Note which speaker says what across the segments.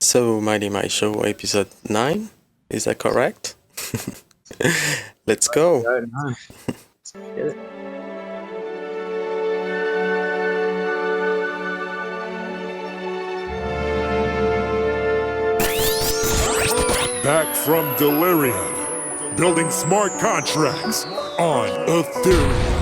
Speaker 1: So, MightyMai Show episode 9, is that correct? Let's go.
Speaker 2: Right, nice. Get it.
Speaker 3: Back from Delirium, building smart contracts on Ethereum.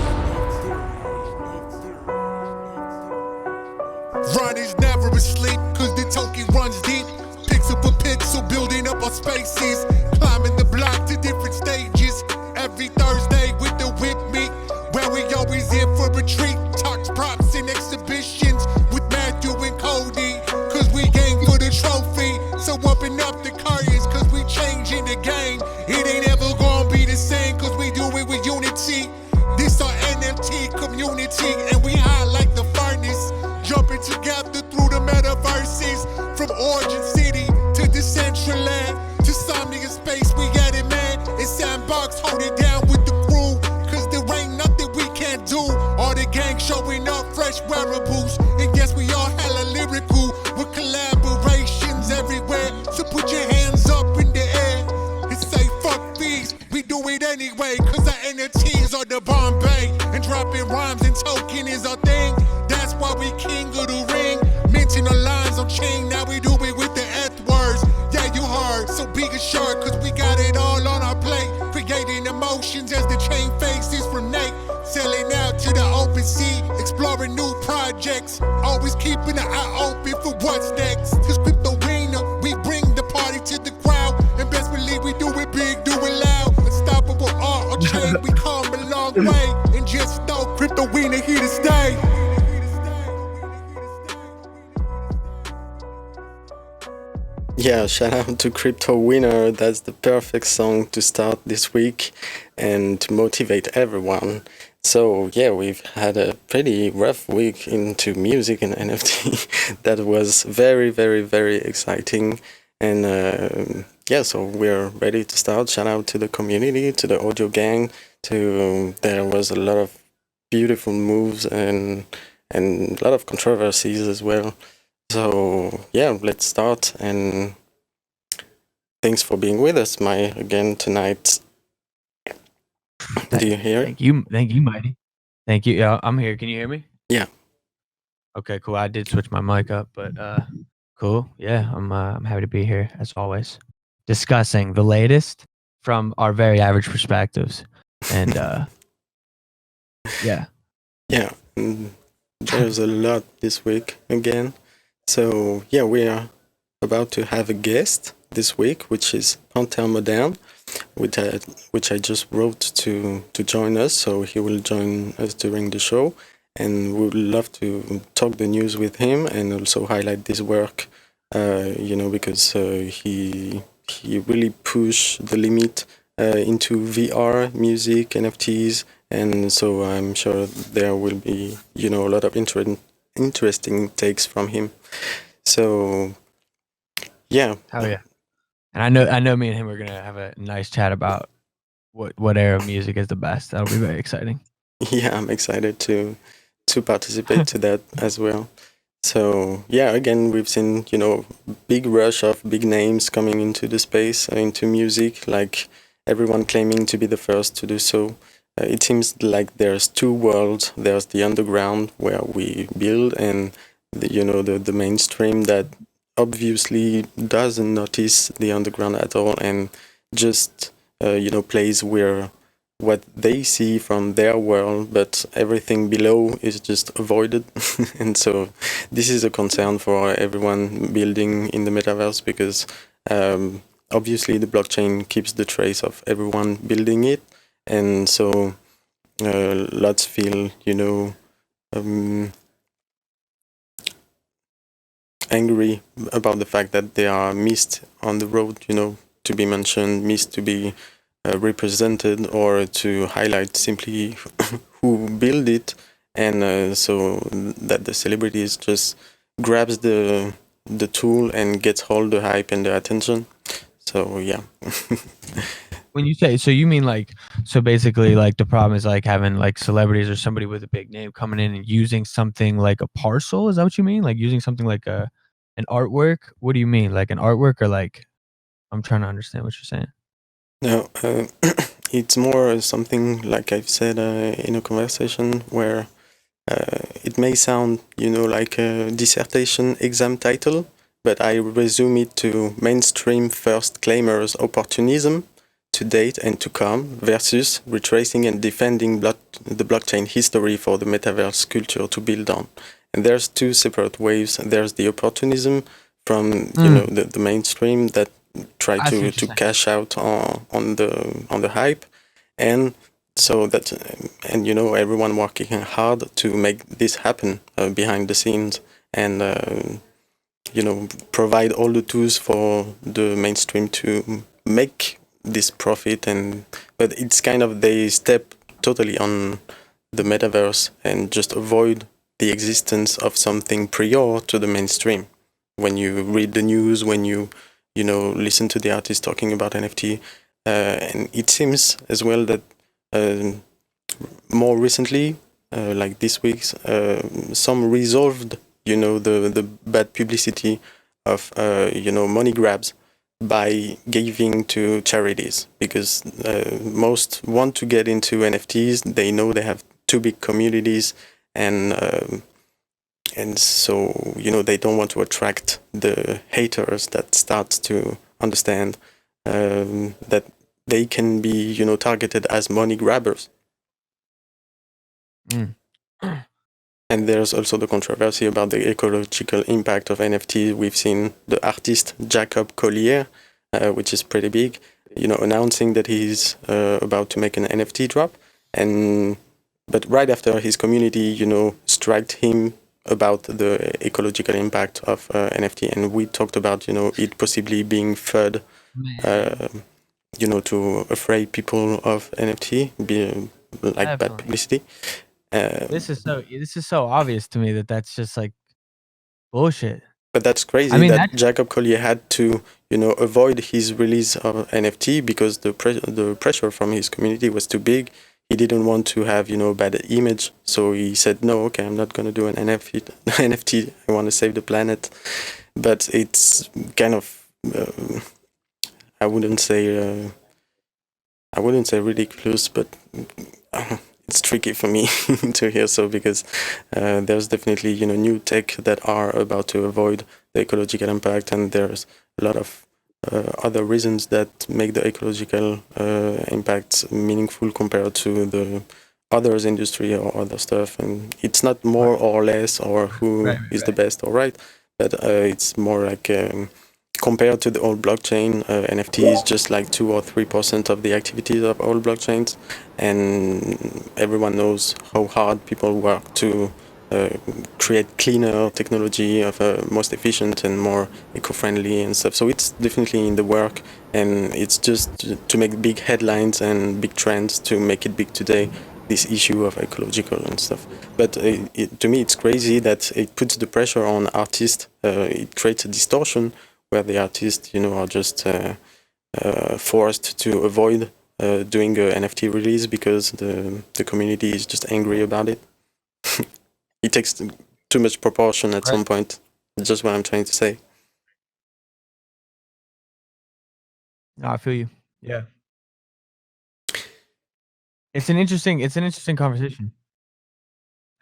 Speaker 4: Ronnie's never asleep, cause the token runs deep. Pixel per pixel, building up our spaces. Climbing the block to different stages. Every Thursday with the whip meet, where we always in for a treat. Talks, props, and exhibitions with Matthew and Cody, cause we game for the trophy. So open up the curtains, cause we changing the game. It ain't ever gonna be the same, cause we do it with unity. This our NFT community, and we hot like the furnace. Jumping together through the metaverses, from Origin City to Decentraland to Somnia Space. We got it, man. It's Sandbox, hold it down with the crew, cause there ain't nothing we can't do. All the gang showing up fresh wearables, and guess we all hella lyrical with collaborations everywhere. So put your hands up in the air and say fuck fees. We do it anyway, cause our NFTs are the Bombay, and dropping rhymes and token is our thing. That's why we king of the ring. Minting the lines on chain, now we do it with the F words. Yeah, you heard, so be assured, cause we got it all on our plate. Creating emotions as the chain faces from Nate. Selling out to the open sea, exploring new projects. Always keeping an eye open for what's next. Cause crypto winner, we bring the party to the crowd. And best believe we do it big, do it loud. Unstoppable art or chain, we come a long way. And just know crypto winner here to stay.
Speaker 1: Yeah, shout out to Crypto Winner. That's the perfect song to start this week and to motivate everyone. So, yeah, we've had a pretty rough week into music and NFT. That was very, very, very exciting. And yeah, so we're ready to start. Shout out to the community, to the audio gang. There was a lot of beautiful moves and a lot of controversies as well. So, yeah, let's start, and thanks for being with us, Mai, again tonight. Do you hear?
Speaker 2: Thank you, Mighty. Thank you. Yeah, I'm here. Can you hear me?
Speaker 1: Yeah.
Speaker 2: Okay, cool. I did switch my mic up, but cool. Yeah, I'm happy to be here as always, discussing the latest from our very average perspectives, and yeah.
Speaker 1: Yeah, there's a lot this week again. So, yeah, we are about to have a guest this week, which is Panther Modern, which I just wrote to join us. So he will join us during the show, and we would love to talk the news with him and also highlight this work, because he really pushed the limit into VR, music, NFTs, and so I'm sure there will be, a lot of interesting takes from him. So, yeah.
Speaker 2: Hell yeah. And I know me and him are gonna have a nice chat about what era of music is the best. That'll be very exciting.
Speaker 1: Yeah, I'm excited to participate to that as well. So, yeah, again, we've seen, big rush of big names coming into the space, into music, like everyone claiming to be the first to do so. It seems like there's two worlds. There's the underground where we build, and the mainstream that obviously doesn't notice the underground at all and just plays where what they see from their world, but everything below is just avoided. And so this is a concern for everyone building in the metaverse, because obviously the blockchain keeps the trace of everyone building it, and so lots feel angry about the fact that they are missed on the road, to be mentioned, missed to be represented, or to highlight simply who built it, and so that the celebrities just grabs the tool and gets all the hype and the attention. So, yeah.
Speaker 2: When you say, so you mean so basically the problem is having celebrities or somebody with a big name coming in and using something like a parcel? Is that what you mean? Like using something like an An artwork? What do you mean? Like an artwork or like, I'm trying to understand what you're saying.
Speaker 1: No, it's more something like I've said in a conversation where it may sound, like a dissertation exam title, but I resume it to mainstream first claimers opportunism to date and to come versus retracing and defending the blockchain history for the metaverse culture to build on. And there's two separate waves. There's the opportunism from the mainstream that try to cash out on the hype, and so that everyone working hard to make this happen behind the scenes, and provide all the tools for the mainstream to make this profit. But it's kind of they step totally on the metaverse and just avoid the existence of something prior to the mainstream. When you read the news, when you listen to the artists talking about NFT, and it seems as well that more recently, like this week, some resolved the bad publicity of money grabs by giving to charities, because most want to get into NFTs. They know they have two big communities, and so they don't want to attract the haters that start to understand that they can be targeted as money grabbers. And there's also the controversy about the ecological impact of NFT. We've seen the artist Jacob Collier, which is pretty big, announcing that he's about to make an NFT drop, but right after his community striked him about the ecological impact of NFT, and we talked about it possibly being fed to afraid people of NFT, be like
Speaker 2: Definitely.
Speaker 1: bad publicity.
Speaker 2: This is so obvious to me that that's just like bullshit.
Speaker 1: But that's crazy that Jacob Collier had to avoid his release of NFT because the pressure from his community was too big. He didn't want to have bad image, so he said, no, okay, I'm not going to do an NFT. I want to save the planet. But it's kind of I wouldn't say ridiculous, but it's tricky for me to hear so, because there's definitely new tech that are about to avoid the ecological impact, and there's a lot of other reasons that make the ecological impacts meaningful compared to the others industry or other stuff. And it's not more or less or who is the best or right, but it's more like compared to the old blockchain, NFT is just like 2 or 3% of the activities of all blockchains, and everyone knows how hard people work to create cleaner technology of most efficient and more eco-friendly and stuff. So it's definitely in the work, and it's just to make big headlines and big trends to make it big today, this issue of ecological and stuff. But to me, it's crazy that it puts the pressure on artists. It creates a distortion where the artists, are just forced to avoid doing an NFT release because the community is just angry about it. It takes too much proportion at some point. That's just what I'm trying to say.
Speaker 2: No, I feel you. Yeah. It's an interesting conversation.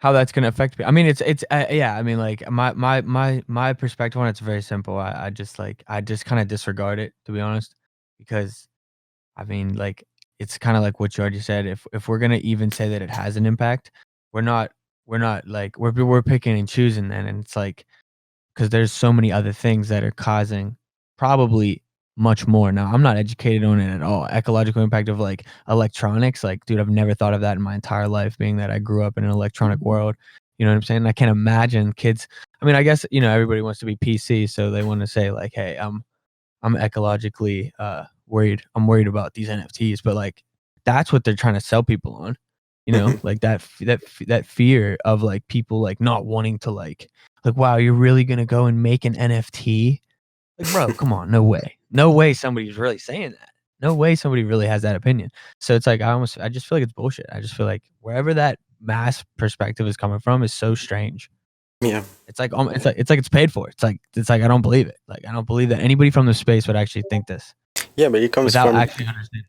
Speaker 2: How that's gonna affect me. I mean, it's yeah. I mean, like my perspective on it's very simple. I just kind of disregard it, to be honest, because I mean, like, it's kind of like what you already said. If we're gonna even say that it has an impact, we're not like we're picking and choosing then, and it's like, because there's so many other things that are causing probably much more. Now, I'm not educated on it at all. Ecological impact of like electronics, like, dude, I've never thought of that in my entire life, being that I grew up in an electronic world. You know what I'm saying? I can't imagine kids. I mean, I guess everybody wants to be PC, so they want to say like, hey, I'm ecologically worried. I'm worried about these NFTs, but like that's what they're trying to sell people on. Like that fear of like people like not wanting to like, wow, you're really gonna go and make an NFT? Like, bro, come on, no way somebody's really saying that. No way somebody really has that opinion. So it's like I just feel like it's bullshit. I just feel like wherever that mass perspective is coming from is so strange.
Speaker 1: Yeah.
Speaker 2: It's like it's paid for. It's like I don't believe it. Like I don't believe that anybody from the space would actually think this.
Speaker 1: Yeah, but it
Speaker 2: without actually understanding.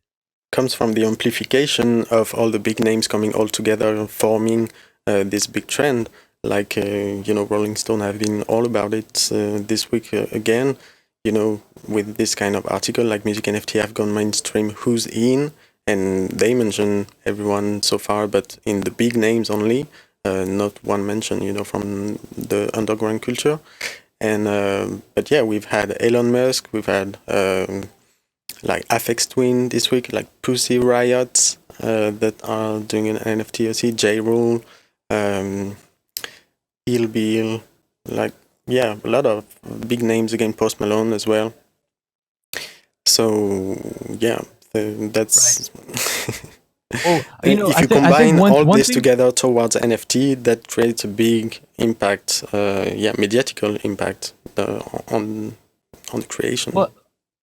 Speaker 1: Comes from the amplification of all the big names coming all together, forming this big trend. Like Rolling Stone have been all about it this week again. With this kind of article, like music NFT have gone mainstream. Who's in? And they mention everyone so far, but in the big names only. Not one mention, from the underground culture. And but yeah, we've had Elon Musk, we've had like Afex Twin this week, like Pussy Riot that are doing an NFT OC, J Rule, Il Bill, like a lot of big names again, Post Malone as well. So yeah, that's.
Speaker 2: Right. Well,
Speaker 1: if you combine all this together towards NFT, that creates a big impact, mediatical impact on the creation.
Speaker 2: Well,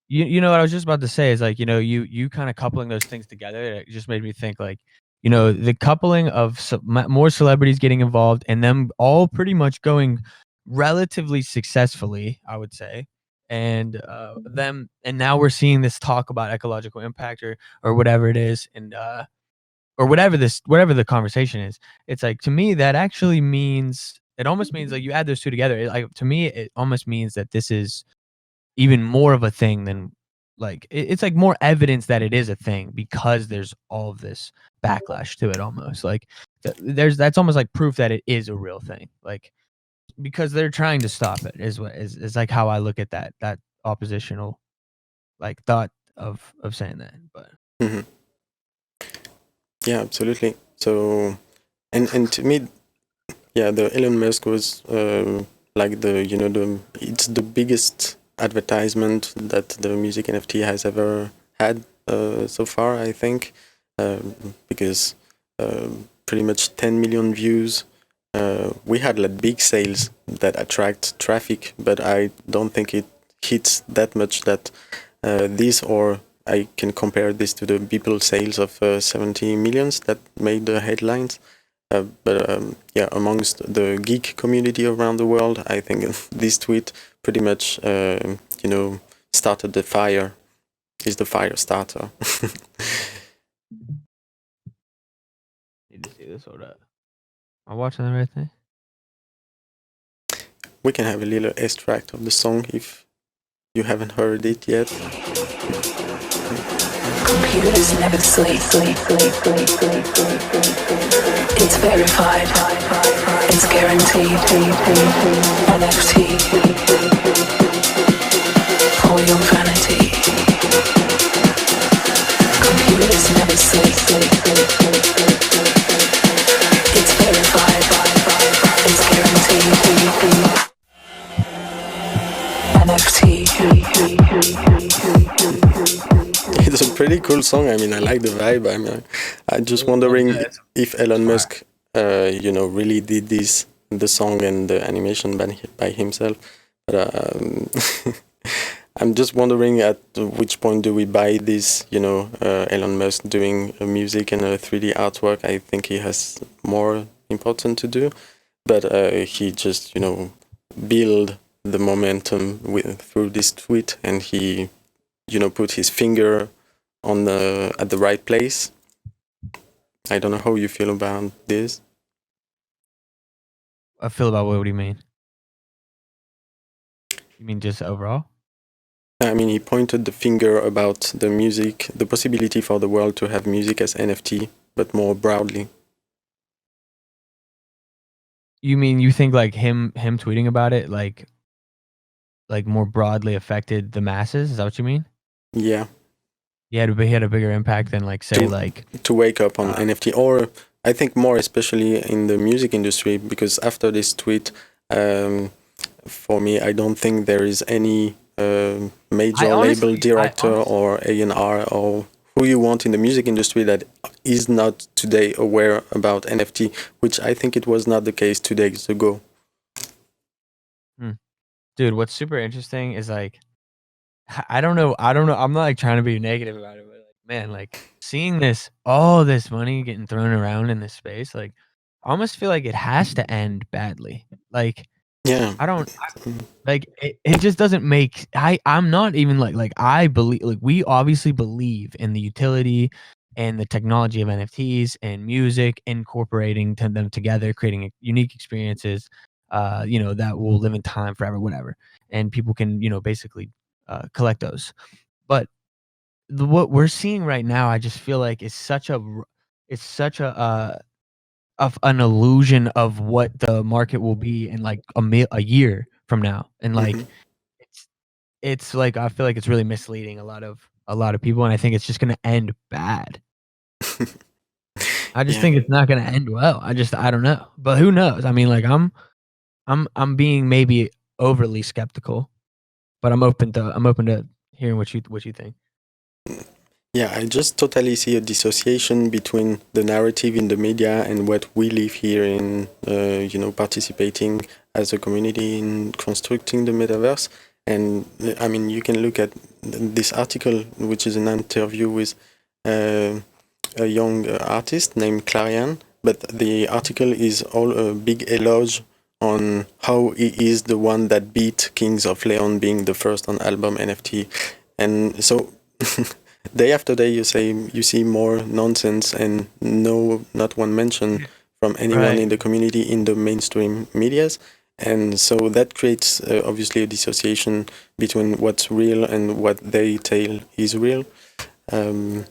Speaker 2: you know what I was just about to say is like, you kind of coupling those things together, it just made me think like, the coupling of more celebrities getting involved and them all pretty much going relatively successfully, I would say. And now we're seeing this talk about ecological impact or whatever it is. And, or whatever the conversation is, it's like, to me, that actually means, it almost means like you add those two together. To me, it almost means that this is even more of a thing than like, it's like more evidence that it is a thing because there's all of this backlash to it almost. Like that's almost like proof that it is a real thing. Like, because they're trying to stop it is like how I look at that oppositional like thought of saying that. But
Speaker 1: mm-hmm. Yeah, absolutely. So, and to me, the Elon Musk was like it's the biggest advertisement that the music NFT has ever had so far, I think, because pretty much 10 million views. We had like big sales that attract traffic, but I don't think it hits that much that this, or I can compare this to the Beeple sales of 70 millions that made the headlines. But amongst the geek community around the world, I think this tweet pretty much, started the fire. Is the fire starter.
Speaker 2: Need to see this. Hold up. Am I watching the right thing?
Speaker 1: We can have a little extract of the song if you haven't heard it yet.
Speaker 5: Computers never sleep. It's verified. It's guaranteed. NFT. For your vanity. Computers never sleep. It's verified. It's guaranteed.
Speaker 1: It's a pretty cool song. I mean, I like the vibe. I'm just wondering if Elon Musk, really did the song and the animation by himself. But I'm just wondering at which point do we buy this, Elon Musk doing music and a 3D artwork. I think he has more important to do. But he just, build the momentum through this tweet, and he, put his finger at the right place. I don't know how you feel about this.
Speaker 2: I feel about what do you mean? You mean just overall?
Speaker 1: I mean, he pointed the finger about the music, the possibility for the world to have music as NFT, but more broadly.
Speaker 2: You mean you think like him tweeting about it like more broadly affected the masses? Is that what you mean?
Speaker 1: Yeah.
Speaker 2: He had a bigger impact than like say
Speaker 1: to wake up on NFT, or I think more especially in the music industry, because after this tweet, for me, I don't think there is any major label director or A&R or who you want in the music industry that is not today aware about NFT, which I think it was not the case 2 days ago.
Speaker 2: Dude, what's super interesting is like, I don't know. I'm not like trying to be negative about it, but like, man, like seeing all this money getting thrown around in this space, like I almost feel like it has to end badly. Like
Speaker 1: Yeah.
Speaker 2: I don't like it just doesn't make I'm not even like I believe, like, we obviously believe in the utility and the technology of NFTs and music, incorporating them together, creating unique experiences, that will live in time forever, whatever, and people can basically collect those. But what we're seeing right now, I just feel like it's such a of an illusion of what the market will be in like a year from now, and like
Speaker 1: Hmm.
Speaker 2: it's it's like I feel like it's really misleading a lot of people, and I think it's just gonna end bad. I just
Speaker 1: Yeah.
Speaker 2: think it's not gonna end well. I don't know, but who knows? I mean, like I'm being maybe overly skeptical, but I'm open to hearing what you think.
Speaker 1: Yeah, I just totally see a dissociation between the narrative in the media and what we live here in, participating as a community in constructing the metaverse. And I mean, you can look at this article, which is an interview with uh, a young artist named Clarion, but the article is all a big eloge on how he is the one that beat Kings of Leon being the first on album NFT. And so day after day you see more nonsense and not one mention from anyone in
Speaker 2: Right.
Speaker 1: the community in the mainstream medias, and so that creates obviously a dissociation between what's real and what they tell is real. um,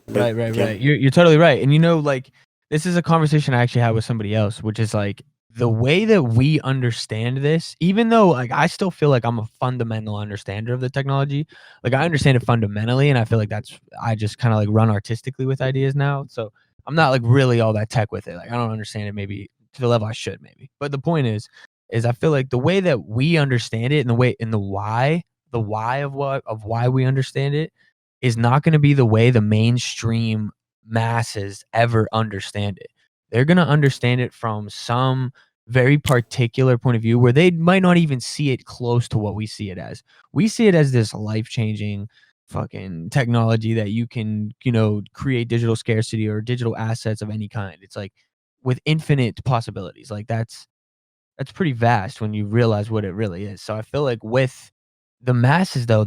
Speaker 1: but yeah.
Speaker 2: Right. You're totally right. And like this is a conversation I actually had with somebody else, which is like the way that we understand this, even though like I still feel like I'm a fundamental understander of the technology. Like I understand it fundamentally, and I feel like I just kind of like run artistically with ideas now. So I'm not like really all that tech with it. Like I don't understand it maybe to the level I should maybe. But the point is I feel like the way that we understand it and the why of why we understand it is not going to be the way the mainstream masses ever understand it. They're going to understand it from some very particular point of view where they might not even see it close to what we see it as. We see it as this life-changing fucking technology that you can, create digital scarcity or digital assets of any kind. It's like with infinite possibilities. Like that's pretty vast when you realize what it really is. So I feel like with the masses though,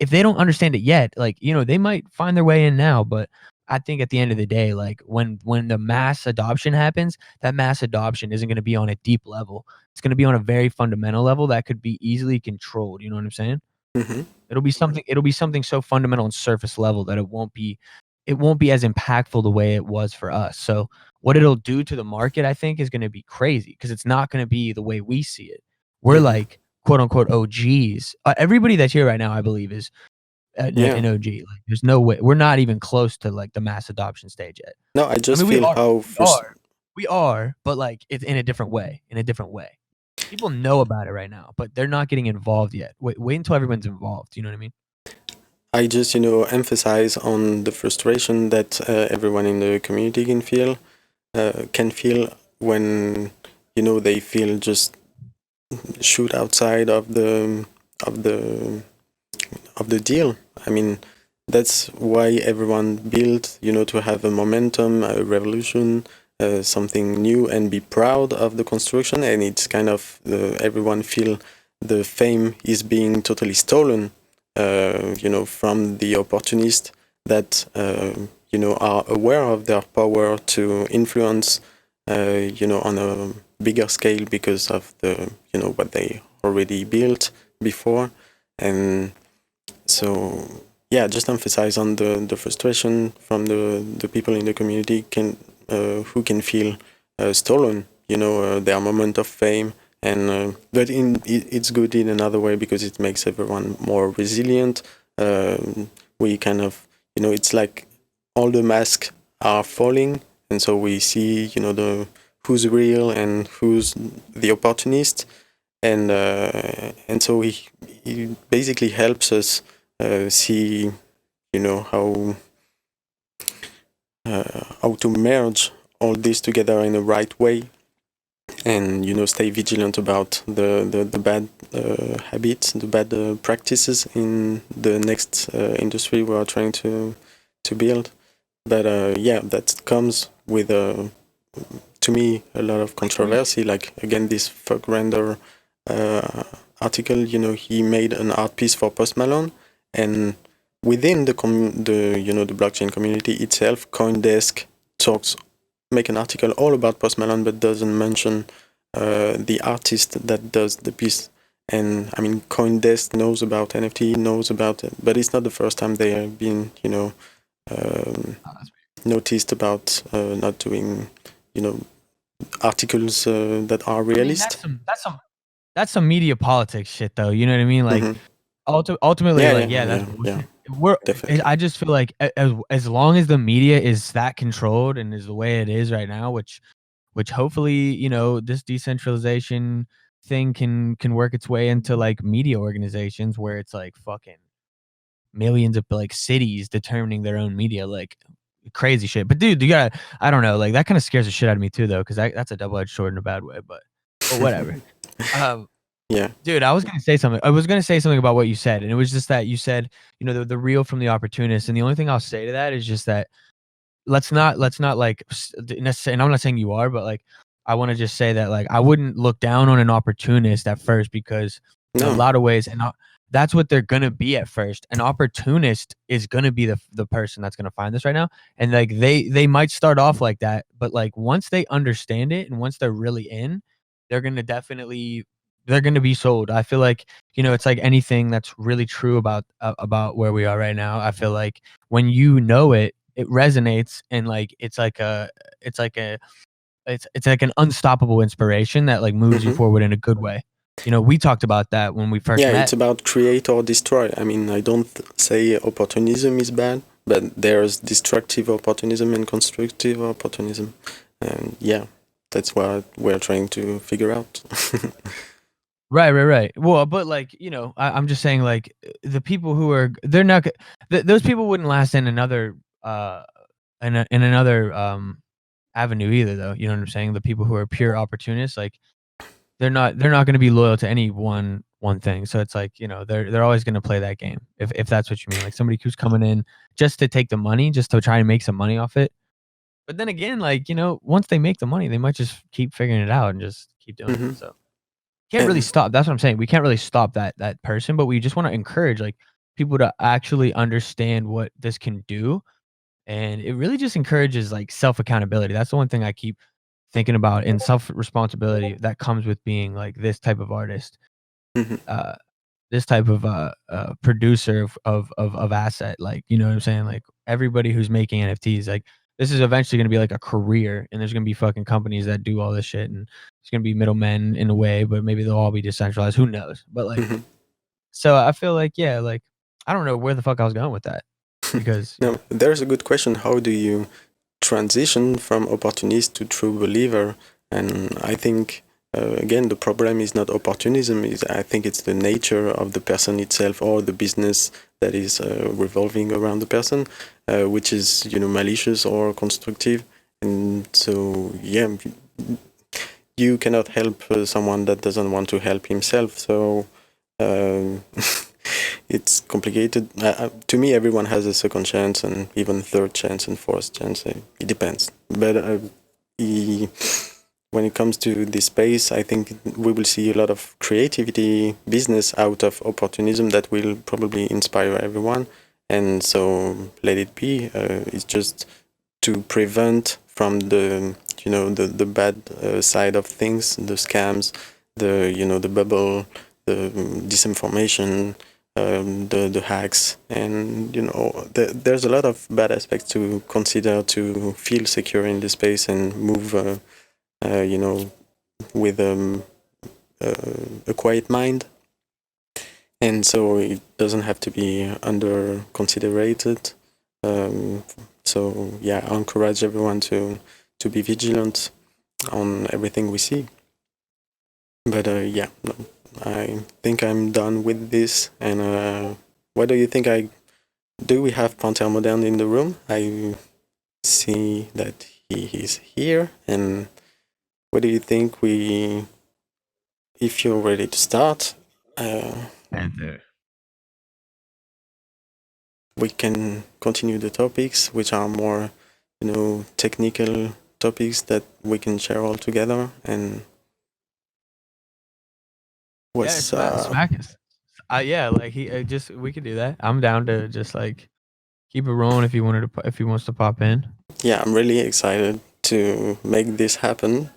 Speaker 2: if they don't understand it yet, like, they might find their way in now, but I think at the end of the day, like when the mass adoption happens, that mass adoption isn't going to be on a deep level. It's going to be on a very fundamental level that could be easily controlled. You know what I'm saying?
Speaker 1: Hmm.
Speaker 2: It'll be something so fundamental and surface level that it won't be as impactful the way it was for us. So what it'll do to the market, I think, is going to be crazy because it's not going to be the way we see it. We're
Speaker 1: Hmm.
Speaker 2: like quote unquote OGs. Everybody that's here right now, I believe, is
Speaker 1: Yeah.
Speaker 2: an OG. Like there's no way we're not even close to like the mass adoption stage yet.
Speaker 1: No, I
Speaker 2: I
Speaker 1: just
Speaker 2: mean, we
Speaker 1: feel
Speaker 2: are,
Speaker 1: how
Speaker 2: we are, but like it's in a different way. In a different way. People know about it right now, but they're not getting involved yet. Wait until everyone's involved. You know what I mean?
Speaker 1: I just emphasize on the frustration that everyone in the community can feel when they feel just shoot outside of the of the deal. I mean, that's why everyone built, to have a momentum, a revolution, something new, and be proud of the construction. And it's kind of everyone feel the fame is being totally stolen, from the opportunists that are aware of their power to influence, on a bigger scale because of the what they already built before. And so yeah, just emphasize on the frustration from the people in the community who can feel stolen, their moment of fame. And but it's good in another way because it makes everyone more resilient. We kind of, it's like all the masks are falling, and so we see, the who's real and who's the opportunist. And so he basically helps us see, how to merge all this together in the right way, and stay vigilant about the bad habits, the bad practices in the next industry we are trying to build. But yeah, that comes with to me, a lot of controversy. Like again, this Fuck Render article, he made an art piece for Post Malone, and within the blockchain community itself, CoinDesk make an article all about Post Malone, but doesn't mention the artist that does the piece. And I mean, CoinDesk knows about NFT, knows about it, but it's not the first time they have been, noticed about not doing, articles that are realist.
Speaker 2: I mean, that's some media politics shit, though. You know what I mean? Like, ultimately, that's bullshit.
Speaker 1: Definitely.
Speaker 2: I just feel like as long as the media is that controlled and is the way it is right now, which hopefully, this decentralization thing can work its way into like media organizations where it's like fucking millions of like cities determining their own media, like crazy shit. But dude, I don't know, like that kind of scares the shit out of me too, though, because that's a double-edged sword in a bad way. But whatever.
Speaker 1: Yeah.
Speaker 2: Dude, I was gonna say something. I was gonna say something about what you said, and it was just that you said, the reel from the Opportunist, and the only thing I'll say to that is just that let's not like necessarily, and I'm not saying you are, but like I want to just say that like I wouldn't look down on an opportunist at first, because in a lot of ways, and that's what they're gonna be at first. An opportunist is gonna be the person that's gonna find this right now, and like they might start off like that, but like once they understand it and once they're really in, they're gonna be sold. I feel like, it's like anything that's really true about where we are right now. I feel like when it resonates, and like it's like an unstoppable inspiration that like moves you forward in a good way. We talked about that when we first met.
Speaker 1: Yeah, it's about create or destroy. I mean, I don't say opportunism is bad, but there's destructive opportunism and constructive opportunism. And yeah, that's what we're trying to figure out.
Speaker 2: Right. Well, but like, I'm just saying, like, the people who are, they're not, those people wouldn't last in another, in another avenue either, though. You know what I'm saying? The people who are pure opportunists, like, they're not going to be loyal to any one thing. So it's like, they're always going to play that game, if that's what you mean. Like somebody who's coming in just to take the money, just to try and make some money off it. But then again, like, once they make the money, they might just keep figuring it out and just keep doing it. So can't really stop. That's what I'm saying. We can't really stop that person, but we just want to encourage like people to actually understand what this can do. And it really just encourages like self accountability. That's the one thing I keep thinking about, and self responsibility that comes with being like this type of artist, this type of producer of asset. Like, you know what I'm saying? Like everybody who's making NFTs, like this is eventually going to be like a career, and there's going to be fucking companies that do all this shit, and it's going to be middlemen in a way, but maybe they'll all be decentralized. Who knows? But like, so I feel like, yeah, like I don't know where the fuck I was going with that, because
Speaker 1: no, there's a good question. How do you transition from opportunist to true believer? And I think again, the problem is not opportunism. I think it's the nature of the person itself, or the business that is revolving around the person, which is malicious or constructive. And so yeah, you cannot help someone that doesn't want to help himself. So it's complicated. To me, everyone has a second chance, and even third chance and fourth chance. It depends. But when it comes to this space, I think we will see a lot of creativity, business out of opportunism that will probably inspire everyone. And so let it be. It's just to prevent from the bad side of things, the scams, the bubble, the disinformation, the hacks, and there's a lot of bad aspects to consider to feel secure in the space and move with a quiet mind. And so it doesn't have to be under considerated. So yeah, I encourage everyone to be vigilant on everything we see. But yeah, no, I think I'm done with this. And what do you think? Do we have Panther Modern in the room? I see that he is here. And what do you think? If you're ready to start,
Speaker 2: Panther,
Speaker 1: we can continue the topics, which are more, technical topics that we can share all together. And what's
Speaker 2: smack us. Yeah, like we could do that. I'm down to just like keep it rolling if if he wants to pop in.
Speaker 1: yeah, I'm really excited to make this happen.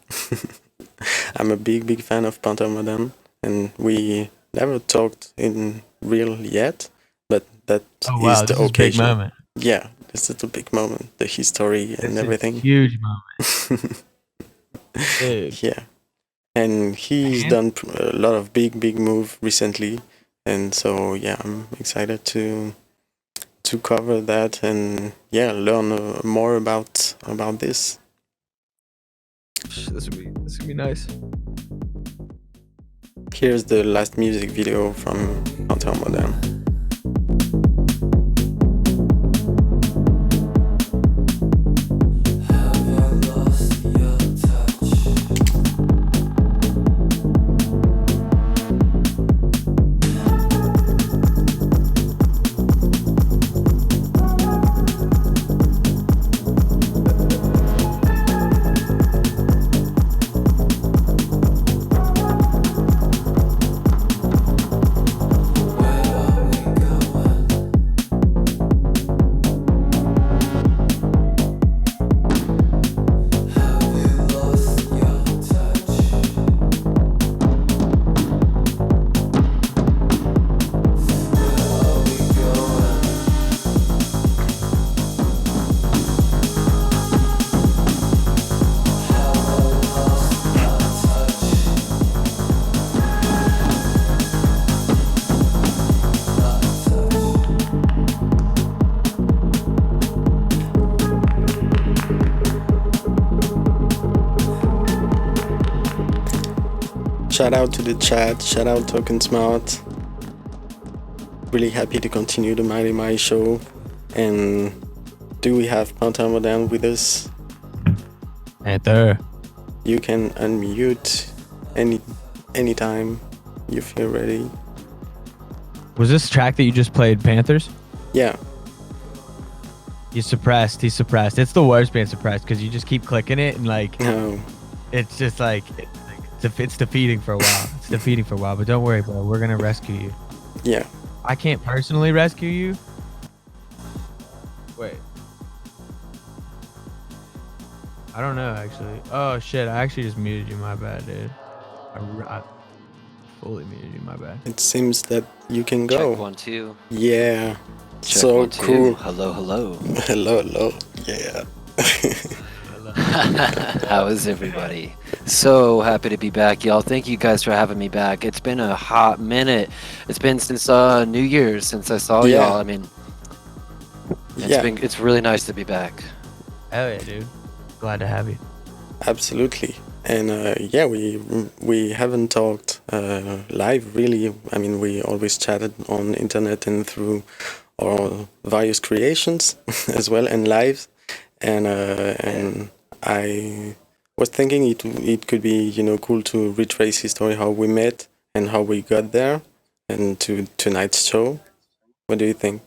Speaker 1: I'm a big fan of Panther Modern, and we never talked in real yet, but that
Speaker 2: Oh wow,
Speaker 1: is the
Speaker 2: this is a big
Speaker 1: occasion.
Speaker 2: moment.
Speaker 1: Yeah, this is the big moment, the history and
Speaker 2: This
Speaker 1: everything.
Speaker 2: is a huge moment. Big.
Speaker 1: Yeah, and he's done a lot of big move recently, and so yeah, I'm excited to cover that and yeah, learn more about this.
Speaker 2: This would be nice.
Speaker 1: Here's the last music video from Panther Modern. Shout out to the chat, shout out TokenSmart. Really happy to continue the MightyMai show. And do we have Panther Modern with us?
Speaker 2: Panther.
Speaker 1: You can unmute anytime you feel ready.
Speaker 2: Was this track that you just played Panthers?
Speaker 1: Yeah.
Speaker 2: He's suppressed. It's the worst being suppressed because you just keep clicking it and like
Speaker 1: No.
Speaker 2: it's just like it's defeating for a while. But don't worry, bro. We're gonna rescue you.
Speaker 1: Yeah.
Speaker 2: I can't personally rescue you. Wait. I don't know actually. Oh shit! I actually just muted you. My bad, dude. I fully muted you. My bad.
Speaker 1: It seems that you can go.
Speaker 6: Check 1 2.
Speaker 1: Yeah.
Speaker 6: Check
Speaker 1: So
Speaker 6: 1 2.
Speaker 1: cool.
Speaker 6: Hello, hello.
Speaker 1: Hello. Yeah.
Speaker 6: How is everybody? So happy to be back, y'all. Thank you guys for having me back. It's been a hot minute. It's been since New Year's since I saw
Speaker 1: Yeah.
Speaker 6: y'all. I mean, it's really nice to be back.
Speaker 2: Hell yeah, dude. Glad to have you.
Speaker 1: Absolutely. And yeah, we haven't talked live really. I mean, we always chatted on internet and through our various creations as well and live. And I was thinking it could be cool to retrace history, how we met and how we got there, and to tonight's show. What do you think?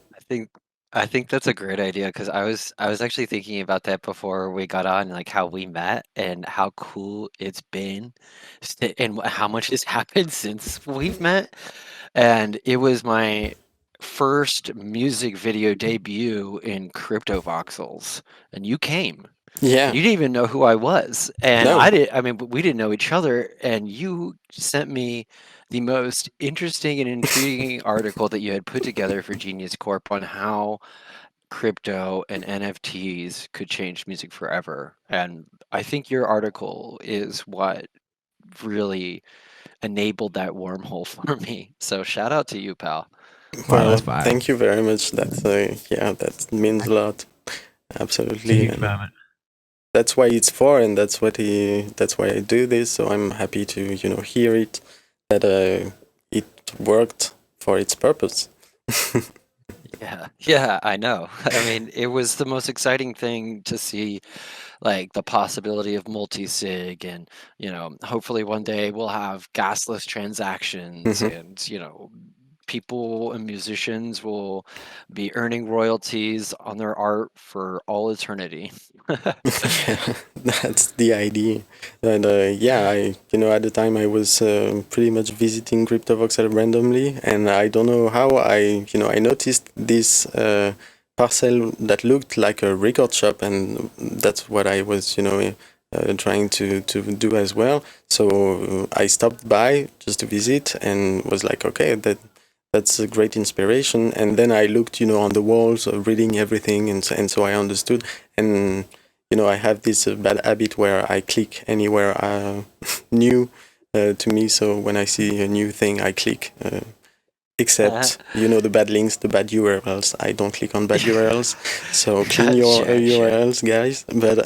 Speaker 6: I think that's a great idea because I was actually thinking about that before we got on, like how we met and how cool it's been, and how much has happened since we've met. And it was my first music video debut in Crypto Voxels, and you came.
Speaker 1: Yeah.
Speaker 6: You didn't even know who I was, and
Speaker 1: No.
Speaker 6: I mean, we didn't know each other, and you sent me the most interesting and intriguing article that you had put together for Genius Corp on how crypto and NFTs could change music forever. And I think your article is what really enabled that wormhole for me. So shout out to you, pal.
Speaker 2: Wow,
Speaker 1: Well,
Speaker 2: that's fine.
Speaker 1: thank you very much. That's yeah, that means a lot. Absolutely.
Speaker 2: Huge
Speaker 1: And
Speaker 2: moment.
Speaker 1: that's why it's for, and that's why I do this. So I'm happy to hear it, that it worked for its purpose.
Speaker 6: Yeah, I know. I mean, it was the most exciting thing to see, like the possibility of multi-sig, and hopefully one day we'll have gasless transactions,
Speaker 1: Mhm.
Speaker 6: and people and musicians will be earning royalties on their art for all eternity.
Speaker 1: Yeah, that's the idea. And yeah, at the time I was pretty much visiting CryptoVoxel randomly, and I don't know how I noticed this parcel that looked like a record shop, and that's what I was, trying to do as well. So I stopped by just to visit and was like, okay, that's a great inspiration. And then I looked, on the walls, reading everything, and so I understood. And I have this bad habit where I click anywhere new to me. So when I see a new thing, I click. Except, the bad links, the bad URLs. I don't click on bad URLs. So clean your
Speaker 6: Sure,
Speaker 1: URLs, guys. But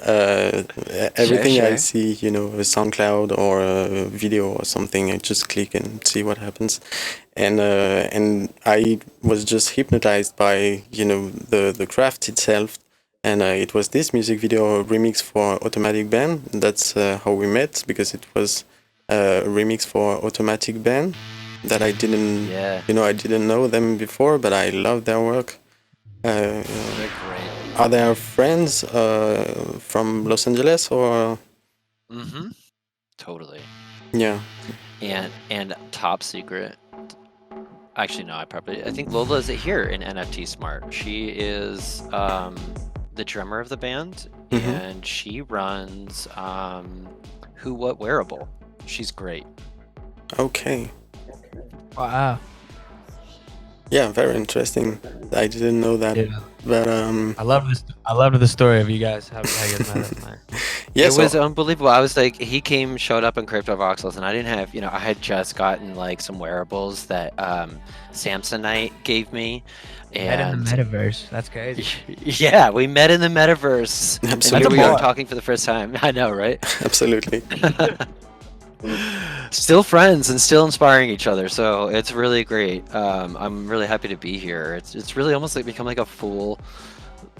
Speaker 1: everything I
Speaker 6: sure.
Speaker 1: see, a SoundCloud or a video or something, I just click and see what happens. And I was just hypnotized by, the craft itself. And it was this music video remix for Automatic Band. That's how we met, because it was a remix for Automatic Band that I didn't,
Speaker 6: Yeah,
Speaker 1: I didn't know them before, but I love their work.
Speaker 6: they're great.
Speaker 1: Are there friends from Los Angeles or?
Speaker 6: Mm-hmm. Totally.
Speaker 1: Yeah.
Speaker 6: And top secret. Actually, no, I think Lola's here in NFT Smart. She is the drummer of the band, and she runs Who What Wearable. She's great.
Speaker 1: Okay.
Speaker 2: Wow.
Speaker 1: Yeah, very interesting. I didn't know that.
Speaker 2: Yeah.
Speaker 1: But
Speaker 2: I love this. I loved the story of you guys. How you guys met up.
Speaker 1: yeah,
Speaker 6: It was unbelievable. I was like, showed up in CryptoVoxels, and I didn't have, I had just gotten like some wearables that Samsonite gave me.
Speaker 2: Met in
Speaker 6: And
Speaker 2: the metaverse. That's crazy.
Speaker 6: yeah, we met in the metaverse. And
Speaker 1: Absolutely.
Speaker 6: here we are talking for the first time. I know, right?
Speaker 1: absolutely.
Speaker 6: Still friends and still inspiring each other, so it's really great. I'm really happy to be here. It's really almost like become like a full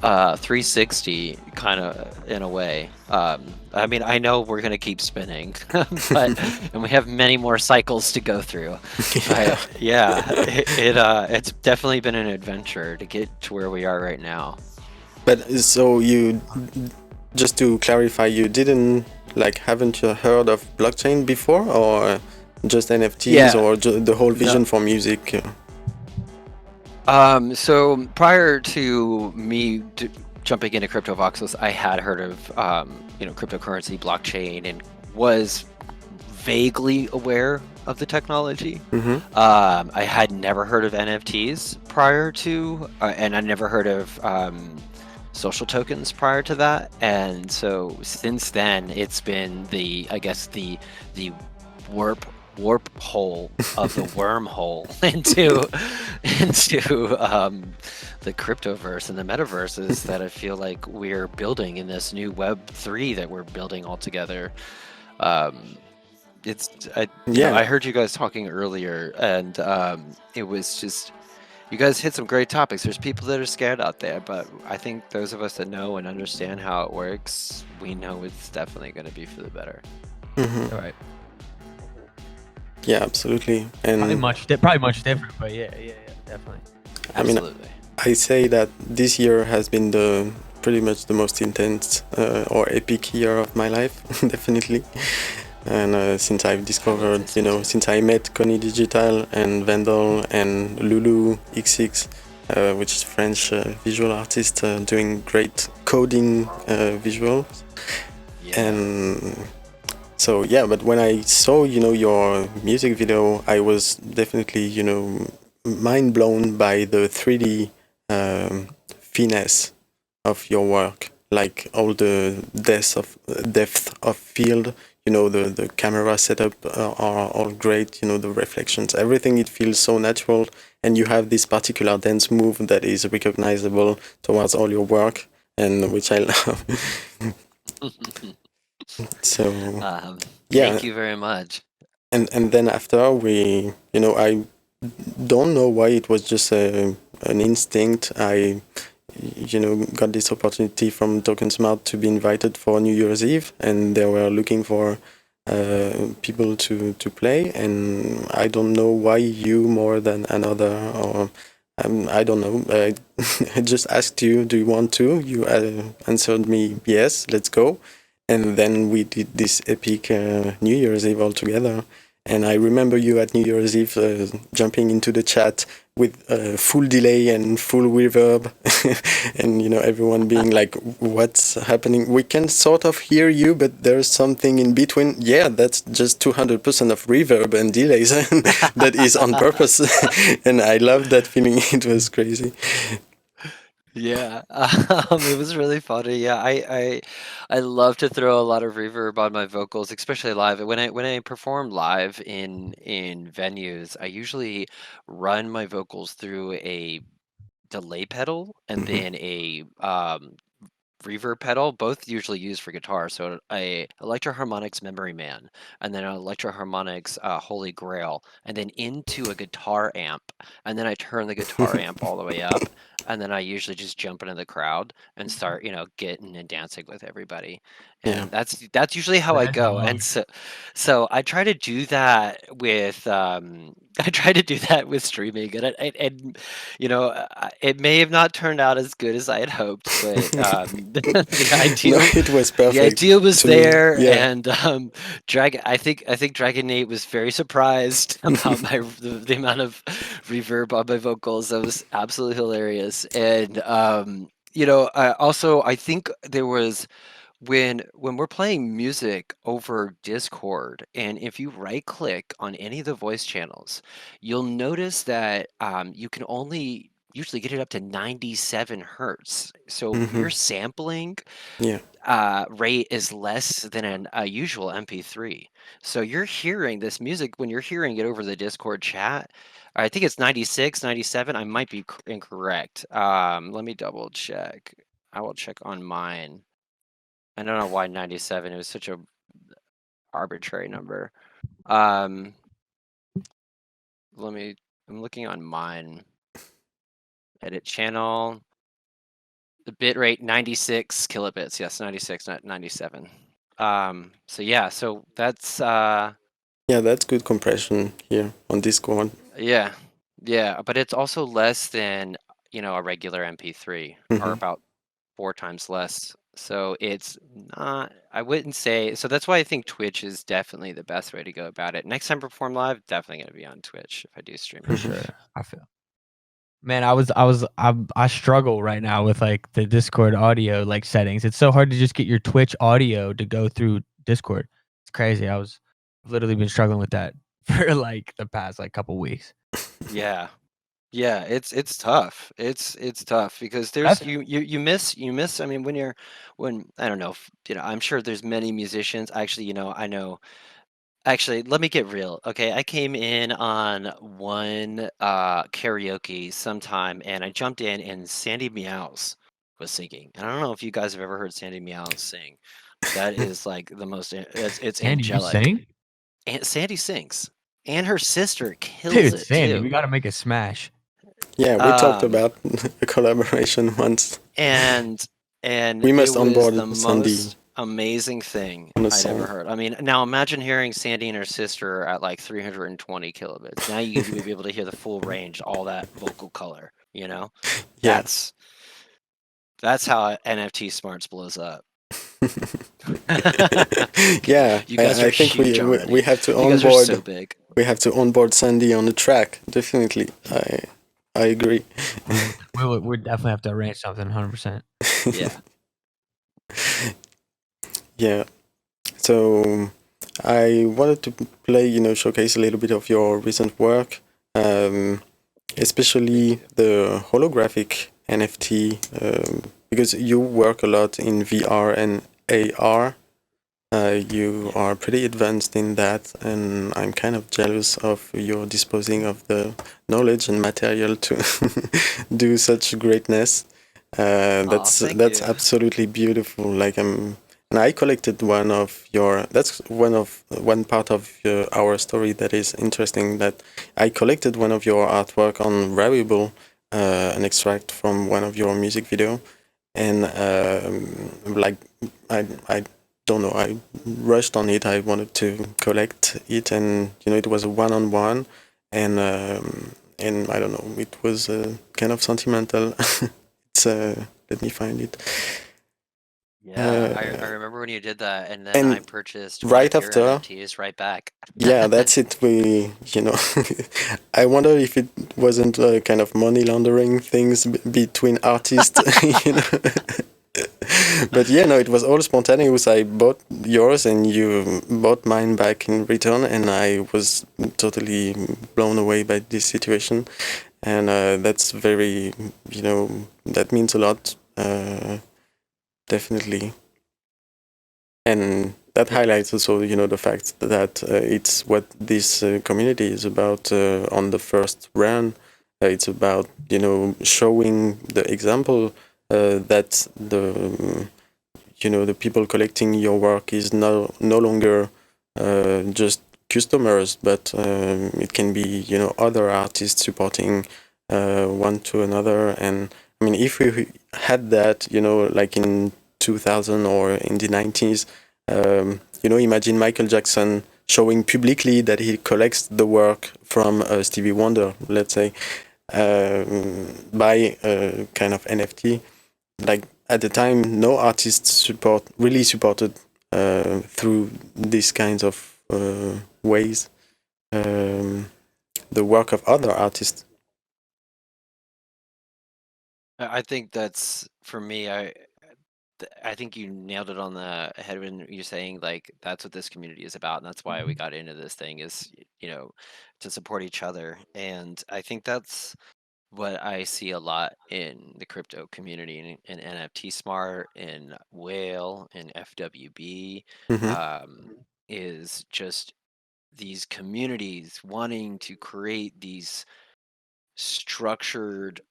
Speaker 6: 360 kind of in a way. I mean, I know we're gonna keep spinning, and we have many more cycles to go through. But yeah, it's definitely been an adventure to get to where we are right now.
Speaker 1: But so just to clarify, you didn't haven't you heard of blockchain before, or just NFTs,
Speaker 6: Yeah.
Speaker 1: or the whole vision for music?
Speaker 6: So prior to me jumping into CryptoVoxels, I had heard of cryptocurrency, blockchain, and was vaguely aware of the technology. I had never heard of NFTs prior to, and I never heard of social tokens prior to that. And so since then, it's been the warp hole of the wormhole into the cryptoverse and the metaverses that I feel like we're building in this new Web3 that we're building all together. I heard you guys talking earlier, and it was just, you guys hit some great topics. There's people that are scared out there, but I think those of us that know and understand how it works, we know it's definitely going to be for the better.
Speaker 2: All right.
Speaker 1: Yeah, absolutely. And
Speaker 2: Probably much different, but yeah, definitely.
Speaker 6: Absolutely.
Speaker 1: I say that this year has been pretty much the most intense or epic year of my life, definitely. And since I've discovered, since I met Connie Digital and Vandal and Lulu XX, which is French visual artist doing great coding visuals.
Speaker 6: Yeah.
Speaker 1: And so, yeah, but when I saw, your music video, I was definitely, mind blown by the 3D finesse of your work, like all the depth of field, the camera setup are all great, the reflections, everything, it feels so natural, and you have this particular dance move that is recognizable towards all your work, and which I love. So yeah,
Speaker 6: Thank you very much.
Speaker 1: and then after I don't know why, it was just an instinct. I got this opportunity from TokenSmart to be invited for New Year's Eve, and they were looking for people to play, and I don't know why you more than another, or I don't know. I just asked you, do you want to? You answered me, yes, let's go. And then we did this epic New Year's Eve all together. And I remember you at New Year's Eve jumping into the chat with full delay and full reverb, and everyone being like, "What's happening? We can sort of hear you, but there's something in between." Yeah, that's just 200% of reverb and delays. That is on purpose, and I loved that feeling. It was crazy.
Speaker 6: Yeah, it was really funny. Yeah, I love to throw a lot of reverb on my vocals, especially live. When I perform live in venues, I usually run my vocals through a delay pedal and then a reverb pedal, both usually used for guitar. So a Electro-Harmonix Memory Man, and then an Electro-Harmonix Holy Grail, and then into a guitar amp, and then I turn the guitar amp all the way up, and then I usually just jump into the crowd and start, getting and dancing with everybody.
Speaker 1: Yeah.
Speaker 6: And that's usually how I
Speaker 2: Red
Speaker 6: go.
Speaker 2: dog.
Speaker 6: And so I try to do that with I try to do that with streaming, and it may have not turned out as good as I had hoped, but the
Speaker 1: No,
Speaker 6: idea
Speaker 1: it was
Speaker 6: the
Speaker 1: perfect
Speaker 6: idea was
Speaker 1: to me.
Speaker 6: there,
Speaker 1: Yeah.
Speaker 6: and I think Dragon Nate was very surprised about the amount of reverb on my vocals. That was absolutely hilarious. And I think there was when we're playing music over Discord, and if you right click on any of the voice channels, you'll notice that you can only usually get it up to 97 hertz. So your sampling
Speaker 1: Yeah.
Speaker 6: rate is less than a usual MP3. So you're hearing this music when you're hearing it over the Discord chat. I think it's 96, 97. I might be incorrect. Let me double check. I will check on mine. I don't know why 97. It was such a arbitrary number. I'm looking on mine. Edit channel. The bit rate 96 kilobits. Yes, 96, not 97. So yeah, so that's
Speaker 1: Yeah, that's good compression here on Discord.
Speaker 6: yeah. Yeah, but it's also less than, a regular MP3, or about 4 times less. So it's not, I wouldn't say, so that's why I think Twitch is definitely the best way to go about it. Next time I perform live, definitely going to be on Twitch if I do stream
Speaker 2: For
Speaker 6: it.
Speaker 2: sure. I feel. Man, I struggle right now with like the Discord audio like settings. It's so hard to just get your Twitch audio to go through Discord. It's crazy. I've literally been struggling with that for like the past like couple weeks.
Speaker 6: Yeah. Yeah, it's tough. It's tough because there's you miss. I mean, when I don't know, I'm sure there's many musicians. Actually, I know. Actually, let me get real. Okay, I came in on one karaoke sometime, and I jumped in, and Sandy Meows was singing. And I don't know if you guys have ever heard Sandy Meows sing, but that is like the most. It's
Speaker 2: Sandy, you
Speaker 6: angelic.
Speaker 2: sing?
Speaker 6: And Sandy sings, and her sister kills
Speaker 2: Dude,
Speaker 6: it
Speaker 2: Sandy,
Speaker 6: too.
Speaker 2: we gotta make a smash.
Speaker 1: Yeah, we talked about a collaboration once.
Speaker 6: And
Speaker 1: we must
Speaker 6: it was
Speaker 1: onboard
Speaker 6: the
Speaker 1: Sandy
Speaker 6: most amazing thing
Speaker 1: on a
Speaker 6: I'd
Speaker 1: song.
Speaker 6: ever heard. I mean, now imagine hearing Sandy and her sister at like 320 kilobits. Now you would be able to hear the full range, all that vocal color.
Speaker 1: Yeah.
Speaker 6: That's how NFT Smarts blows up.
Speaker 1: Yeah,
Speaker 6: You guys
Speaker 1: I
Speaker 6: are
Speaker 1: think
Speaker 6: huge
Speaker 1: we
Speaker 6: already.
Speaker 1: have to
Speaker 6: You guys are
Speaker 1: onboard.
Speaker 6: so big.
Speaker 1: We have to onboard Sandy on the track. Definitely, I agree.
Speaker 2: We definitely have to arrange something. 100%.
Speaker 6: Yeah.
Speaker 1: Yeah. So I wanted to play, showcase a little bit of your recent work, especially the holographic NFT, because you work a lot in VR and AR. You are pretty advanced in that, and I'm kind of jealous of your disposing of the knowledge and material to do such greatness. That's
Speaker 6: thank you.
Speaker 1: absolutely beautiful. And I collected one of your. That's one part of our story that is interesting. That I collected one of your artwork on Rarible, an extract from one of your music video, and I don't know, I rushed on it. I wanted to collect it, and it was a one-on-one, and I don't know, it was kind of sentimental. It's let me find it.
Speaker 6: Yeah, I remember when you did that, and then
Speaker 1: And
Speaker 6: I purchased one
Speaker 1: right
Speaker 6: of your
Speaker 1: after,
Speaker 6: NFTs right back.
Speaker 1: yeah, that's it. I wonder if it wasn't kind of money laundering things between artists, But yeah, no, it was all spontaneous. I bought yours and you bought mine back in return, and I was totally blown away by this situation. And that's very, that means a lot, definitely. And that highlights also, the fact that it's what this community is about on the first run. It's about, showing the example that the people collecting your work is no longer just customers, but it can be, other artists supporting one to another. And I mean, if we had that, like in 2000 or in the 90s, imagine Michael Jackson showing publicly that he collects the work from Stevie Wonder, let's say, by a kind of NFT. Like at the time, no artists really supported through these kinds of ways the work of other artists.
Speaker 6: I think that's, for me, I think you nailed it on the head when you're saying like that's what this community is about, and that's why we got into this thing, is to support each other. And I think that's what I see a lot in the crypto community, in NFT Smart, in Whale, in FWB,
Speaker 1: Mm-hmm.
Speaker 6: is just these communities wanting to create these structured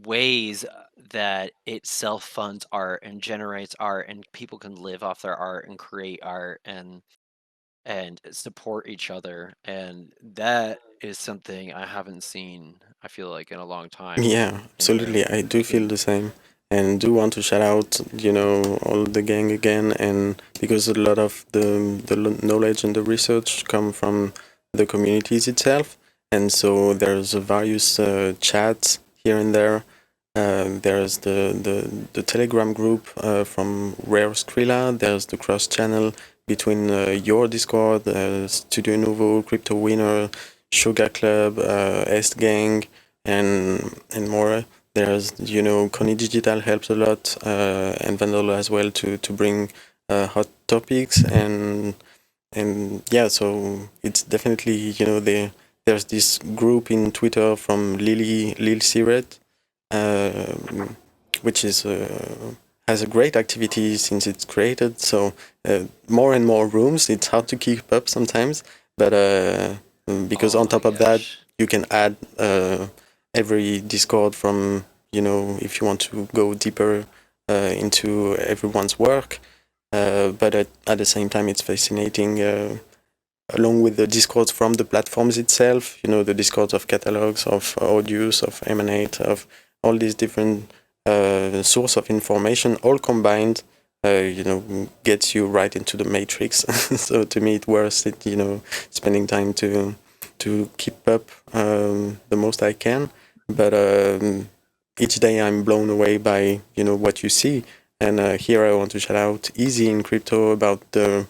Speaker 6: ways that it self-funds art and generates art, and people can live off their art and create art and support each other. And that is something I haven't seen, I feel like, in a long time.
Speaker 1: Yeah, absolutely. I do feel the same, and do want to shout out, all the gang again, and because a lot of the knowledge and the research come from the communities itself, and so there's various chats here and there. There's the Telegram group from Rare Skrilla. There's the cross channel between your Discord, Studio Nouveau, Crypto Winner, Sugar Club, Est Gang, and more. There's Connie Digital helps a lot, and Vandal as well to bring hot topics, and yeah, so it's definitely there's this group in Twitter from Lil Siret, which is has a great activity since it's created. So more and more rooms. It's hard to keep up sometimes, but because on top of that, you can add every Discord from if you want to go deeper into everyone's work. But at the same time, it's fascinating. Along with the Discords from the platforms itself, the Discords of catalogs, of audios, of Emanate, of all these different source of information, all combined, gets you right into the matrix. So to me, it's worth it, spending time to keep up the most I can. But each day I'm blown away by what you see. And here I want to shout out Easy in Crypto about the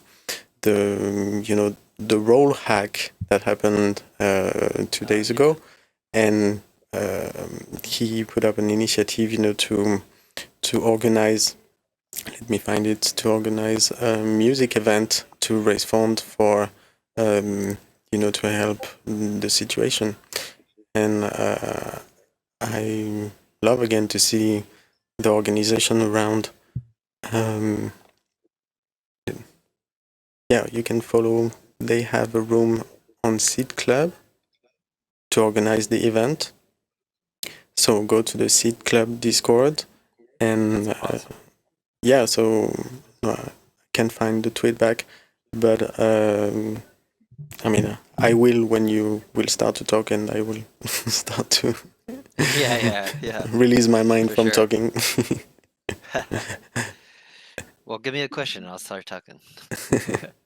Speaker 1: role hack that happened 2 days ago, and he put up an initiative, to organize. Let me find it. To organize a music event to raise funds for, to help the situation. And I love again to see the organization around. Yeah, you can follow. They have a room on Seed Club to organize the event. So go to the Seed Club Discord, and yeah, so I can't find the tweet back, but I mean, I will when you will start to talk, and I will start to
Speaker 6: yeah
Speaker 1: release my mind
Speaker 6: for
Speaker 1: from
Speaker 6: sure.
Speaker 1: talking.
Speaker 6: Well, give me a question and I'll start talking.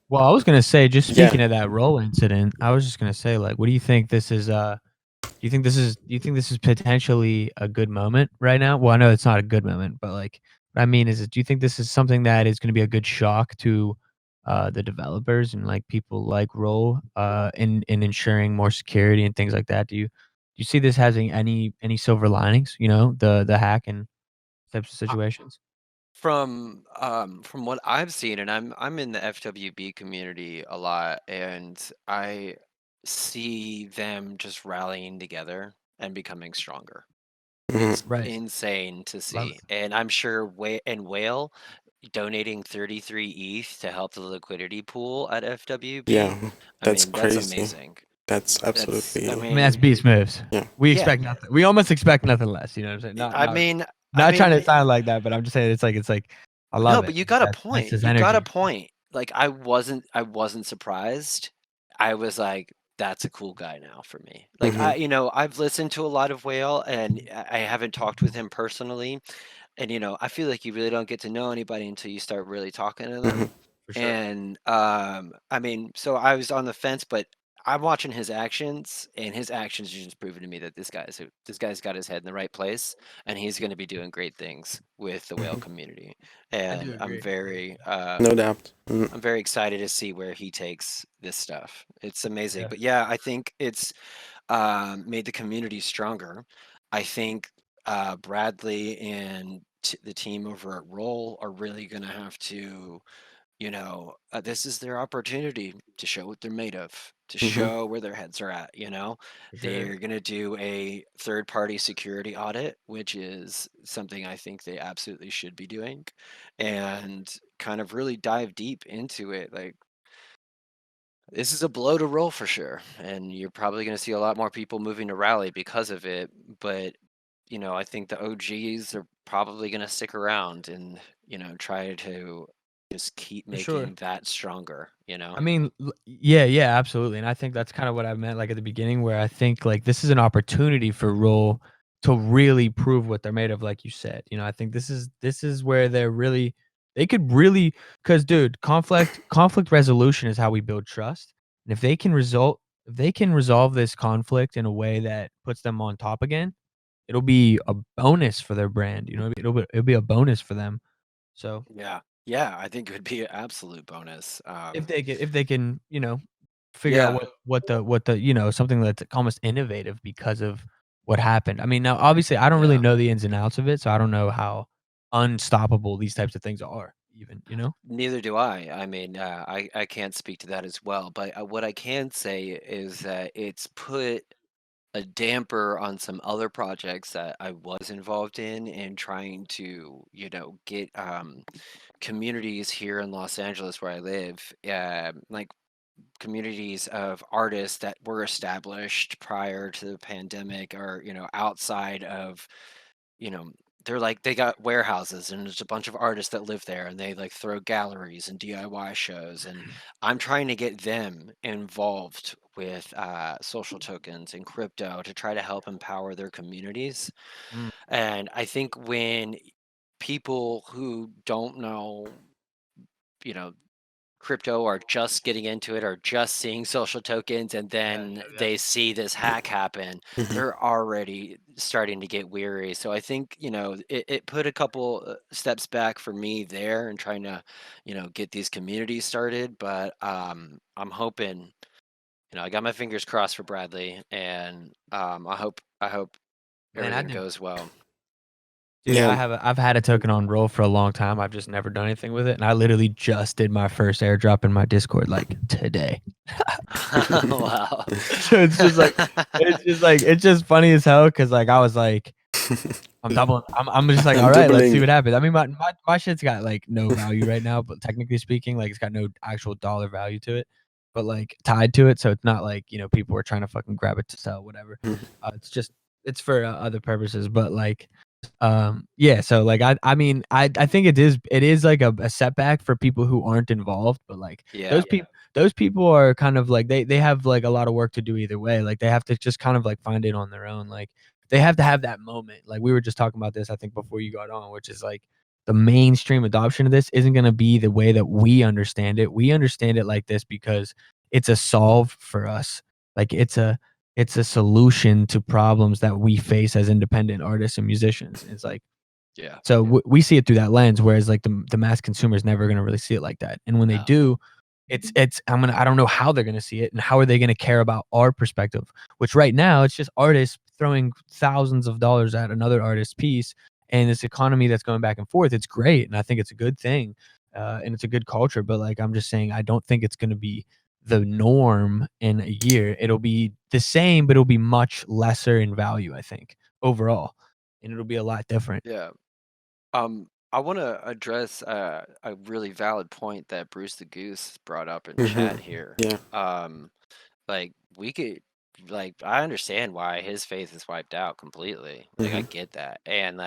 Speaker 2: Well, I was gonna say, just
Speaker 1: Yeah.
Speaker 2: speaking of that roll incident, I was just gonna say, like, what do you think this is? Do you think this is potentially a good moment right now? Well, I know it's not a good moment, but like, what I mean is, do you think this is something that is going to be a good shock to the developers and like people like Roll in ensuring more security and things like that? Do you see this having any silver linings? You know, the hack and types of situations.
Speaker 6: From what I've seen, and I'm in the FWB community a lot, and I see them just rallying together and becoming stronger.
Speaker 1: Mhm.
Speaker 6: It's
Speaker 2: Right.
Speaker 6: insane to
Speaker 2: Love
Speaker 6: see.
Speaker 2: it.
Speaker 6: And I'm sure Whale donating 33 ETH to help the liquidity pool at FWB.
Speaker 1: Yeah,
Speaker 6: I
Speaker 1: that's
Speaker 6: mean, that's
Speaker 1: crazy.
Speaker 6: amazing.
Speaker 1: That's
Speaker 6: I
Speaker 1: absolutely,
Speaker 2: I mean, that's
Speaker 6: mean,
Speaker 2: beast moves.
Speaker 1: yeah.
Speaker 2: We
Speaker 6: yeah.
Speaker 2: expect nothing. We almost expect nothing less. You know what I'm saying?
Speaker 6: I mean, I
Speaker 2: Not trying to
Speaker 6: mean,
Speaker 2: sound like that, but I'm just saying it's like I
Speaker 6: no,
Speaker 2: love
Speaker 6: but
Speaker 2: it.
Speaker 6: you got a
Speaker 2: That's
Speaker 6: point.
Speaker 2: his
Speaker 6: You got a
Speaker 2: energy.
Speaker 6: point. Like I wasn't surprised. I was like, that's a cool guy now for me. Like
Speaker 1: Mhm.
Speaker 6: I've listened to a lot of Whale and I haven't talked with him personally. And I feel like you really don't get to know anybody until you start really talking to
Speaker 1: Mhm.
Speaker 6: them.
Speaker 2: For sure.
Speaker 6: And I mean, so I was on the fence, but I'm watching his actions, and his actions are just proving to me that this guy's got his head in the right place, and he's going to be doing great things with the whale
Speaker 1: Mhm.
Speaker 6: community.
Speaker 2: I do
Speaker 6: And
Speaker 2: agree.
Speaker 1: No doubt. Mm.
Speaker 6: I'm very excited to see where he takes this stuff. It's amazing.
Speaker 2: Yeah.
Speaker 6: But yeah, I think it's made the community stronger. I think Bradley and the team over at Roll are really going to have to, this is their opportunity to show what they're made of, to
Speaker 1: Mhm.
Speaker 6: show where their heads are at.
Speaker 2: For sure.
Speaker 6: They're going to do a third-party security audit, which is something I think they absolutely should be doing, and kind of really dive deep into it. Like, this is a blow to Roll for sure, and you're probably going to see a lot more people moving to Rally because of it. But I think the OGs are probably going to stick around and try to just keep
Speaker 2: For sure.
Speaker 6: making that stronger.
Speaker 2: I mean, yeah, absolutely. And I think that's kind of what I meant, like at the beginning, where I think like this is an opportunity for Roll to really prove what they're made of, like you said. You know, I think this is where they could really, because dude, conflict resolution is how we build trust. And if they can resolve this conflict in a way that puts them on top again, it'll be a bonus for their brand. You know, it'll be a bonus for them. So
Speaker 6: Yeah, yeah, I think it would be an absolute bonus.
Speaker 2: if they can, you know, figure out
Speaker 6: Yeah,
Speaker 2: what the something that's almost innovative because of what happened. I mean, now obviously I don't really
Speaker 6: yeah.
Speaker 2: know the ins and outs of it, so I don't know how unstoppable these types of things are even, you know?
Speaker 6: Neither do I. I mean, I can't speak to that as well. But what I can say is that it's put a damper on some other projects that I was involved in trying to, get communities here in Los Angeles where I live, like communities of artists that were established prior to the pandemic or, outside of, you know, they're like they got warehouses and there's a bunch of artists that live there and they like throw galleries and DIY shows and I'm trying to get them involved with social tokens and crypto to try to help empower their communities.
Speaker 2: Mm,
Speaker 6: And I think when people who don't know, you know, crypto are just getting into it or just seeing social tokens and
Speaker 2: yeah,
Speaker 6: then they see this hack happen,
Speaker 1: Mhm.
Speaker 6: they're already starting to get weary. So I think it put a couple steps back for me there and trying to get these communities started. But I'm hoping, I got my fingers crossed for Bradley, and I hope
Speaker 2: man, I
Speaker 6: everything
Speaker 2: do.
Speaker 6: goes well.
Speaker 2: Dude,
Speaker 1: Yeah.
Speaker 2: I've had a token on roll for a long time. I've just never done anything with it, and I literally just did my first airdrop in my Discord like today.
Speaker 6: Wow.
Speaker 2: So it's just funny as hell because like I was like I'm doubling. I'm just like,
Speaker 1: I'm
Speaker 2: all right, let's see
Speaker 1: doubling.
Speaker 2: what happens. I mean, my shit's got like no value right now, but technically speaking, like it's got no actual dollar value to it, but like tied to it. So it's not like people are trying to fucking grab it to sell, whatever.
Speaker 1: Mhm.
Speaker 2: It's for other purposes, but like yeah. So like I mean I think it is like a setback for people who aren't involved, but like
Speaker 6: Yeah.
Speaker 2: those people are kind of like they have like a lot of work to do either way. Like they have to just kind of like find it on their own. Like they have to have that moment. Like we were just talking about this, I think, before you got on, which is like the mainstream adoption of this isn't going to be the way that we understand it. We understand it like this because it's a solve for us. Like it's a solution to problems that we face as independent artists and musicians. It's like,
Speaker 6: Yeah.
Speaker 2: so we see it through that lens, whereas like the mass consumer is never going to really see it like that. And when they
Speaker 6: No.
Speaker 2: do, I don't know how they're going to see it and how are they going to care about our perspective, which right now it's just artists throwing thousands of dollars at another artist's piece, and this economy that's going back and forth. It's great, and I think it's a good thing, and it's a good culture. But like I'm just saying, I don't think it's going to be the norm in a year. It'll be the same, but it'll be much lesser in value, I think, overall, and it'll be a lot different.
Speaker 6: Yeah. I want to address a really valid point that Bruce the Goose brought up in chat here.
Speaker 1: Yeah.
Speaker 6: Like we could, like I understand why his faith is wiped out completely. Like I get that, and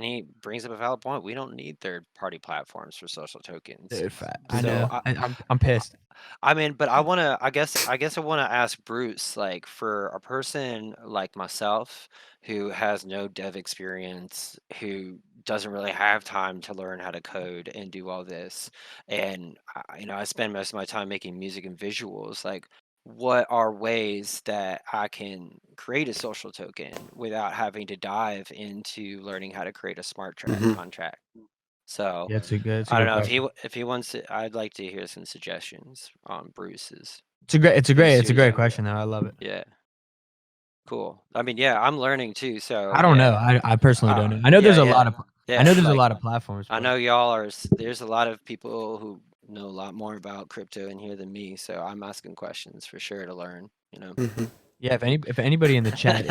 Speaker 6: he brings up a valid point. We don't need third-party platforms for social tokens.
Speaker 2: Dude, I
Speaker 6: So
Speaker 2: know. I'm pissed.
Speaker 6: I mean, but I guess I want to ask Bruce, like for a person like myself who has no dev experience, who doesn't really have time to learn how to code and do all this, and I spend most of my time making music and visuals. Like, what are ways that I can create a social token without having to dive into learning how to create a smart contract? So
Speaker 2: Yeah, it's a good
Speaker 6: I don't know
Speaker 2: question.
Speaker 6: if he wants to. I'd like to hear some suggestions on Bruce's.
Speaker 2: It's a great
Speaker 6: Yeah.
Speaker 2: question though. I love it.
Speaker 6: Yeah, cool. I mean, yeah, I'm learning too. So
Speaker 2: I don't know. I personally don't know. I know there's a lot of I know there's a lot of platforms.
Speaker 6: I
Speaker 2: but-
Speaker 6: know y'all are. There's a lot of people who know a lot more about crypto in here than me. So I'm asking questions for sure to learn.
Speaker 2: Yeah, if anybody in the chat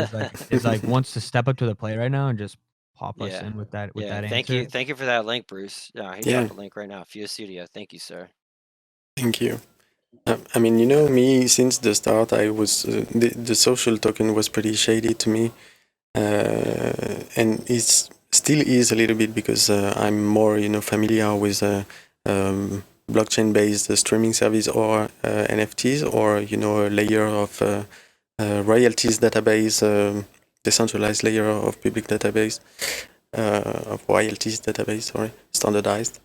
Speaker 2: is like wants to step up to the plate right now and just pop us in with that answer.
Speaker 6: Thank you for that link, Bruce. He dropped a link right now. Fuse Studio. Thank you, sir.
Speaker 1: Thank you. I mean, me, since the start, I was the social token was pretty shady to me, and it still is a little bit because I'm more familiar with blockchain-based streaming service or NFTs or a layer of royalties database, decentralized layer of public database of royalties database, standardized.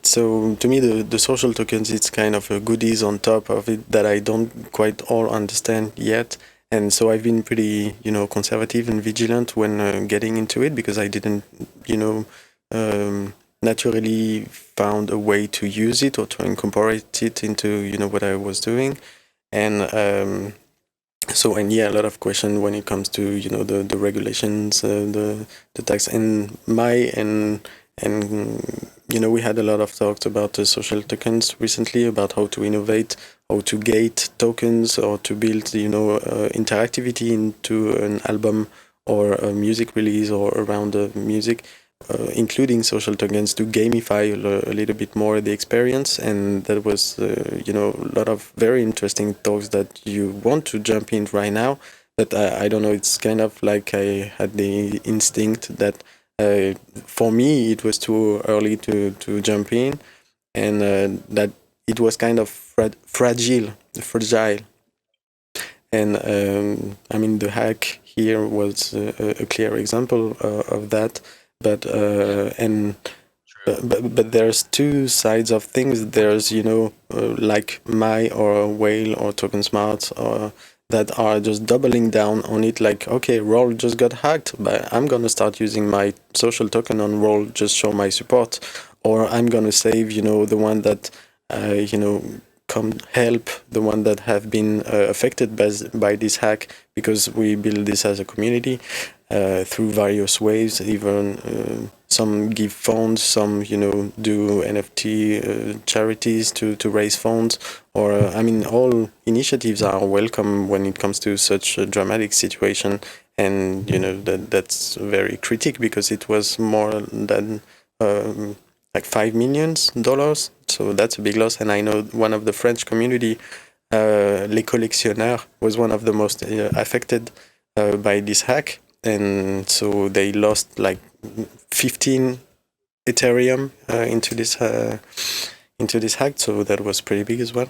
Speaker 1: So to me, the social tokens, it's kind of a goodies on top of it that I don't quite all understand yet. And so I've been pretty, conservative and vigilant when getting into it because I didn't, naturally found a way to use it or to incorporate it into, what I was doing. And a lot of questions when it comes to, the regulations, the tax and we had a lot of talks about the social tokens recently, about how to innovate, how to gate tokens, or to build, interactivity into an album or a music release or around the music, including social tokens to gamify a little bit more the experience. And that was, a lot of very interesting talks that you want to jump in right now. But I don't know, it's kind of like I had the instinct that for me, it was too early to jump in, and that it was kind of fragile. And the hack here was a clear example of that. But but there's two sides of things. There's like MAi or Whale or TokenSmart or that are just doubling down on it, like, okay, Roll just got hacked, but I'm gonna start using my social token on Roll, just show my support, or I'm gonna save, the one that, come help the one that have been affected by this hack, because we build this as a community through various ways. Even some give funds, some do NFT charities to raise funds, or all initiatives are welcome when it comes to such a dramatic situation. And that's very critical because it was more than like $5 million, so that's a big loss. And I know one of the French community, Les Collectionneurs, was one of the most affected by this hack, and so they lost like 15 Ethereum into this hack, so that was pretty big as well.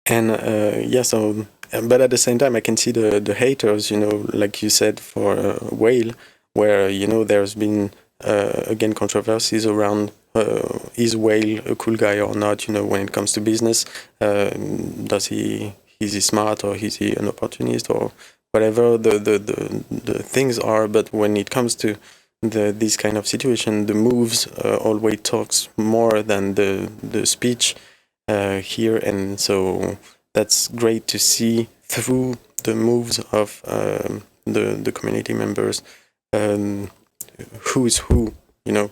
Speaker 1: And but at the same time, I can see the haters, like you said, for Whale, where there's been again, controversies around is Whale a cool guy or not, when it comes to business. Is he smart, or is he an opportunist, or whatever the things are. But when it comes to this kind of situation, the moves always talks more than the speech here. And so that's great to see through the moves of the community members, who's who,
Speaker 6: Yeah.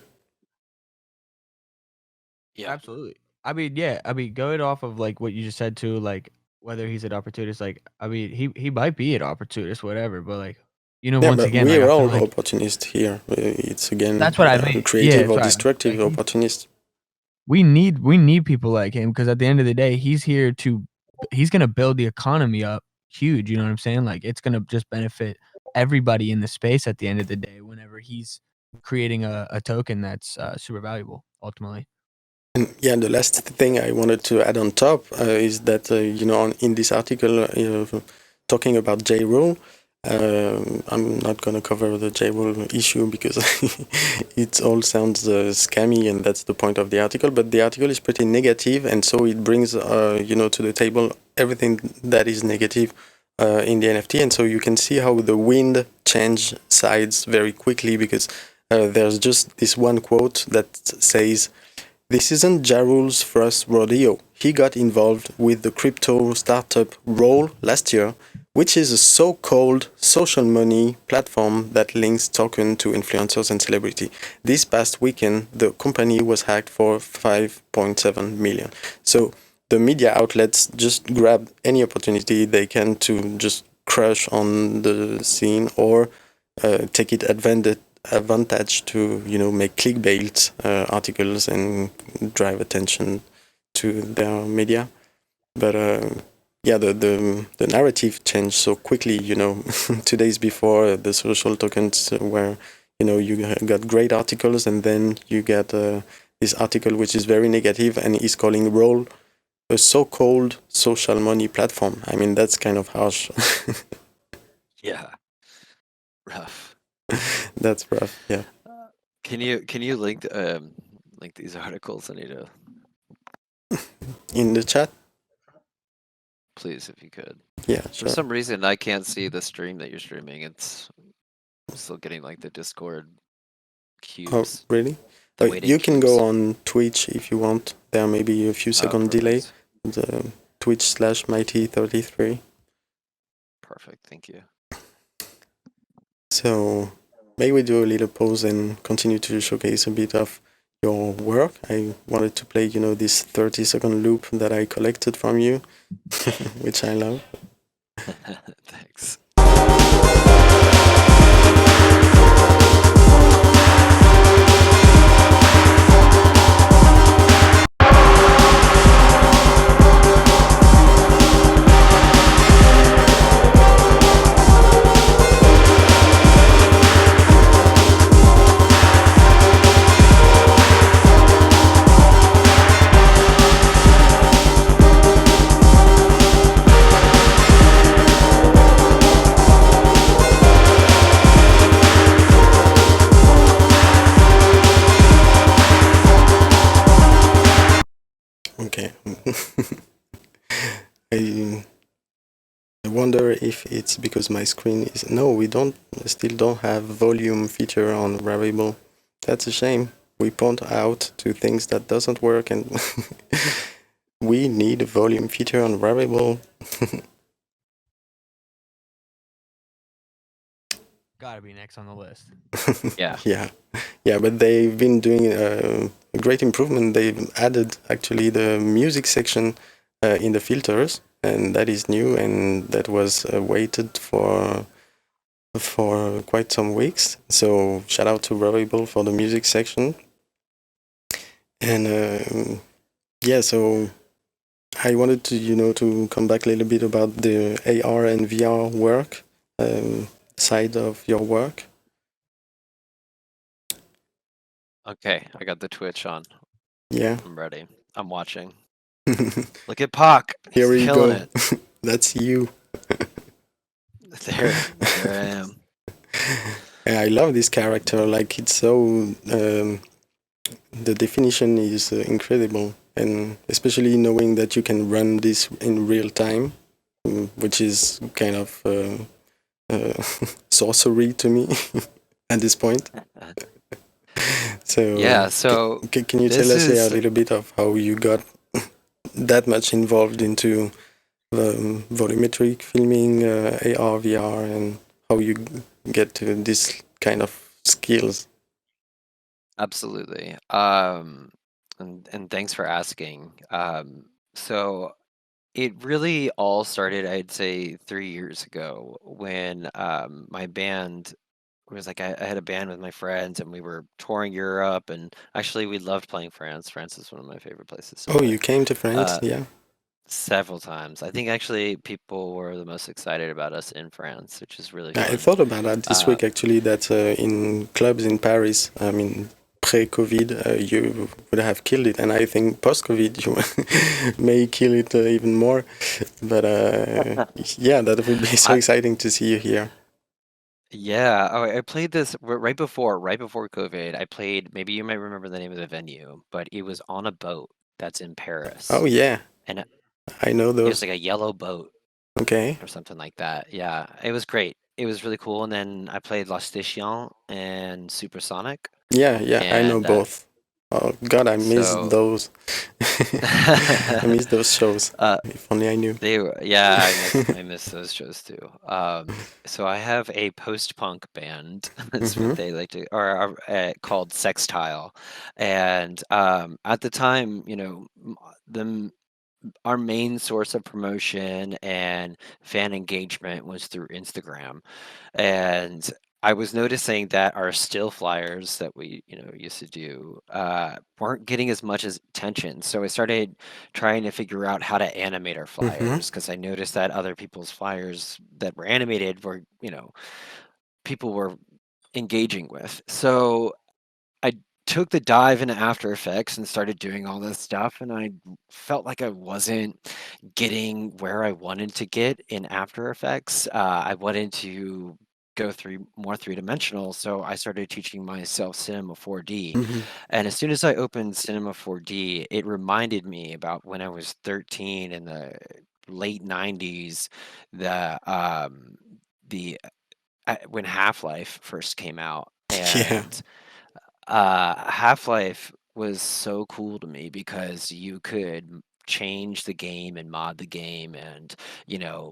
Speaker 2: Absolutely. I mean, yeah. I mean, going off of like what you just said too, like whether he's an opportunist, like I mean, he might be an opportunist, whatever. But like,
Speaker 1: Yeah,
Speaker 2: once
Speaker 1: but
Speaker 2: again, like
Speaker 1: we're
Speaker 2: I feel
Speaker 1: all
Speaker 2: like
Speaker 1: opportunists here. It's again
Speaker 2: that's what I mean. Yeah,
Speaker 1: creative
Speaker 2: that's
Speaker 1: or
Speaker 2: what I mean.
Speaker 1: destructive
Speaker 2: Like,
Speaker 1: opportunist.
Speaker 2: we need people like him, because at the end of the day, he's gonna build the economy up huge. You know what I'm saying? Like it's gonna just benefit everybody in the space at the end of the day. Whenever he's creating a token that's super valuable, ultimately.
Speaker 1: And yeah, the last thing I wanted to add on top is that in this article talking about J Rule, I'm not gonna cover the J Rule issue because it all sounds scammy, and that's the point of the article. But the article is pretty negative, and so it brings to the table everything that is negative in the NFT, and so you can see how the wind change sides very quickly, because there's just this one quote that says, "This isn't Ja Rule's first rodeo. He got involved with the crypto startup Roll last year, which is a so-called social money platform that links token to influencers and celebrity. This past weekend, the company was hacked for 5.7 million. So the media outlets just grab any opportunity they can to just crush on the scene, or take it advantage to make clickbait articles and drive attention to their media. But yeah, the narrative changed so quickly. 2 days before, the social tokens were, you got great articles, and then you get this article which is very negative and is calling Roll a so-called social money platform. I mean, that's kind of harsh.
Speaker 6: Yeah. Rough.
Speaker 1: That's rough. Yeah.
Speaker 6: Can you link these articles? I need to,
Speaker 1: In the chat.
Speaker 6: please, if you could.
Speaker 1: Yeah,
Speaker 6: For
Speaker 1: sure.
Speaker 6: some reason, I can't see the stream that you're streaming. I'm still getting like the Discord
Speaker 1: Oh,
Speaker 6: cubes.
Speaker 1: really?
Speaker 6: The waiting
Speaker 1: You can
Speaker 6: cubes.
Speaker 1: go on Twitch if you want. There may be a few second delay.
Speaker 6: Perfect.
Speaker 1: The Twitch/Mighty33.
Speaker 6: Perfect. Thank you.
Speaker 1: So may we do a little pause and continue to showcase a bit of your work? I wanted to play, this 30-second loop that I collected from you, which I love.
Speaker 6: Thanks.
Speaker 1: Okay. I wonder if it's because my screen is... No, we still don't have volume feature on Variable. That's a shame. We point out to things that doesn't work, and we need a volume feature on Variable.
Speaker 2: Gotta be next on the list.
Speaker 6: Yeah.
Speaker 1: Yeah, but they've been doing a great improvement. They've added actually the music section in the filters, and that is new, and that was waited for quite some weeks. So shout out to Variable for the music section. And yeah, so I wanted to to come back a little bit about the AR and VR work side of your work.
Speaker 6: Okay, I got the Twitch on.
Speaker 1: Yeah.
Speaker 6: I'm ready. I'm watching. Look at Pac. He's
Speaker 1: Here we
Speaker 6: killing
Speaker 1: go.
Speaker 6: it.
Speaker 1: That's you.
Speaker 6: There I am.
Speaker 1: I love this character. Like it's so the definition is incredible, and especially knowing that you can run this in real time, which is kind of sorcery to me at this point. So
Speaker 6: Yeah, so
Speaker 1: can you tell
Speaker 6: this
Speaker 1: us a
Speaker 6: is
Speaker 1: little bit of how you got that much involved into volumetric filming, AR, VR, and how you get to this kind of skills?
Speaker 6: absolutely. And thanks for asking. So it really all started, I'd say, 3 years ago when my band was like I had a band with my friends and we were touring Europe, and actually we loved playing France. France is one of my favorite places to
Speaker 1: Oh, you
Speaker 6: play.
Speaker 1: came to France?
Speaker 6: Uh,
Speaker 1: Yeah.
Speaker 6: Several times. I think actually people were the most excited about us in France, which is really
Speaker 1: I
Speaker 6: fun.
Speaker 1: thought about that this
Speaker 6: Uh,
Speaker 1: week actually, that in clubs in Paris, I mean, pre-COVID, you would have killed it. And I think post-COVID, you may kill it even more. But yeah, that would be so
Speaker 6: I
Speaker 1: exciting to see you here.
Speaker 6: Yeah, oh, I played this right before COVID. I played, maybe you might remember the name of the venue, but it was on a boat that's in
Speaker 1: Oh,
Speaker 6: Paris,
Speaker 1: yeah,
Speaker 6: and
Speaker 1: I know
Speaker 6: it was
Speaker 1: those.
Speaker 6: like a yellow boat
Speaker 1: Okay.
Speaker 6: or something like that. Yeah, it was great. It was really cool. And then I played La Station and Supersonic,
Speaker 1: Yeah, yeah, I know
Speaker 6: and
Speaker 1: both. Oh, God, I missed
Speaker 6: so
Speaker 1: those. I missed those shows.
Speaker 6: uh,
Speaker 1: If only I knew.
Speaker 6: yeah, I miss those shows too. So I have a post-punk band. That's what
Speaker 1: Mm-hmm.
Speaker 6: they like to, or called Sextile. And at the time, the our main source of promotion and fan engagement was through Instagram. And I was noticing that our still flyers that we, used to do weren't getting as much as attention. So I started trying to figure out how to animate our
Speaker 1: Mm-hmm.
Speaker 6: flyers because I noticed that other people's flyers that were animated were, people were engaging with. So I took the dive into After Effects and started doing all this stuff, and I felt like I wasn't getting where I wanted to get in After Effects. I wanted to go through more three-dimensional, so I started teaching myself Cinema 4D.
Speaker 1: Mm-hmm.
Speaker 6: And as soon as I opened Cinema 4D, it reminded me about when I was 13 in the late 90s, the the when Half-Life first came out,
Speaker 1: Yeah.
Speaker 6: and Half-Life was so cool to me because you could change the game and mod the game and,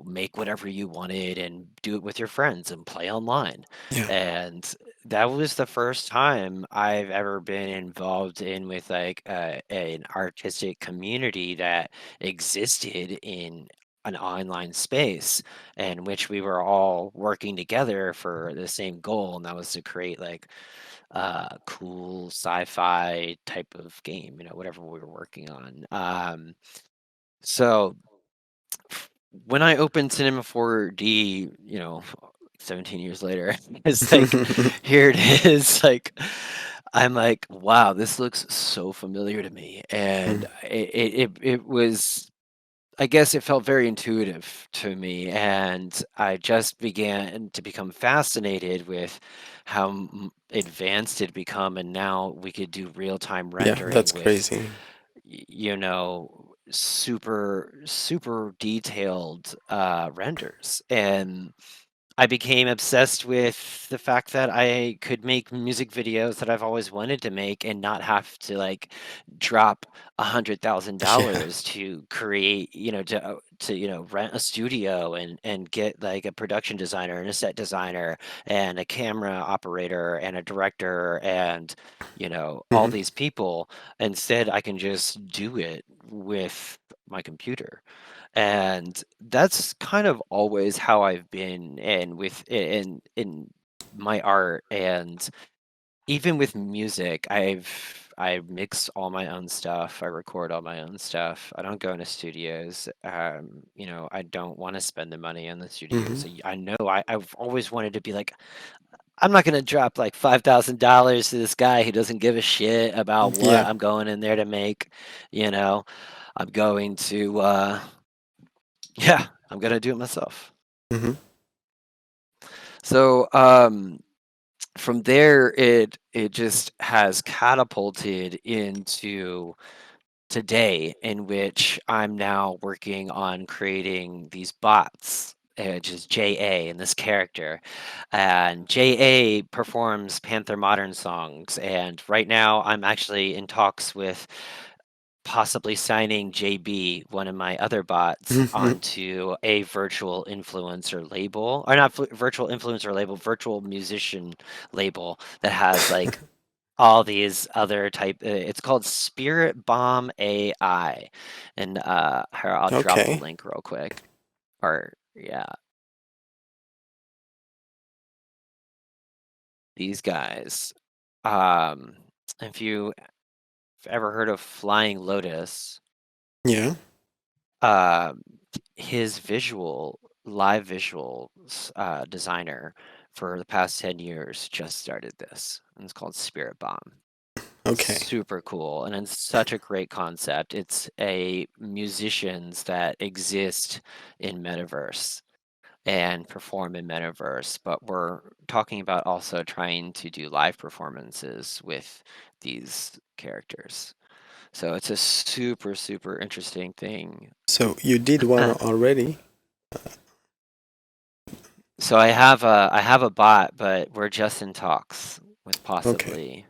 Speaker 6: make whatever you wanted and do it with your friends and play online.
Speaker 1: Yeah.
Speaker 6: And that was the first time I've ever been involved in with like an artistic community that existed in an online space in which we were all working together for the same goal, and that was to create like cool sci-fi type of game, whatever we were working on. So when I opened Cinema 4D, 17 years later, it's like, here it is. Like, I'm like, wow, this looks so familiar to me. And it was, I guess it felt very intuitive to me, and I just began to become fascinated with how advanced it become, and now we could do real-time
Speaker 1: Yeah,
Speaker 6: rendering
Speaker 1: that's
Speaker 6: with,
Speaker 1: crazy.
Speaker 6: super super detailed renders. And I became obsessed with the fact that I could make music videos that I've always wanted to make and not have to like drop
Speaker 1: Yeah.
Speaker 6: $100,000 to create, rent a studio and get like a production designer and a set designer and a camera operator and a director and, all
Speaker 1: Mm-hmm.
Speaker 6: these people. Instead, I can just do it with my computer. And that's kind of always how I've been in my art. And even with music, I mix all my own stuff. I record all my own stuff. I don't go into studios. I don't want to spend the money on the
Speaker 1: Mm-hmm.
Speaker 6: studios. I know I've always wanted to be like, I'm not gonna drop like $5,000 to this guy who doesn't give a shit about what
Speaker 1: Yeah.
Speaker 6: I'm going in there to make. You know, I'm going to yeah, I'm gonna do it myself.
Speaker 1: Mm-hmm.
Speaker 6: So, from there, it just has catapulted into today, in which I'm now working on creating these bots, which is JA and this character. And JA performs Panther Modern songs. And right now, I'm actually in talks with possibly signing JB, one of my other bots, onto a virtual influencer label, or not virtual influencer label, virtual musician label that has like all these other type. It's called Spirit Bomb AI, and here, I'll drop the
Speaker 1: Okay.
Speaker 6: link real quick. Or yeah, these guys. If you've ever heard of Flying Lotus,
Speaker 1: Yeah.
Speaker 6: his live visual designer for the past 10 years just started this, and it's called Spirit Bomb.
Speaker 1: Okay.
Speaker 6: Super cool, and it's such a great concept. It's a musicians that exist in metaverse and perform in metaverse, but we're talking about also trying to do live performances with these characters. So it's a super, super interesting thing.
Speaker 1: So you did one already?
Speaker 6: So I have a bot, but we're just in talks with possibly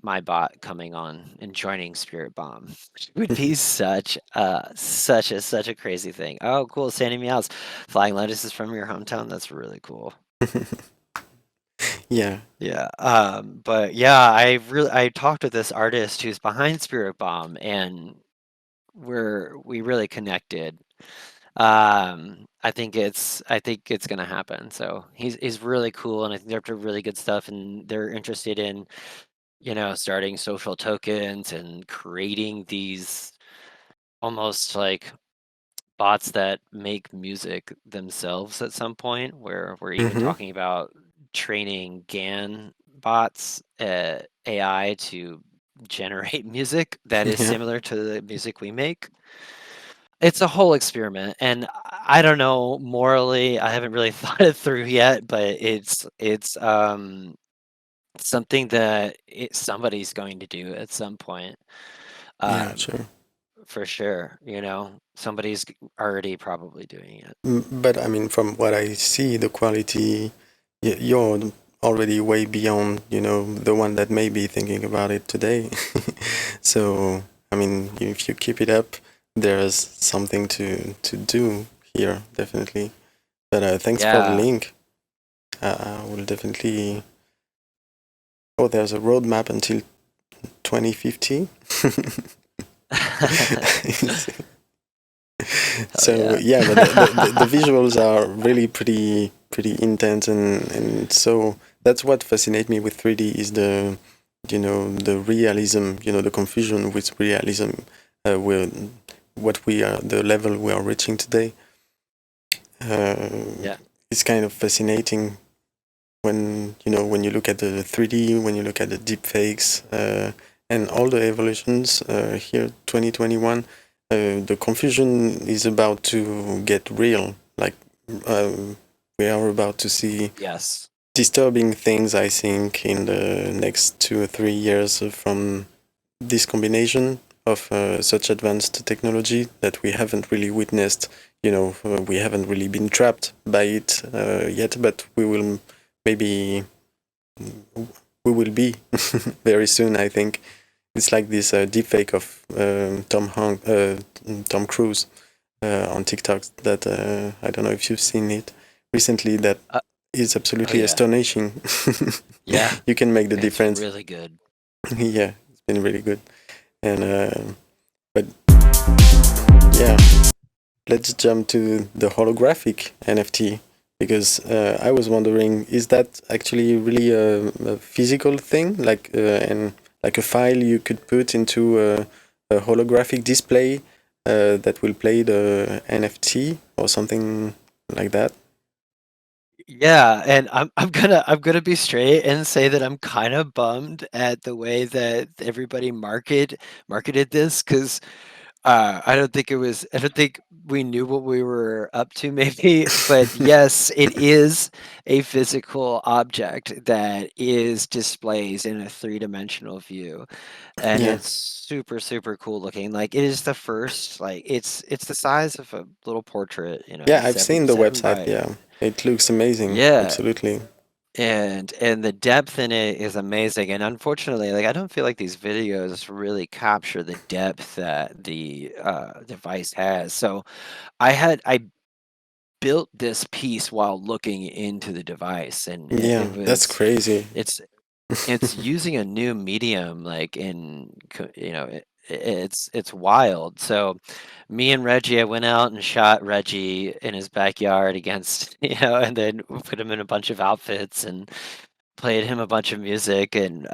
Speaker 6: my bot coming on and joining Spirit Bomb, which would be such a crazy thing. Oh, cool, Sandy Meows. Flying Lotus is from your hometown. That's really cool.
Speaker 1: Yeah.
Speaker 6: Yeah. But yeah, I talked to this artist who's behind Spirit Bomb, and we really connected. I think it's gonna happen. So he's really cool, and I think they're up to really good stuff, and they're interested in, starting social tokens and creating these almost like bots that make music themselves at some point, where we're even
Speaker 1: Mm-hmm.
Speaker 6: talking about training GAN bots, AI, to generate music that is
Speaker 1: Yeah.
Speaker 6: similar to the music we make. It's a whole experiment, and I don't know, morally, I haven't really thought it through yet, but it's something that somebody's going to do at some point.
Speaker 1: Yeah.
Speaker 6: Um,
Speaker 1: Sure.
Speaker 6: for sure, somebody's already probably doing it.
Speaker 1: But I mean, from what I see, the quality, you're already way beyond, the one that may be thinking about it today. So, I mean, if you keep it up, there's something to do here, definitely. But thanks for the
Speaker 6: Yeah.
Speaker 1: link. I will definitely. Oh, there's a roadmap until 2050. So yeah, but the visuals are really pretty intense, and so that's what fascinates me with 3D is the realism, the confusion with realism, with the level we are reaching today.
Speaker 6: Yeah.
Speaker 1: It's kind of fascinating when you look at the 3D, when you look at the deep fakes, and all the evolutions here, 2021. The confusion is about to get real. Like we are about to see
Speaker 6: Yes.
Speaker 1: disturbing things, I think, in the next 2 or 3 years from this combination of such advanced technology that we haven't really witnessed. We haven't really been trapped by it yet, but we will maybe we will be very soon, I think. It's like this deepfake of Tom Cruise on TikTok that I don't know if you've seen it recently. That is absolutely astonishing.
Speaker 6: Yeah,
Speaker 1: you can make the
Speaker 6: it's
Speaker 1: difference.
Speaker 6: really good.
Speaker 1: Yeah, it's been really good. And but yeah, let's jump to the holographic NFT. Because I was wondering, is that actually really a physical thing, like a file you could put into a holographic display that will play the NFT or something like that?
Speaker 6: Yeah, and I'm gonna be straight and say that I'm kind of bummed at the way that everybody marketed this, because I don't think we knew what we were up to, maybe, but yes, it is a physical object that is displays in a 3-dimensional view, and
Speaker 1: Yeah,
Speaker 6: it's super, super cool looking. Like, it is the first, like, it's the size of a little portrait,
Speaker 1: yeah, I've seen the
Speaker 6: 7
Speaker 1: website.
Speaker 6: by,
Speaker 1: Yeah, it looks amazing.
Speaker 6: yeah,
Speaker 1: Absolutely.
Speaker 6: and the depth in it is amazing. And unfortunately, like, I don't feel like these videos really capture the depth that the device has. So I built this piece while looking into the device, and
Speaker 1: Yeah, that's crazy.
Speaker 6: it's it's using a new medium, like, it's wild. So me and Reggie, I went out and shot Reggie in his backyard against, and then we put him in a bunch of outfits and played him a bunch of music, and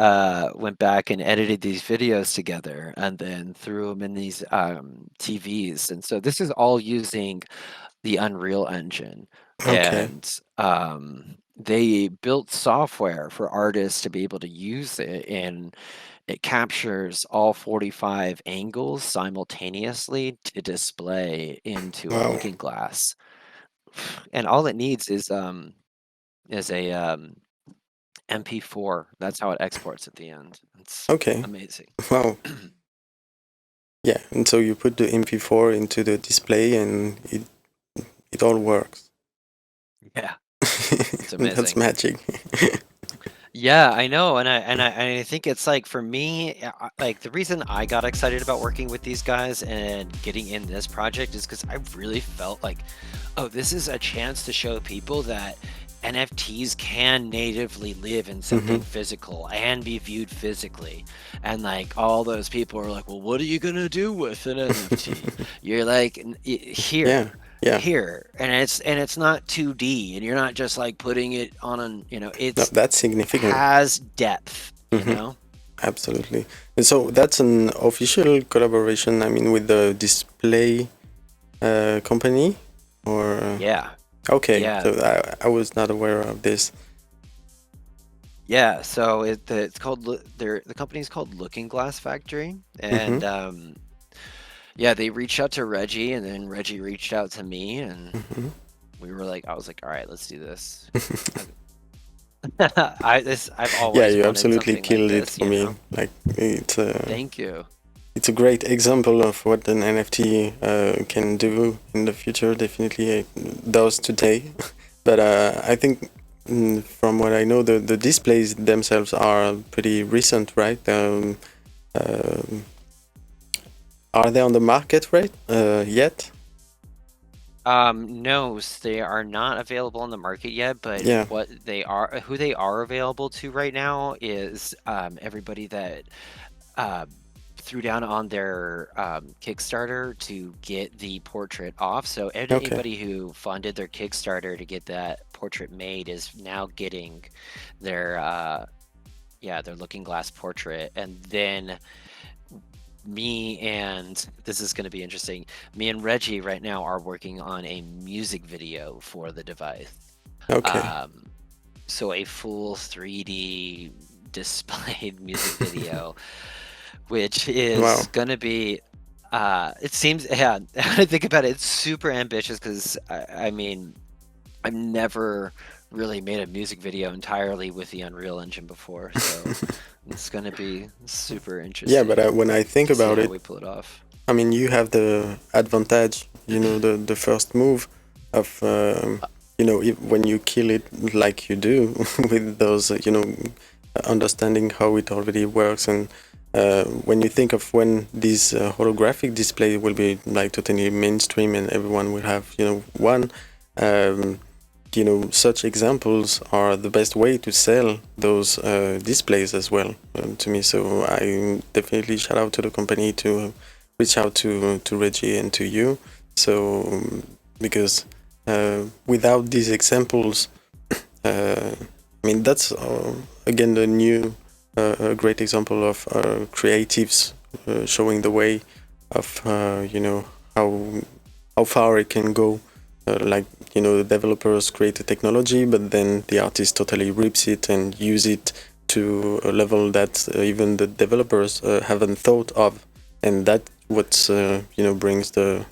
Speaker 6: went back and edited these videos together, and then threw them in these TVs. And so this is all using the Unreal Engine,
Speaker 1: Okay.
Speaker 6: and they built software for artists to be able to use it, and it captures all 45 angles simultaneously to display into a
Speaker 1: Wow.
Speaker 6: looking glass. And all it needs is a MP4. That's how it exports at the end. It's
Speaker 1: Okay.
Speaker 6: amazing.
Speaker 1: Wow. Yeah, and so you put the MP4 into the display, and it all works.
Speaker 6: Yeah,
Speaker 1: That's
Speaker 6: amazing.
Speaker 1: magic.
Speaker 6: Yeah, I know, and I think it's like, for me, like, the reason I got excited about working with these guys and getting in this project is because I really felt like, oh, this is a chance to show people that NFTs can natively live in something physical and be viewed physically. And, like, all those people are like, well, what are you gonna do with an NFT? You're like,
Speaker 1: Yeah, yeah.
Speaker 6: here, and it's not 2D, and you're not just like putting it on an,
Speaker 1: No,
Speaker 6: it's
Speaker 1: that's significant.
Speaker 6: has depth,
Speaker 1: Absolutely. And so that's an official collaboration, I mean, with the display company, or
Speaker 6: Yeah,
Speaker 1: okay.
Speaker 6: yeah,
Speaker 1: So I was not aware of this.
Speaker 6: yeah. So it's called the company's called Looking Glass Factory, and yeah, they reached out to Reggie, and then Reggie reached out to me, and I was like, all right, let's do this. I've
Speaker 1: Yeah,
Speaker 6: always
Speaker 1: you
Speaker 6: wanted
Speaker 1: absolutely
Speaker 6: something like
Speaker 1: killed it
Speaker 6: this,
Speaker 1: for me. Like
Speaker 6: Thank you.
Speaker 1: it's a great example of what an NFT can do in the future. Definitely it does today, but I think from what I know, the displays themselves are pretty recent, right? Are they on the market, right? Yet?
Speaker 6: No, they are not available on the market yet, but
Speaker 1: Yeah.
Speaker 6: who they are available to right now is everybody that threw down on their Kickstarter to get the portrait off. So anybody who funded their Kickstarter to get that portrait made is now getting their their Looking Glass portrait. And then this is going to be interesting, me and Reggie right now are working on a music video for the device.
Speaker 1: Okay.
Speaker 6: So a full 3D displayed music video, which is going to be, it seems, yeah, I think about it, it's super ambitious, because I mean, I've never really made a music video entirely with the Unreal Engine before, so it's going to be super interesting.
Speaker 1: Yeah, but when I think about it,
Speaker 6: we pull it off.
Speaker 1: I mean, you have the advantage, the first move of, when you kill it like you do with those, understanding how it already works. And when you think of when this holographic display will be like totally mainstream and everyone will have, one, such examples are the best way to sell those displays as well, to me. So I definitely shout out to the company to reach out to Reggie and to you. So because without these examples, I mean, that's again the new great example of creatives showing the way of how far it can go. The developers create a technology, but then the artist totally rips it and use it to a level that even the developers haven't thought of. And that what's brings the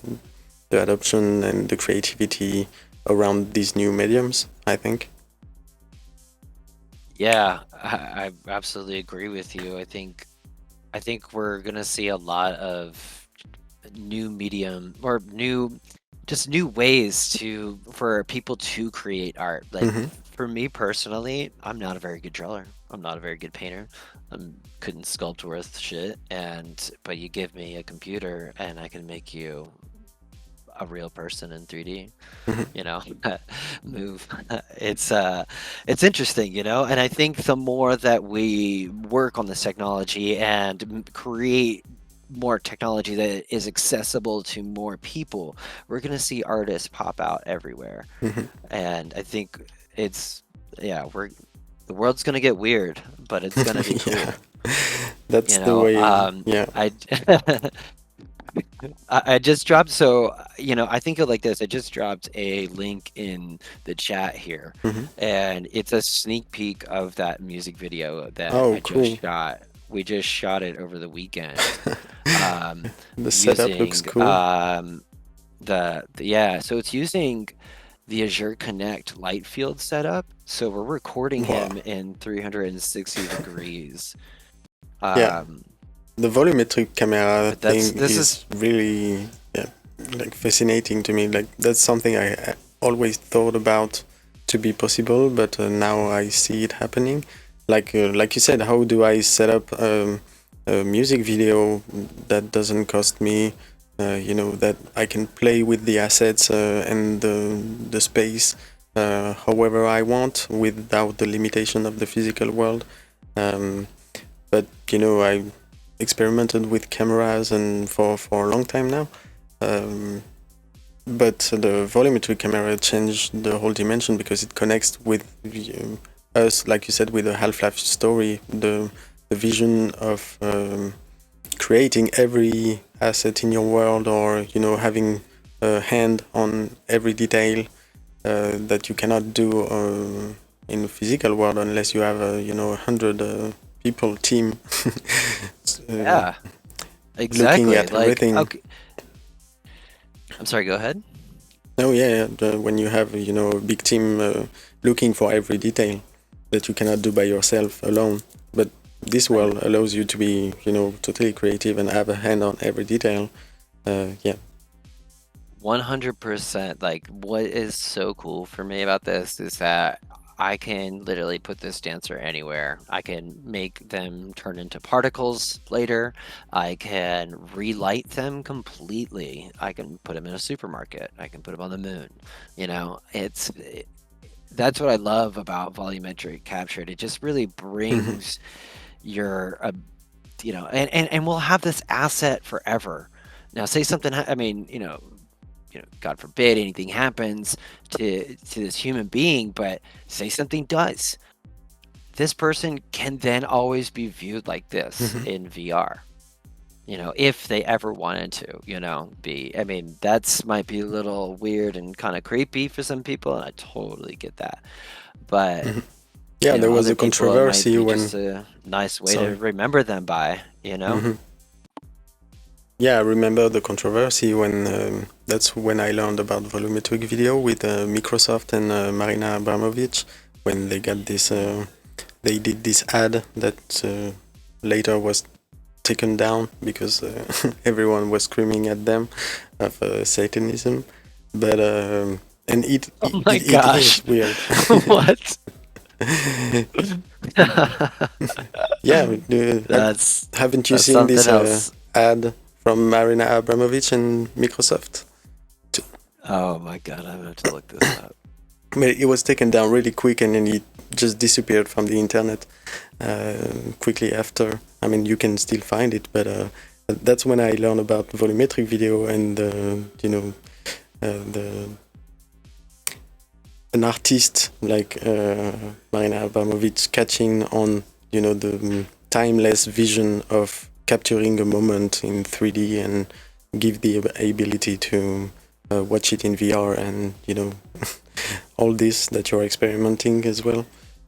Speaker 1: adoption and the creativity around these new mediums, I think.
Speaker 6: Yeah, I absolutely agree with you. I think we're gonna see a lot of new medium or new ways for people to create art. Like for me personally, I'm not a very good drawer. I'm not a very good painter. I couldn't sculpt worth shit. But you give me a computer and I can make you a real person in 3D. You know, move. It's interesting, you know, and I think the more that we work on this technology and create more technology that is accessible to more people, we're going to see artists pop out everywhere. And I think the world's going to get weird, but it's going to be cool.
Speaker 1: Yeah. That's the way.
Speaker 6: I just dropped, so I think of like this. I just dropped a link in the chat here, and it's a sneak peek of that music video that just shot. We just shot it over the weekend.
Speaker 1: The setup looks cool.
Speaker 6: So it's using the Azure Connect light field setup. So we're recording him in 360 degrees.
Speaker 1: The volumetric camera thing is really fascinating to me. Like that's something I always thought about to be possible, but now I see it happening. Like you said, how do I set up a music video that doesn't cost me? That I can play with the assets and the space however I want without the limitation of the physical world. But I experimented with cameras and for a long time now, but the volumetric camera changed the whole dimension because it connects with us, like you said, with the Half-Life story, the vision of creating every asset in your world, or having a hand on every detail that you cannot do in the physical world unless you have a 100 people team.
Speaker 6: Exactly.
Speaker 1: Looking at everything.
Speaker 6: Okay. I'm sorry, go ahead.
Speaker 1: No, when you have a big team looking for every detail that you cannot do by yourself alone, but this world allows you to be totally creative and have a hand on every detail.
Speaker 6: 100%. Like, what is so cool for me about this is that I can literally put this dancer anywhere. I can make them turn into particles later. I can relight them completely. I can put them in a supermarket. I can put them on the moon. That's what I love about volumetric capture. It just really brings your, and we'll have this asset forever. Now, say something, God forbid anything happens to this human being, but say something does. This person can then always be viewed like this in VR. If they ever wanted to, that's might be a little weird and kind of creepy for some people, and I totally get that. But
Speaker 1: there was a controversy when
Speaker 6: just a nice way to remember them by,
Speaker 1: Yeah, I remember the controversy when that's when I learned about volumetric video with Microsoft and Marina Abramovic, when they got this, they did this ad that later was taken down because everyone was screaming at them of Satanism, but and it is weird.
Speaker 6: What?
Speaker 1: Haven't you seen this ad from Marina Abramovic and Microsoft?
Speaker 6: Oh my god, I'm gonna have to look this up.
Speaker 1: But it was taken down really quick, and then it just disappeared from the internet quickly after. I mean, you can still find it, but that's when I learned about volumetric video and an artist like Marina Abramovic catching on the timeless vision of capturing a moment in 3D and give the ability to watch it in VR and all this that you're experimenting as well.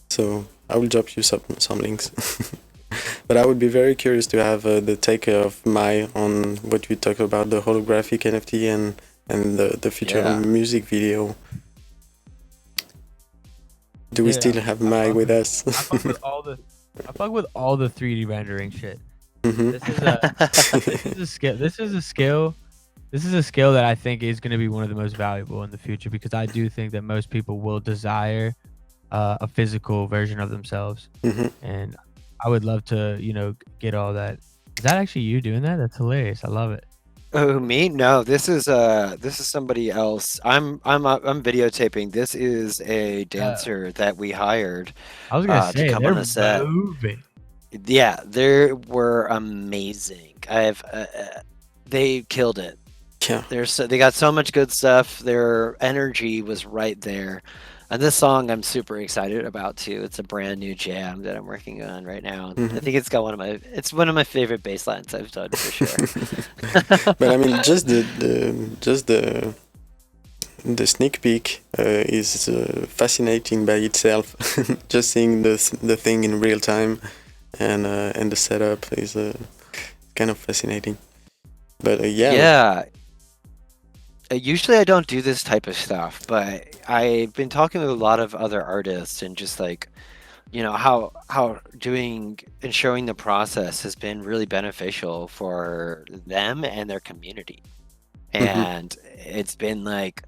Speaker 1: So I will drop you some links. But I would be very curious to have the take of Mai on what you talk about, the holographic NFT and the future
Speaker 6: Yeah.
Speaker 1: music video. Do we
Speaker 2: Yeah,
Speaker 1: still have Mai with us?
Speaker 2: I fuck with all the I fuck with all the 3D rendering shit.
Speaker 1: Mhm.
Speaker 2: This is a skill. This is a skill. This is a skill that I think is going to be one of the most valuable in the future, because I do think that most people will desire a physical version of themselves,
Speaker 1: Mhm.
Speaker 2: and I would love to, get all that. Is that actually you doing that? That's hilarious. I love it.
Speaker 6: Oh, me? No, this is somebody else. I'm videotaping. This is a dancer that we hired
Speaker 2: I was gonna
Speaker 6: to
Speaker 2: say
Speaker 6: come
Speaker 2: they're
Speaker 6: on a set.
Speaker 2: moving.
Speaker 6: Yeah, they were amazing. They killed it.
Speaker 1: Yeah.
Speaker 6: They got so much good stuff. Their energy was right there. And this song I'm super excited about too. It's a brand new jam that I'm working on right now. I think it's got one of my favorite bass lines I've done for sure.
Speaker 1: But I mean, just the sneak peek is fascinating by itself. Just seeing the thing in real time and the setup is kind of fascinating. But yeah.
Speaker 6: Yeah. Usually I don't do this type of stuff, but I've been talking with a lot of other artists, and just like, how doing and showing the process has been really beneficial for them and their community. And it's been like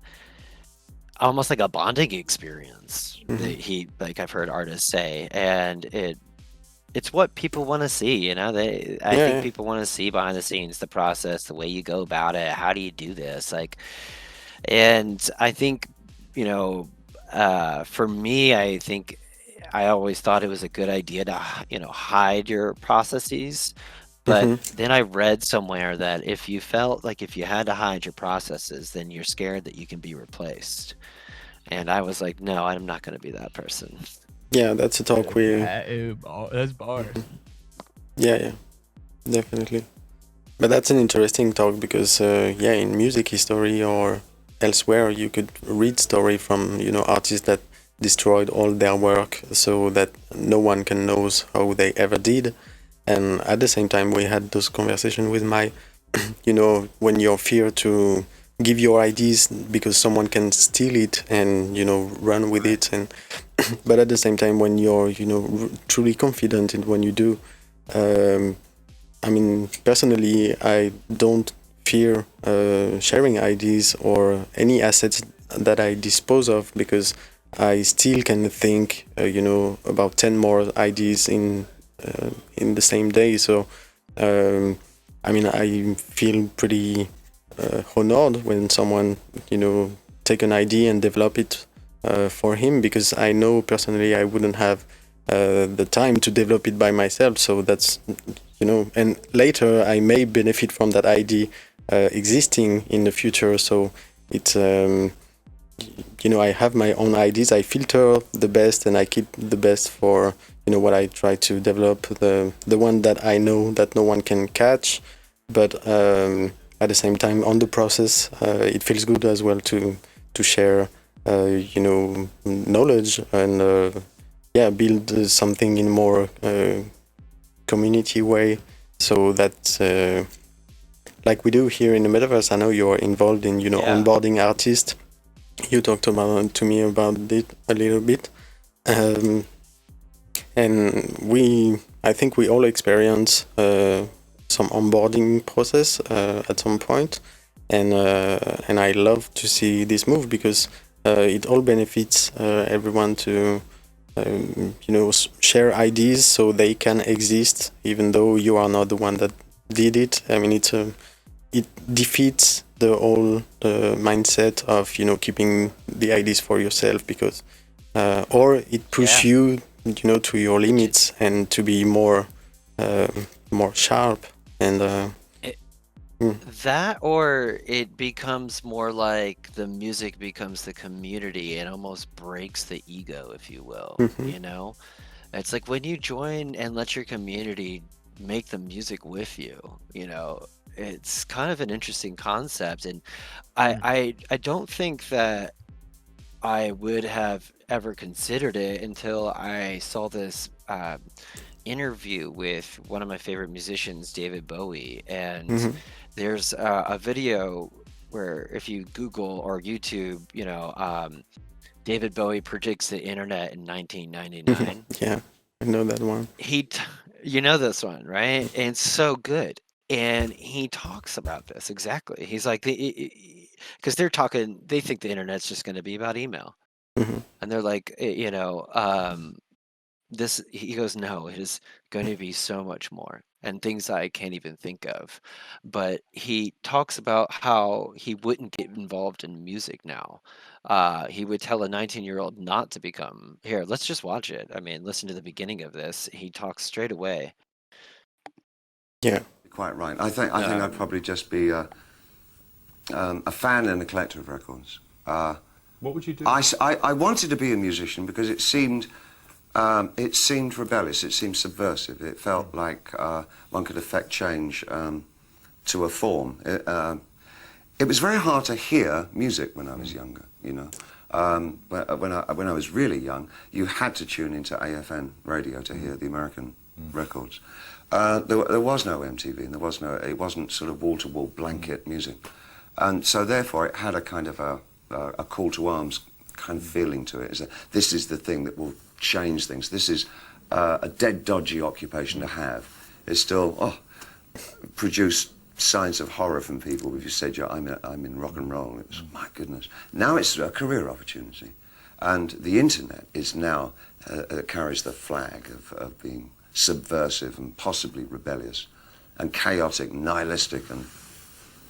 Speaker 6: almost like a bonding experience that I've heard artists say, and it's what people want to see, I think people want to see behind the scenes, the process, the way you go about it, how do you do this, and I think, for me, I think I always thought it was a good idea to, hide your processes. But then I read somewhere that if you felt like if you had to hide your processes, then you're scared that you can be replaced. And I was like, no, I'm not going to be that person.
Speaker 1: Yeah, that's a talk we.
Speaker 2: That's bars.
Speaker 1: Yeah, definitely. But that's an interesting talk because, in music history or elsewhere, you could read story from artists that destroyed all their work so that no one can knows how they ever did. And at the same time, we had those conversations with Mai. When you're fear to give your ideas because someone can steal it and run with it, and but at the same time, when you're truly confident in what you do. I mean, personally, I don't fear sharing ideas or any assets that I dispose of, because I still can think, about 10 more ideas in the same day. So, I mean, I feel pretty honored when someone, take an idea and develop it for him, because I know personally I wouldn't have the time to develop it by myself. So that's, and later I may benefit from that idea existing in the future. So it's, I have my own ideas. I filter the best and I keep the best for, what I try to develop, the one that I know that no one can catch. But at the same time, on the process, it feels good as well to share, knowledge and, build something in more community way. So that, like we do here in the metaverse, I know you're involved in, onboarding artists. You talked to me about it a little bit. And I think we all experience some onboarding process at some point. And I love to see this move, because it all benefits everyone to, share ideas so they can exist, even though you are not the one that did it. I mean, it defeats the whole mindset of, keeping the ideas for yourself, because, or it pushes you, to your limits and to be more sharp and.
Speaker 6: That, or it becomes more like the music becomes the community and almost breaks the ego, if you will. It's like when you join and let your community make the music with you, it's kind of an interesting concept. And I don't think that I would have ever considered it until I saw this interview with one of my favorite musicians, David Bowie, and
Speaker 1: Mm-hmm.
Speaker 6: there's a video where if you Google or YouTube, David Bowie predicts the internet in 1999.
Speaker 1: Yeah, I know that one.
Speaker 6: You know this one, right? And it's so good. And he talks about this exactly. He's like, because they think the internet's just going to be about email.
Speaker 1: Mm-hmm.
Speaker 6: And they're like, he goes, no, it is going to be so much more, and things I can't even think of. But he talks about how he wouldn't get involved in music now. He would tell a 19-year-old not to become. Here, let's just watch it. I mean, listen to the beginning of this. He talks straight away.
Speaker 1: Yeah.
Speaker 7: Quite right. I think I'd probably just be a fan and a collector of records.
Speaker 3: What would you do?
Speaker 7: I wanted to be a musician because it seemed rebellious. It seemed subversive. It felt like one could affect change to a form. It was very hard to hear music when I was younger. When I was really young, you had to tune into AFN radio to hear the American records. There was no MTV, and it wasn't sort of wall-to-wall blanket music, and so therefore it had a kind of a call to arms kind of feeling to it. This is the thing that will change things. This is a dead, dodgy occupation to have. It's still produced signs of horror from people if you said, I'm in rock and roll. It was, my goodness. Now it's a career opportunity, and the internet is now carries the flag of being subversive and possibly rebellious and chaotic, nihilistic, and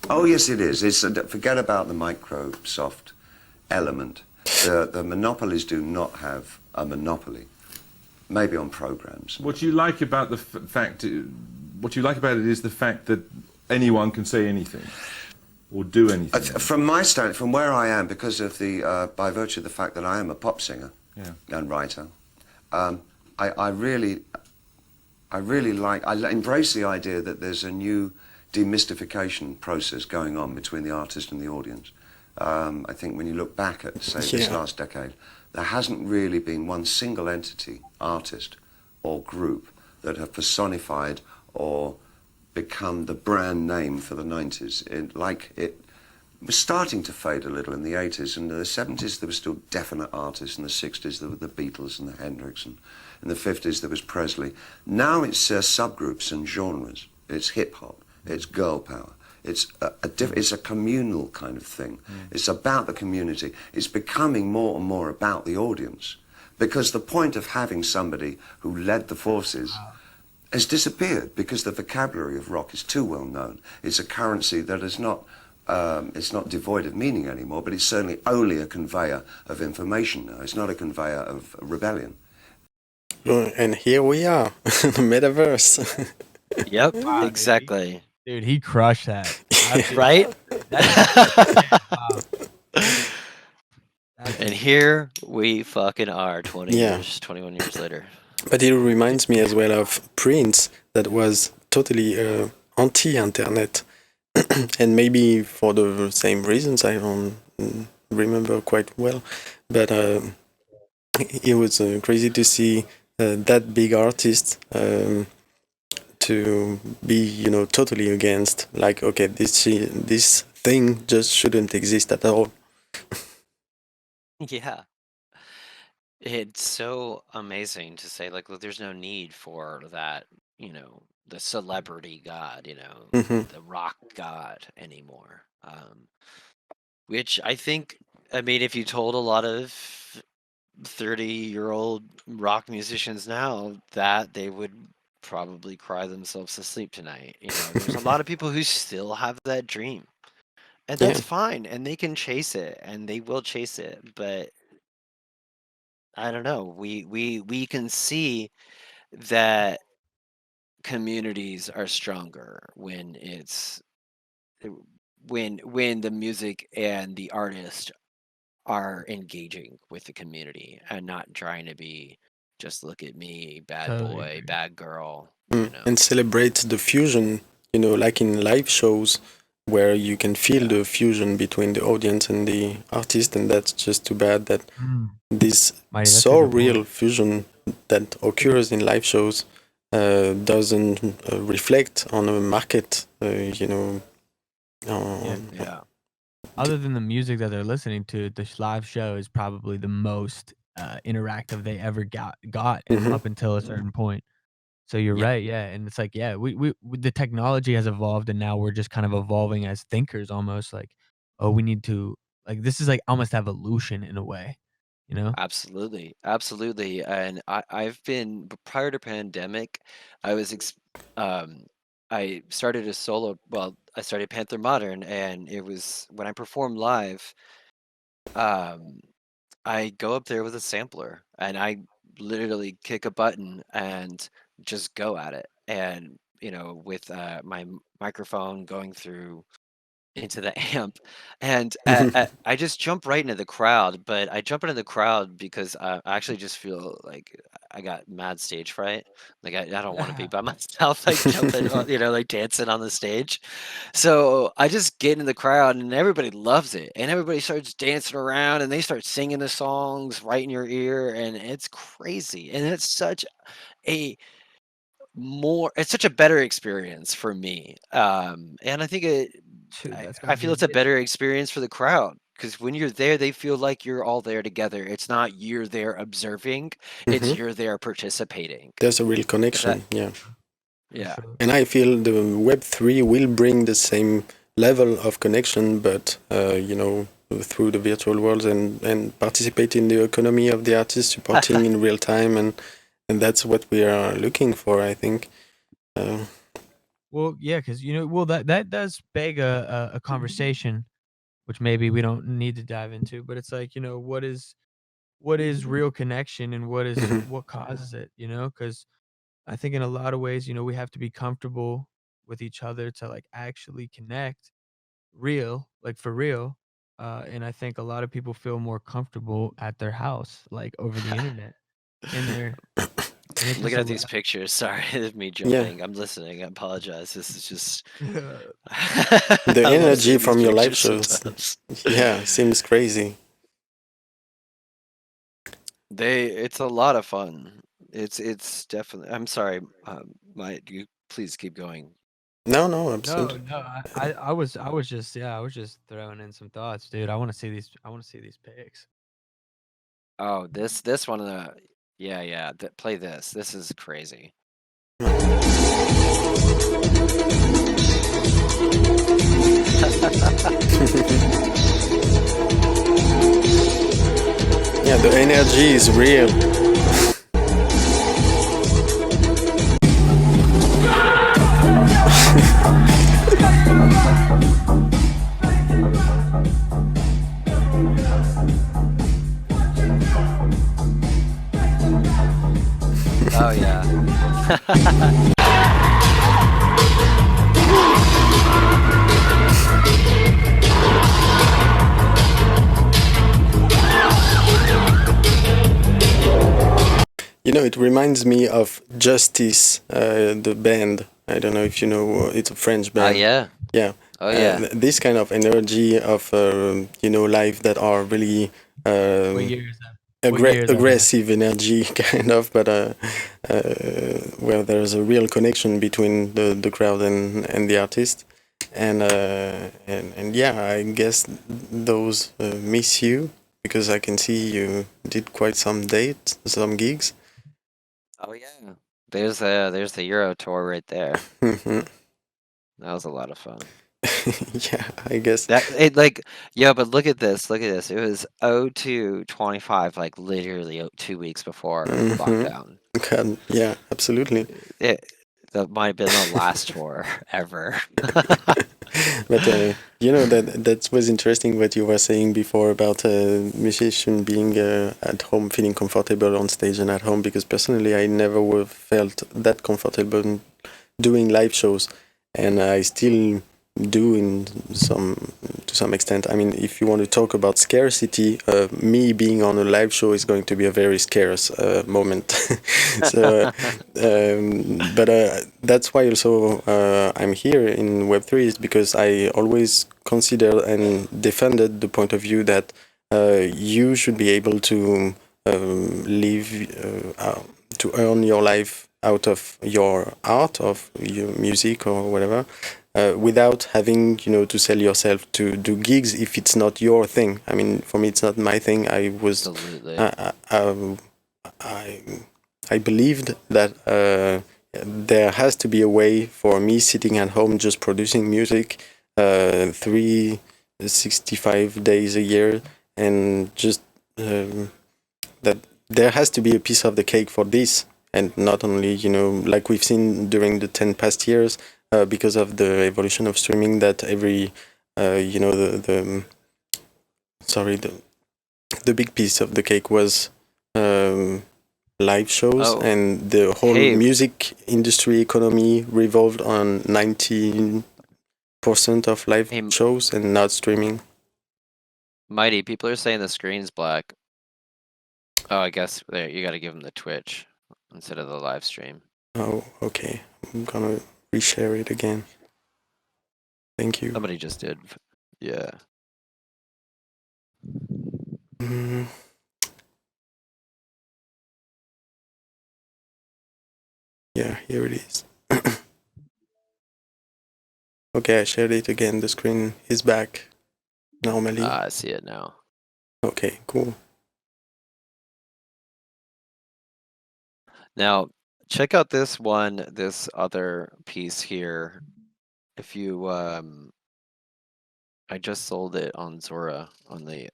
Speaker 7: oh yes, it is. Forget about the Microsoft element. The monopolies do not have a monopoly. Maybe on programs.
Speaker 3: What you like about what you like about it is the fact that anyone can say anything or do anything.
Speaker 7: From my stand, from where I am, because of by virtue of the fact that I am a pop singer and writer, I really embrace the idea that there's a new demystification process going on between the artist and the audience. I think when you look back at, say, this last decade, there hasn't really been one single entity, artist or group, that have personified or become the brand name for the 90s. It was starting to fade a little in the 80s, and in the 70s there were still definite artists, in the 60s there were the Beatles and the Hendrix, and in the 50s there was Presley. Now it's subgroups and genres. It's hip-hop, it's girl power. It's a communal kind of thing. It's about the community. It's becoming more and more about the audience, because the point of having somebody who led the forces has disappeared, because the vocabulary of rock is too well known. It's a currency that is not it's not devoid of meaning anymore, but it's certainly only a conveyor of information now. It's not a conveyor of rebellion.
Speaker 1: And here we are, the metaverse.
Speaker 6: Yep, exactly.
Speaker 2: Dude, he crushed that.
Speaker 6: Right? And here we fucking are 21 years later.
Speaker 1: But it reminds me as well of Prince, that was totally anti-internet. And maybe for the same reasons, I don't remember quite well. But it was crazy to see that big artist to be, totally against, like, okay, this thing just shouldn't exist at all.
Speaker 6: Yeah. It's so amazing to say, like, look, there's no need for that, the celebrity god, the rock god anymore. Which I think, if you told a lot of 30-year-old rock musicians now, that they would probably cry themselves to sleep tonight. There's a lot of people who still have that dream, and that's fine, and they can chase it, and they will chase it. But I don't know. We can see that communities are stronger when when the music and the artist are engaging with the community and not trying to be just look at me, bad
Speaker 2: Totally
Speaker 6: boy,
Speaker 2: agree.
Speaker 6: bad girl.
Speaker 1: And celebrate the fusion, like in live shows, where you can feel the fusion between the audience and the artist, and that's just too bad that this
Speaker 2: Mighty, that's a
Speaker 1: so
Speaker 2: good
Speaker 1: real
Speaker 2: point.
Speaker 1: fusion that occurs in live shows doesn't reflect on a market,
Speaker 2: Yeah. Other than the music that they're listening to, the live show is probably the most interactive they ever got up until a certain point. So you're right, yeah, and it's like, yeah, we the technology has evolved, and now we're just kind of evolving as thinkers almost, like, oh, we need to, like, this is like almost evolution in a way, you know?
Speaker 6: Absolutely, absolutely. And I've been prior to pandemic, I was I started a solo. Well, I started Panther Modern, and it was when I perform live. Um, I go up there with a sampler, and I literally kick a button and just go at it. And with my microphone going through into the amp, and I just jump right into the crowd. But I jump into the crowd because I actually just feel like I got mad stage fright. Like I don't want to be by myself, like jumping, like dancing on the stage. So I just get in the crowd, and everybody loves it, and everybody starts dancing around, and they start singing the songs right in your ear, and it's crazy, and it's such a it's such a better experience for me. And I think
Speaker 2: Dude, that's
Speaker 6: I
Speaker 2: gotta be
Speaker 6: feel it's a
Speaker 2: amazing.
Speaker 6: better experience for the crowd because when you're there, they feel like you're all there together. It's not you're there observing; it's you're there participating.
Speaker 1: There's a real
Speaker 6: Is that
Speaker 1: connection, yeah.
Speaker 6: yeah?
Speaker 1: And I feel the Web3 will bring the same level of connection, but through the virtual worlds and participate in the economy of the artist, supporting in real time, and that's what we are looking for, I think.
Speaker 2: Well, yeah, because that does beg a conversation, which maybe we don't need to dive into, but it's like, what is real connection, and what causes it, because I think in a lot of ways, we have to be comfortable with each other to like actually connect like for real. And I think a lot of people feel more comfortable at their house, like over the internet, and it's just
Speaker 6: Looking at these pictures, sorry, me
Speaker 1: Yeah.
Speaker 6: jumping. I'm listening. I apologize. This is just
Speaker 1: The
Speaker 6: I love
Speaker 1: energy
Speaker 6: seeing these
Speaker 1: from your live
Speaker 6: pictures
Speaker 1: shows,
Speaker 6: sometimes.
Speaker 1: yeah, seems crazy.
Speaker 6: It's a lot of fun. It's definitely. I'm sorry, you please keep going.
Speaker 1: No,
Speaker 2: No,
Speaker 1: absolutely.
Speaker 2: I was just throwing in some thoughts, dude. I want to see these pics.
Speaker 6: Oh, this one, yeah. Play this. This is crazy.
Speaker 1: Yeah, the energy is real.
Speaker 6: Oh yeah.
Speaker 1: It reminds me of Justice, the band. I don't know if you know, it's a French band.
Speaker 6: Yeah.
Speaker 1: Yeah.
Speaker 6: Oh yeah.
Speaker 1: This kind of energy of, life that are really
Speaker 2: What year is that? What year is that, man?
Speaker 1: aggressive energy, kind of, but where there's a real connection between the crowd and the artist. And yeah, I guess those miss you, because I can see you did quite some gigs.
Speaker 6: Oh yeah. There's the Euro tour right there.
Speaker 1: Mhm.
Speaker 6: That was a lot of fun.
Speaker 1: Yeah, I guess.
Speaker 6: But look at this. Look at this. It was 02/25, like literally 2 weeks before lockdown.
Speaker 1: God, yeah, absolutely.
Speaker 6: That might have been the last tour ever.
Speaker 1: But that was interesting what you were saying before about musician being at home, feeling comfortable on stage and at home, because personally I never felt that comfortable doing live shows, and I still do to some extent. I mean, if you want to talk about scarcity, me being on a live show is going to be a very scarce moment. So, but that's why also I'm here in Web3, is because I always consider and defended the point of view that you should be able to live, to earn your life out of your art, of your music or whatever, without having to sell yourself to do gigs if it's not your thing. I mean, for me, it's not my thing.
Speaker 6: Absolutely.
Speaker 1: I believed that there has to be a way for me sitting at home just producing music 365 days a year, and just that there has to be a piece of the cake for this, and not only like we've seen during the 10 past years, because of the evolution of streaming, that every the big piece of the cake was live shows,
Speaker 6: Oh,
Speaker 1: and the whole
Speaker 6: hey,
Speaker 1: music industry economy revolved on 19% of live
Speaker 6: hey,
Speaker 1: shows and not streaming.
Speaker 6: Mighty, people are saying the screen's black. Oh, I guess there you got to give them the Twitch instead of the live stream.
Speaker 1: Oh, okay. I'm gonna reshare it again. Thank you.
Speaker 6: Somebody just did. Yeah.
Speaker 1: Mm, yeah, here it is. Okay, I shared it again. The screen is back normally.
Speaker 6: I see it now.
Speaker 1: Okay, cool.
Speaker 6: Now, check out this other piece here. If you, I just sold it on Zora on the.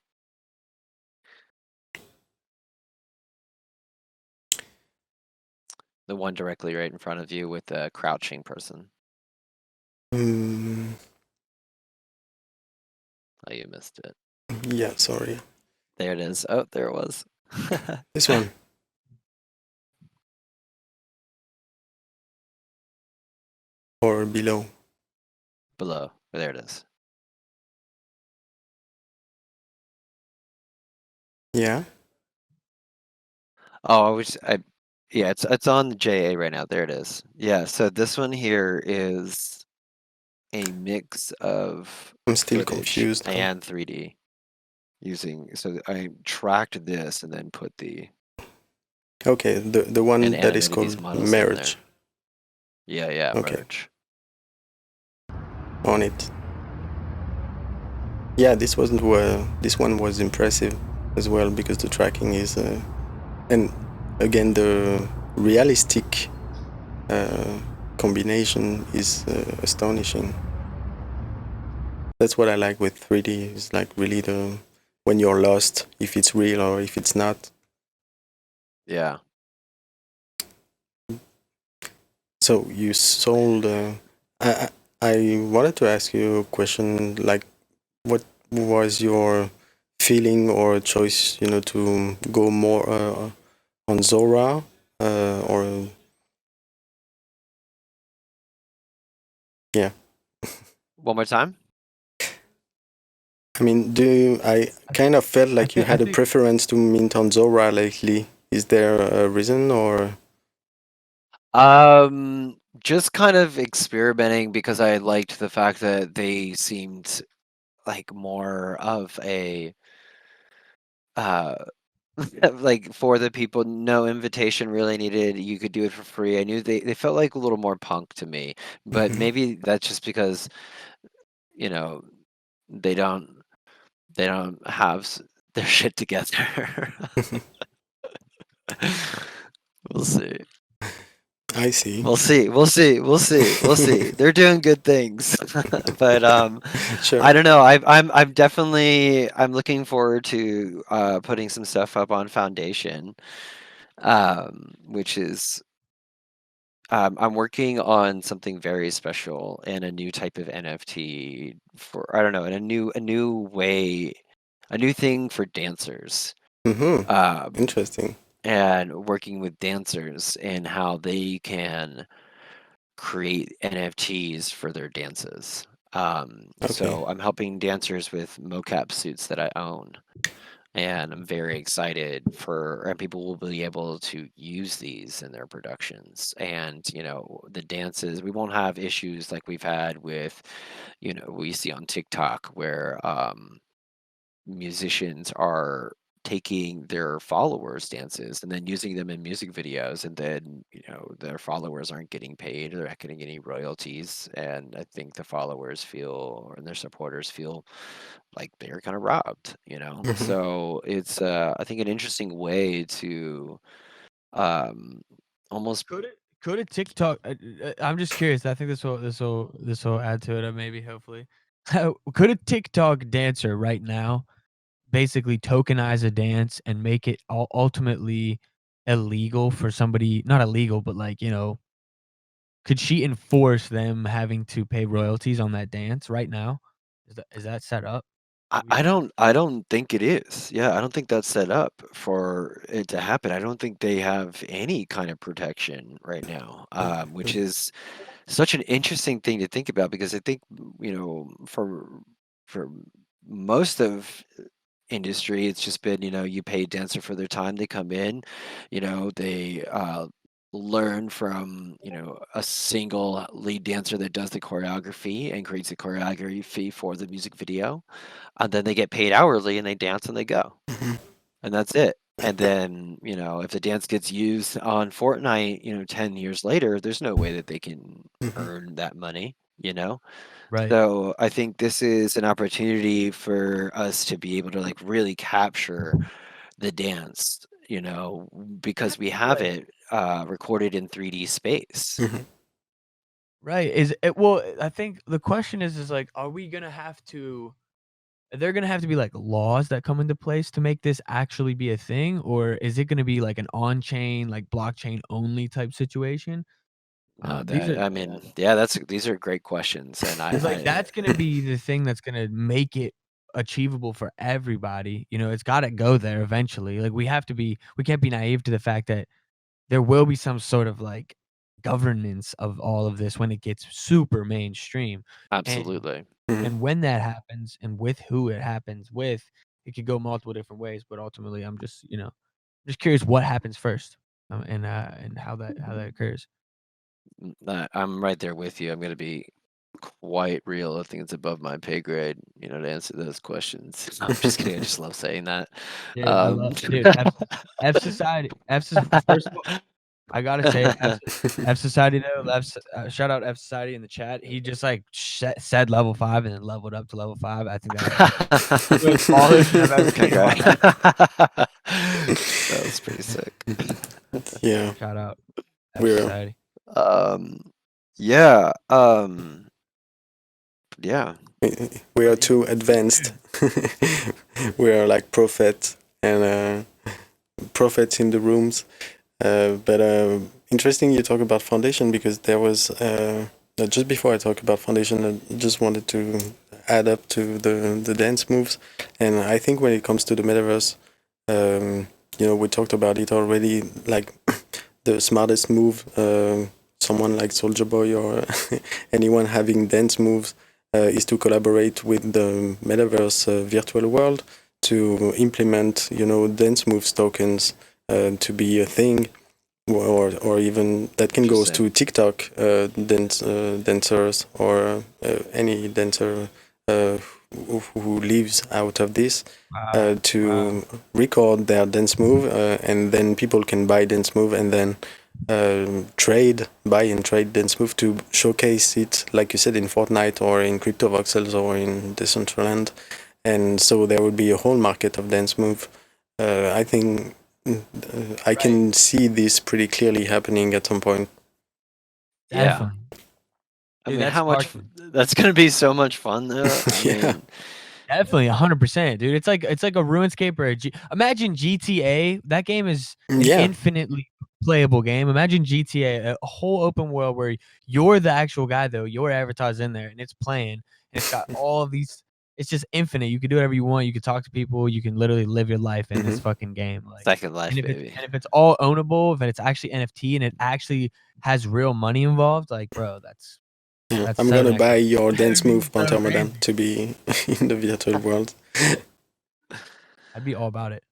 Speaker 6: The one directly right in front of you with the crouching person.
Speaker 1: Mm,
Speaker 6: Oh, you missed it.
Speaker 1: yeah, sorry.
Speaker 6: There it is. Oh, there it was.
Speaker 1: This one. Or below.
Speaker 6: Below. There it is.
Speaker 1: Yeah.
Speaker 6: Oh, yeah, it's on the JA right now. There it is. Yeah, so this one here is a mix of
Speaker 1: I'm still
Speaker 6: footage
Speaker 1: confused.
Speaker 6: and 3D so I tracked this and then put
Speaker 1: Okay, the one
Speaker 6: and
Speaker 1: that is
Speaker 6: animated these
Speaker 1: called
Speaker 6: models in there.
Speaker 1: Merge
Speaker 6: Yeah,
Speaker 1: Okay.
Speaker 6: merge.
Speaker 1: on it. Yeah, this one was impressive as well, because the tracking is and again the realistic combination is astonishing. That's what I like with 3D. It's like really when you're lost, if it's real or if it's not.
Speaker 6: Yeah.
Speaker 1: So you sold. I wanted to ask you a question. Like, what was your feeling or choice? To go more on Zora or yeah.
Speaker 6: One more time?
Speaker 1: I mean, I kind of felt like you had a preference to mint on Zora lately. Is there a reason or?
Speaker 6: Just kind of experimenting because I liked the fact that they seemed like more of a like for the people, no invitation really needed. You could do it for free. I knew they felt like a little more punk to me, but
Speaker 1: Mhm.
Speaker 6: maybe that's just because they don't have their shit together. We'll see.
Speaker 1: I see.
Speaker 6: We'll see. They're doing good things, but
Speaker 1: Sure.
Speaker 6: I don't know. I'm definitely looking forward to putting some stuff up on Foundation, which is I'm working on something very special and a new type of NFT for I don't know, and a new way, a new thing for dancers.
Speaker 1: Mm-hmm. Interesting.
Speaker 6: And working with dancers and how they can create NFTs for their dances.
Speaker 1: Okay.
Speaker 6: So I'm helping dancers with mocap suits that I own, and I'm very excited and people will be able to use these in their productions. And the dances, we won't have issues like we've had with we see on TikTok where musicians are taking their followers' dances and then using them in music videos, and then their followers aren't getting paid, they're not getting any royalties, and I think the followers feel, or their supporters feel like they're kind of robbed. So it's I think an interesting way to almost
Speaker 2: Could a TikTok? I'm just curious. I think this will add to it. Maybe hopefully, could a TikTok dancer right now basically tokenize a dance and make it ultimately illegal for somebody? Not illegal, but like could she enforce them having to pay royalties on that dance right now? Is that set up?
Speaker 6: I don't think it is. Yeah, I don't think that's set up for it to happen. I don't think they have any kind of protection right now, which is such an interesting thing to think about, because I think for most of industry, it's just been you pay a dancer for their time. They come in, they learn from a single lead dancer that does the choreography and creates the choreography for the music video, and then they get paid hourly and they dance and they go, and that's it. And then if the dance gets used on Fortnite 10 years later, there's no way that they can earn that money.
Speaker 2: Right.
Speaker 6: So I think this is an opportunity for us to be able to like really capture the dance, because we have it recorded in 3D space.
Speaker 2: Right. Is it, well, I think the question is like, are there gonna have to be like laws that come into place to make this actually be a thing, or is it gonna be like an on-chain, like blockchain only type situation? These are
Speaker 6: These are great questions, and
Speaker 2: It's like that's gonna be the thing that's gonna make it achievable for everybody. It's gotta go there eventually. Like we can't be naive to the fact that there will be some sort of like governance of all of this when it gets super mainstream.
Speaker 6: absolutely.
Speaker 2: And when that happens and with who it happens with, it could go multiple different ways. But ultimately, I'm just curious what happens first, and how that occurs.
Speaker 6: I'm right there with you. I'm going to be quite real. I think it's above my pay grade, to answer those questions. No, I'm just kidding. I just love saying that.
Speaker 2: Dude, I love dude, F Society. First of all, I gotta say F Society though. Shout out F Society in the chat. He just like said level 5 and then leveled up to level 5. I think that's the most baller I've ever seen in my life.
Speaker 6: That was pretty sick.
Speaker 1: Yeah.
Speaker 2: Shout out F
Speaker 1: We're
Speaker 2: Society.
Speaker 6: Yeah. Yeah.
Speaker 1: we are too advanced. We are like prophets and prophets in the rooms. But interesting you talk about foundation, because there was just before I talk about foundation, I just wanted to add up to the dance moves. And I think when it comes to the metaverse, we talked about it already, like the smartest move, someone like Soulja Boy or anyone having dance moves, is to collaborate with the metaverse virtual world to implement, dance moves tokens to be a thing, or even that can go to TikTok dancers or any dancer who lives out of this to record their dance move, and then people can buy dance move and then buy and trade dance move to showcase it, like you said, in Fortnite or in crypto voxels or in Decentraland. And so there would be a whole market of dance move. I think I can see this pretty clearly happening at some point.
Speaker 6: Yeah. I mean, how much that's going to be so much fun though.
Speaker 2: Definitely 100%, dude. It's like a RuneScape or imagine GTA. That game is an infinitely playable game. Imagine GTA, a whole open world where you're the actual guy though. Your avatar's in there and it's playing. And it's got all of these. It's just infinite. You can do whatever you want. You can talk to people. You can literally live your life in this fucking game. Like
Speaker 6: Second Life, baby.
Speaker 2: And if it's all ownable, if it's actually NFT and it actually has real money involved, like bro, that's
Speaker 1: I'm gonna buy your dance move, Panther Modern, to be in the virtual world.
Speaker 2: I'd be all about it.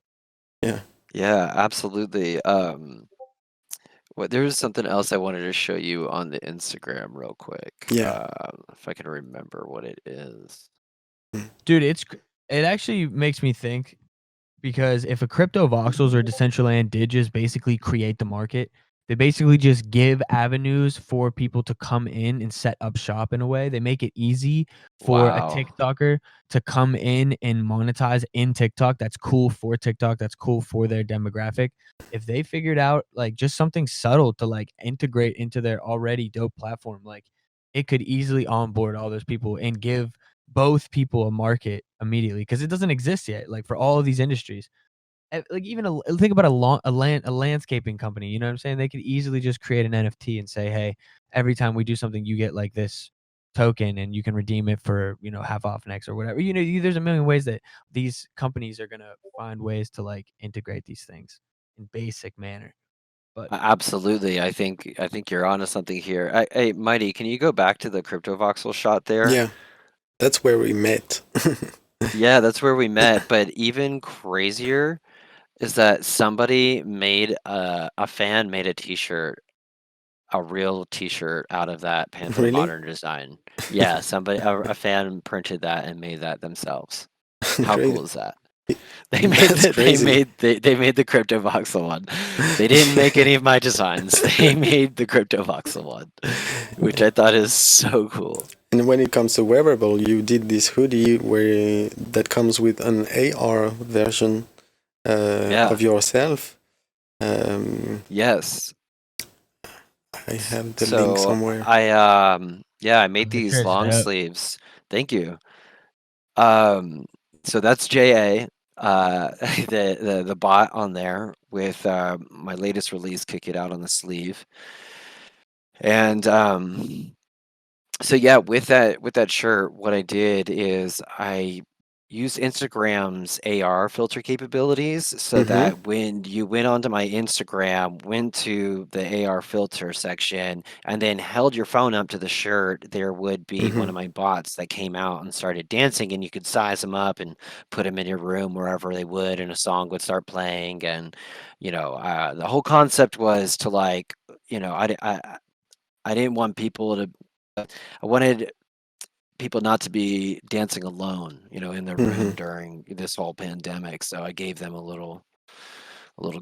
Speaker 6: Yeah, absolutely. There was something else I wanted to show you on the Instagram real quick.
Speaker 1: Yeah.
Speaker 6: If I can remember what it is.
Speaker 2: Dude, it actually makes me think because if a crypto voxels or Decentraland did just basically create the market, they basically just give avenues for people to come in and set up shop in a way. They make it easy for a
Speaker 6: Wow.
Speaker 2: TikToker to come in and monetize in TikTok. That's cool for TikTok. That's cool for their demographic. If they figured out like just something subtle to like integrate into their already dope platform, like it could easily onboard all those people and give both people a market immediately, because it doesn't exist yet. Like for all of these industries, like even think about a landscaping company. You know what I'm saying? They could easily just create an NFT and say, hey, every time we do something, you get like this token, and you can redeem it for half off next or whatever. There's a million ways that these companies are gonna find ways to like integrate these things in basic manner. But
Speaker 6: Absolutely. I think you're onto something here. Hey, Mighty, can you go back to the crypto voxel shot there?
Speaker 1: Yeah, that's where we met.
Speaker 6: Yeah, that's where we met. But even crazier is that somebody made a fan made a T-shirt, a real T-shirt out of that Panther
Speaker 1: Really?
Speaker 6: Modern design. Yeah, a fan printed that and made that themselves. How
Speaker 1: Great.
Speaker 6: cool is that? They made
Speaker 1: That's crazy.
Speaker 6: they made the crypto voxel one. They didn't make any of my designs. They made the crypto voxel one, which I thought is so cool.
Speaker 1: And when it comes to wearable, you did this hoodie that comes with an AR version
Speaker 6: Yeah.
Speaker 1: of yourself.
Speaker 6: Yes.
Speaker 1: I have the link
Speaker 6: So
Speaker 1: somewhere.
Speaker 6: I made
Speaker 2: the
Speaker 6: these
Speaker 2: shirt's
Speaker 6: long
Speaker 2: dope.
Speaker 6: sleeves. Thank you. So that's JA, the bot on there with my latest release, Kick It Out, on the sleeve. And so yeah, with that shirt, what I did is I used Instagram's AR filter capabilities so that when you went onto my Instagram, went to the AR filter section, and then held your phone up to the shirt, there would be one of my bots that came out and started dancing, and you could size them up and put them in your room wherever they would, and a song would start playing. And the whole concept was to like, I didn't want people to. I wanted people not to be dancing alone, in their room during this whole pandemic. So I gave them a little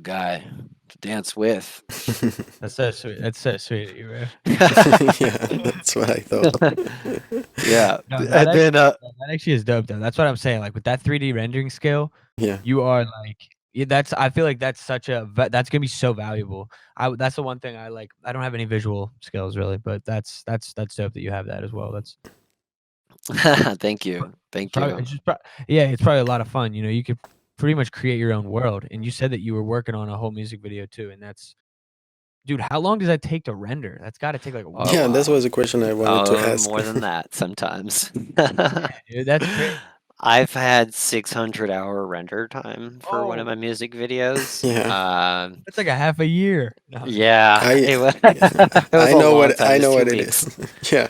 Speaker 6: guy to dance with.
Speaker 2: That's so sweet. That's so sweet of you, bro.
Speaker 1: Yeah, that's what I thought.
Speaker 6: Yeah.
Speaker 2: No,
Speaker 6: And then
Speaker 2: that actually is dope though. That's what I'm saying. Like with that 3D rendering scale,
Speaker 1: Yeah.
Speaker 2: you are like I feel like that's that's gonna be so valuable. That's the one thing I like. I don't have any visual skills really, but that's dope that you have that as well. That's
Speaker 6: thank you. Thank you.
Speaker 2: it's just it's probably a lot of fun. You could pretty much create your own world. And you said that you were working on a whole music video too, and that's, dude, how long does that take to render? That's got to take like a week.
Speaker 1: Yeah, that was a question I wanted to ask.
Speaker 6: More than that sometimes.
Speaker 2: Dude, that's great.
Speaker 6: I've had 600-hour render time for one of my music videos.
Speaker 1: Yeah.
Speaker 2: That's like a half a year. No.
Speaker 6: Yeah, it was
Speaker 1: I
Speaker 6: a
Speaker 1: know
Speaker 6: long
Speaker 1: what
Speaker 6: time.
Speaker 1: I
Speaker 6: It's
Speaker 1: know
Speaker 6: 2
Speaker 1: what it
Speaker 6: weeks.
Speaker 1: is. Yeah.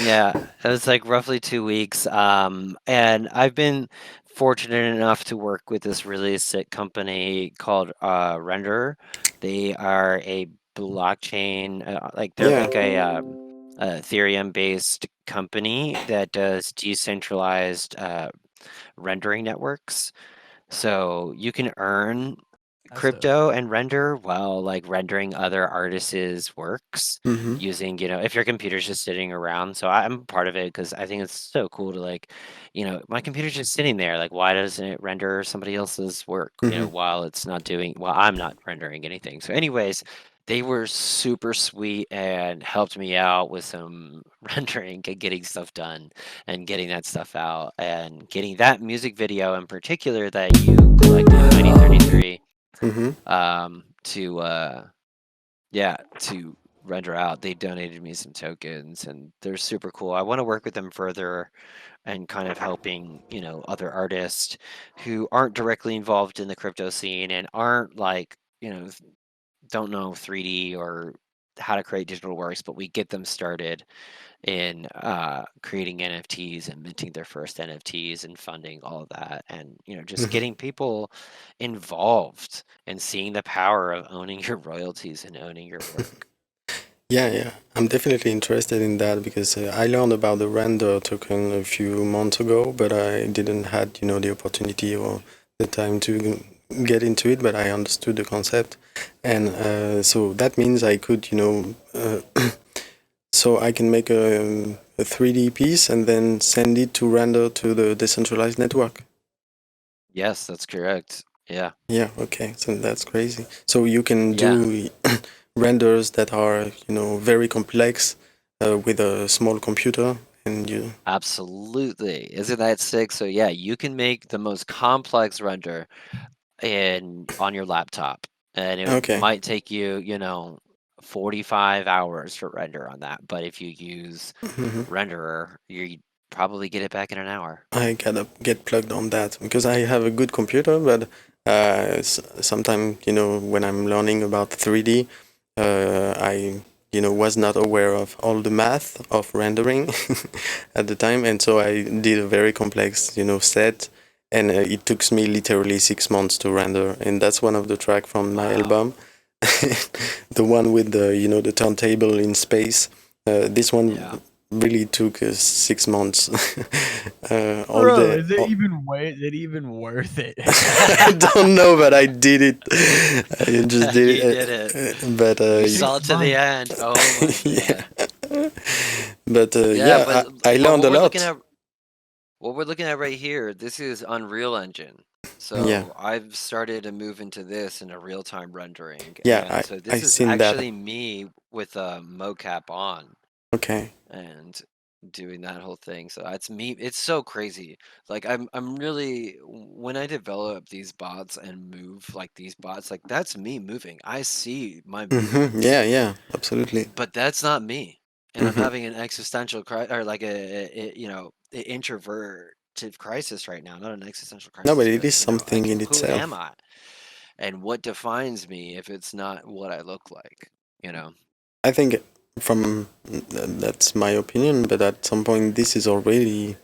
Speaker 6: Yeah, it was like roughly 2 weeks. And I've been fortunate enough to work with this really sick company called Render. They are a blockchain, they're
Speaker 1: Yeah.
Speaker 6: like a Ethereum-based company that does decentralized rendering networks. So you can earn
Speaker 2: That's
Speaker 6: crypto and render while like rendering other artists' works
Speaker 1: Mm-hmm.
Speaker 6: using, if your computer's just sitting around. So I'm part of it because I think it's so cool to like, my computer's just sitting there. Like, why doesn't it render somebody else's work, while I'm not rendering anything. So anyways, they were super sweet and helped me out with some rendering and getting stuff done and getting that stuff out and getting that music video in particular that you collected, Mighty33, to render out. They donated me some tokens and they're super cool. I want to work with them further and kind of helping, other artists who aren't directly involved in the crypto scene and aren't like, don't know 3D or how to create digital works, but we get them started in creating NFTs and minting their first NFTs and funding all of that, and just getting people involved and seeing the power of owning your royalties and owning your work.
Speaker 1: Yeah. I'm definitely interested in that because I learned about the render token a few months ago, but I didn't had the opportunity or the time to get into it, but I understood the concept, and so that means I could, so I can make a 3D piece and then send it to render to the decentralized network.
Speaker 6: Yes, that's correct. Yeah.
Speaker 1: Yeah, okay, so that's crazy. So you can do renders that are, very complex with a small computer, and you...
Speaker 6: Absolutely. Isn't that sick? So yeah, you can make the most complex render on your laptop, and it
Speaker 1: Okay.
Speaker 6: might take you, 45 hours to render on that. But if you use
Speaker 1: Mhm.
Speaker 6: renderer, you probably get it back in an hour.
Speaker 1: I gotta get plugged on that because I have a good computer, but sometimes, when I'm learning about 3D, I, was not aware of all the math of rendering at the time, and so I did a very complex, set, and it took me literally 6 months to render, and that's one of the tracks from my album, the one with the, the turntable in space. This one really took 6 months. All
Speaker 2: Bro,
Speaker 1: day.
Speaker 2: is it even worth it?
Speaker 1: I don't know, but I did it. I just did
Speaker 6: You
Speaker 1: it.
Speaker 6: did it.
Speaker 1: But
Speaker 6: You
Speaker 1: you-
Speaker 6: saw it to the end. Oh my god.
Speaker 1: yeah. But
Speaker 6: Yeah, but
Speaker 1: I learned a lot.
Speaker 6: What we're looking at right here, this is Unreal Engine. So
Speaker 1: Yeah.
Speaker 6: I've started to move into this in a real-time rendering.
Speaker 1: Yeah,
Speaker 6: And so
Speaker 1: I
Speaker 6: this is
Speaker 1: seen that.
Speaker 6: actually me with a mocap on
Speaker 1: Okay.
Speaker 6: and doing that whole thing. So that's me. It's so crazy. Like I'm really, when I develop these bots and move like these bots, like that's me moving. I see my movements.
Speaker 1: Yeah, absolutely.
Speaker 6: But that's not me. And I'm
Speaker 1: Mhm.
Speaker 6: having an existential crisis, or like an introverted crisis right now, not an existential crisis.
Speaker 1: No, but it
Speaker 6: But,
Speaker 1: is something in
Speaker 6: who
Speaker 1: itself.
Speaker 6: am I? And what defines me if it's not what I look like?
Speaker 1: I think that's my opinion, but at some point this is already,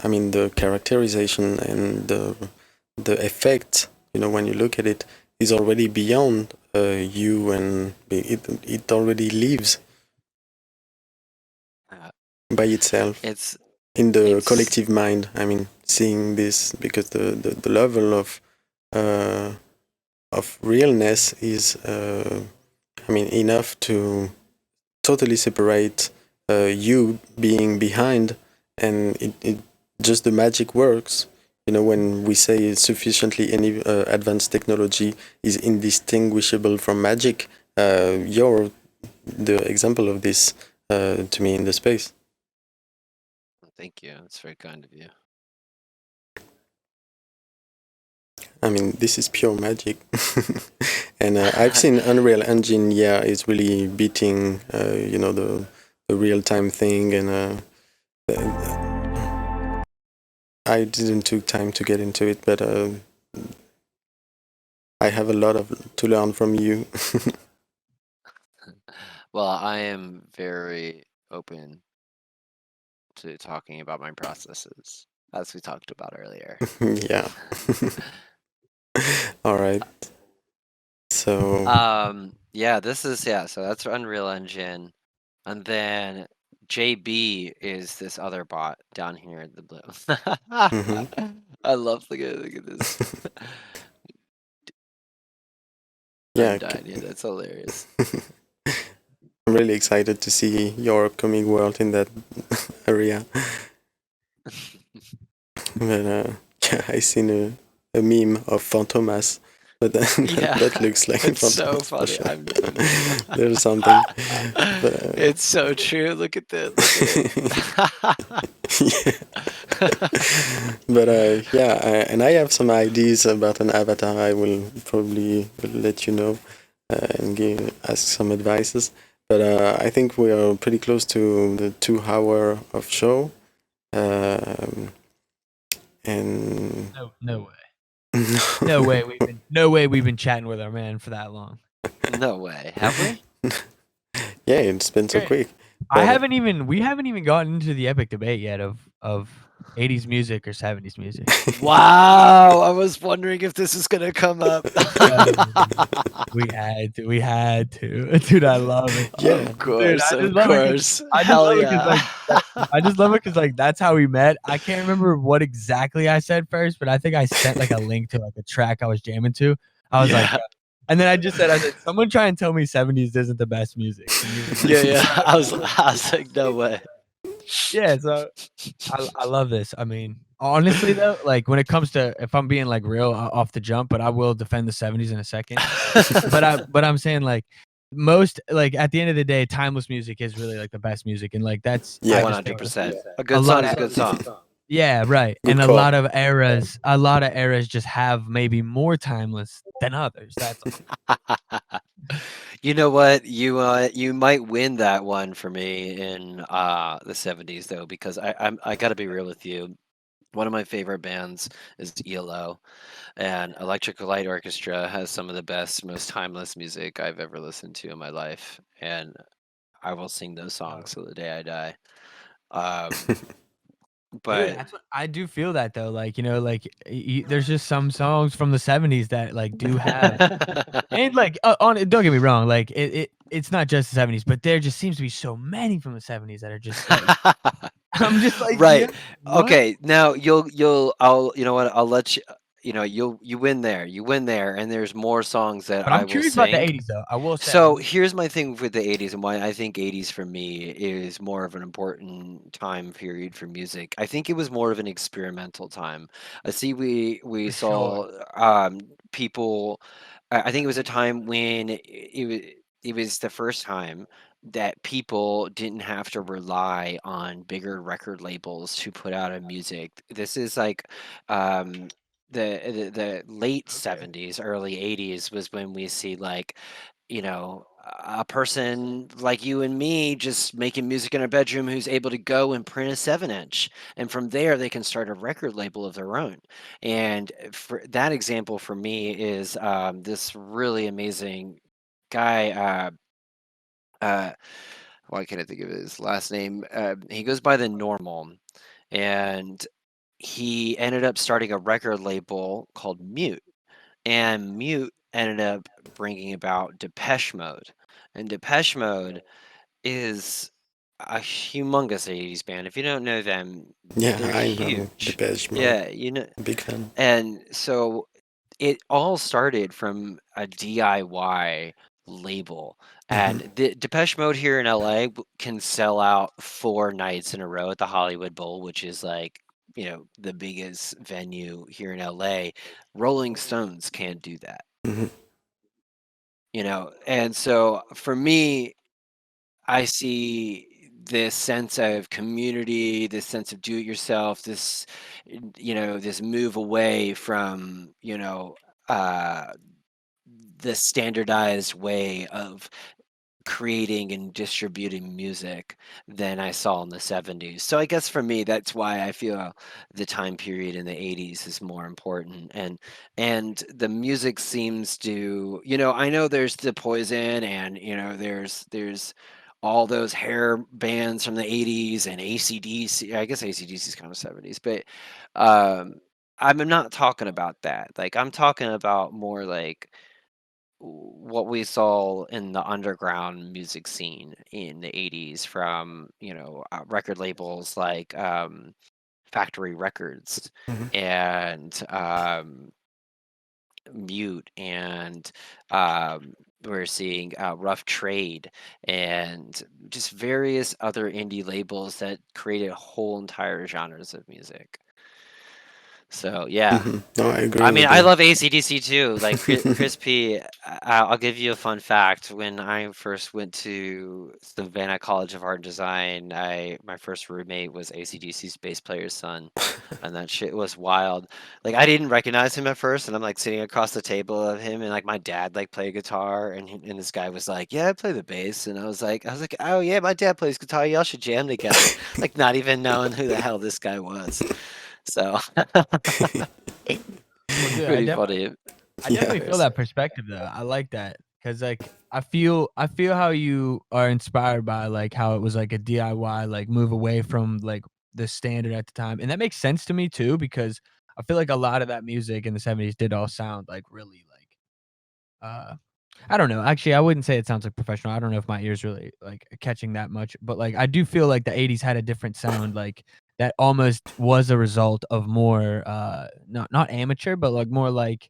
Speaker 1: I mean, the characterization and the effect, when you look at it, is already beyond you, and it already lives
Speaker 6: Uh,
Speaker 1: by itself
Speaker 6: it's
Speaker 1: in the
Speaker 6: it's
Speaker 1: collective mind. I mean, seeing this, because the level of realness is, I mean, enough to totally separate you being behind, and it just the magic works. When we say sufficiently any advanced technology is indistinguishable from magic, you're the example of this to me in the space.
Speaker 6: Thank you. That's very kind of you.
Speaker 1: I mean, this is pure magic. And I've seen Unreal Engine, is really beating, the real-time thing, and I didn't take time to get into it, but I have a lot to learn from you.
Speaker 6: Well, I am very open to talking about my processes, as we talked about earlier.
Speaker 1: Yeah. All right. So
Speaker 6: So that's Unreal Engine. And then JB is this other bot down here in the blue. I love look at this.
Speaker 1: yeah,
Speaker 6: I'm dying here. That's hilarious.
Speaker 1: I'm really excited to see your upcoming world in that area. But I seen a meme of Fantomas, but that looks like
Speaker 6: It's so
Speaker 1: Fantomas for
Speaker 6: funny.
Speaker 1: sure.
Speaker 6: I'm doing it.
Speaker 1: There's something. But,
Speaker 6: It's so true. Look at this.
Speaker 1: But and I have some ideas about an avatar. I will probably let you know and ask some advices. But I think we are pretty close to the 2 hour of show. And
Speaker 2: No way. No way we've been chatting with our man for that long.
Speaker 6: No way. Have we?
Speaker 1: yeah, it's been so
Speaker 2: Great.
Speaker 1: quick.
Speaker 2: I
Speaker 1: But
Speaker 2: haven't even we haven't even gotten into the epic debate yet of 80s music or 70s music.
Speaker 6: Wow, I was wondering if this is gonna come up.
Speaker 2: We had to. Dude, I love it.
Speaker 1: yeah,
Speaker 6: Of course,
Speaker 2: Dude,
Speaker 6: of course.
Speaker 2: I just
Speaker 6: Hell
Speaker 2: love it 'cause,
Speaker 6: yeah.
Speaker 2: like, I just love it because like that's how we met. I can't remember what exactly I said first, but I think I sent like a link to like a track I was jamming to. I was like,
Speaker 6: Yeah.
Speaker 2: and then I said, someone try and tell me 70s isn't the best music. And you were like,
Speaker 6: Yeah, yeah. I was like, no way.
Speaker 2: yeah, so I love this. I mean, honestly though, like when it comes to if I'm being like real off the jump, but I will defend the 70s in a second. but I'm saying like most like at the end of the day, timeless music is really like the best music, and like that's
Speaker 1: Yeah.
Speaker 2: I just think
Speaker 6: 100%. A
Speaker 2: a
Speaker 6: good
Speaker 2: lot
Speaker 6: song is a
Speaker 2: of
Speaker 6: good song.
Speaker 2: yeah, right.
Speaker 1: Good
Speaker 2: And
Speaker 1: call.
Speaker 2: a lot of eras just have maybe more timeless than others. That's all.
Speaker 6: You know what? You might win that one for me in the 70s though, because I got to be real with you. One of my favorite bands is ELO, and Electric Light Orchestra has some of the best, most timeless music I've ever listened to in my life, and I will sing those songs till the day I die.
Speaker 2: Dude,
Speaker 6: But
Speaker 2: that's what I do feel that though. Like, you know, like there's just some songs from the 70s that like do have and like don't get me wrong, like it's not just the 70s, but there just seems to be so many from the 70s that are just like I'm just like,
Speaker 6: right.
Speaker 2: yeah, what?
Speaker 6: Okay. Now I'll you know what? I'll let you. You know, you win there. You win there, and there's more songs that
Speaker 2: But
Speaker 6: I
Speaker 2: I'm
Speaker 6: will
Speaker 2: curious about the
Speaker 6: sing.
Speaker 2: 80s though. I will say.
Speaker 6: So here's my thing with the 80s and why I think 80s for me is more of an important time period for music. I think it was more of an experimental time. I see we
Speaker 2: For
Speaker 6: saw
Speaker 2: sure.
Speaker 6: people. I think it was a time when it was the first time that people didn't have to rely on bigger record labels to put out a music. This is like um, the late
Speaker 2: Okay.
Speaker 6: 70s, early 80s was when we see like a person like you and me just making music in our bedroom who's able to go and print a 7-inch. And from there, they can start a record label of their own. And for that example for me is this really amazing guy. Uh, why can't I think of his last name? He goes by the Normal. And he ended up starting a record label called Mute, and Mute ended up bringing about Depeche Mode. And Depeche Mode is a humongous 80s band. If you don't know them,
Speaker 1: Yeah,
Speaker 6: they're
Speaker 1: I know
Speaker 6: huge.
Speaker 1: Depeche Mode.
Speaker 6: Yeah,
Speaker 1: Big fan.
Speaker 6: and so it all started from a DIY label. And the Depeche Mode here in LA can sell out 4 nights in a row at the Hollywood Bowl, which is like, the biggest venue here in LA. Rolling Stones can't do that,
Speaker 1: Mhm.
Speaker 6: And so for me, I see this sense of community, this sense of do it yourself, this move away from, uh, the standardized way of creating and distributing music than I saw in the 70s. So I guess for me, that's why I feel the time period in the 80s is more important. And the music seems to, I know there's the Poison and, there's all those hair bands from the 80s and AC/DC. I guess AC/DC is kind of 70s, but I'm not talking about that. Like I'm talking about more like what we saw in the underground music scene in the 80s from record labels like Factory Records
Speaker 1: Mhm.
Speaker 6: and Mute, and um, we're seeing Rough Trade and just various other indie labels that created whole entire genres of music. So yeah,
Speaker 1: No, I agree
Speaker 6: I mean,
Speaker 1: with
Speaker 6: I
Speaker 1: that.
Speaker 6: love AC/DC too. Like Chris P, I'll give you a fun fact. When I first went to Savannah College of Art and Design, my first roommate was AC/DC's bass player's son, and that shit was wild. Like I didn't recognize him at first, and I'm like sitting across the table of him, and like my dad like played guitar, and this guy was like, "Yeah, I play the bass," and I was like, "Oh yeah, my dad plays guitar. Y'all should jam together." Like not even knowing who the hell this guy was. So.
Speaker 2: Well, dude,
Speaker 6: Pretty funny.
Speaker 2: I definitely feel
Speaker 1: Yes.
Speaker 2: that perspective though. I like that because like I feel how you are inspired by like how it was like a DIY like move away from like the standard at the time, and that makes sense to me too because I feel like a lot of that music in the 70s did all sound like really like I don't know. Actually, I wouldn't say it sounds like professional. I don't know if my ears really like catching that much, but like I do feel like the 80s had a different sound like that almost was a result of more not amateur, but like more like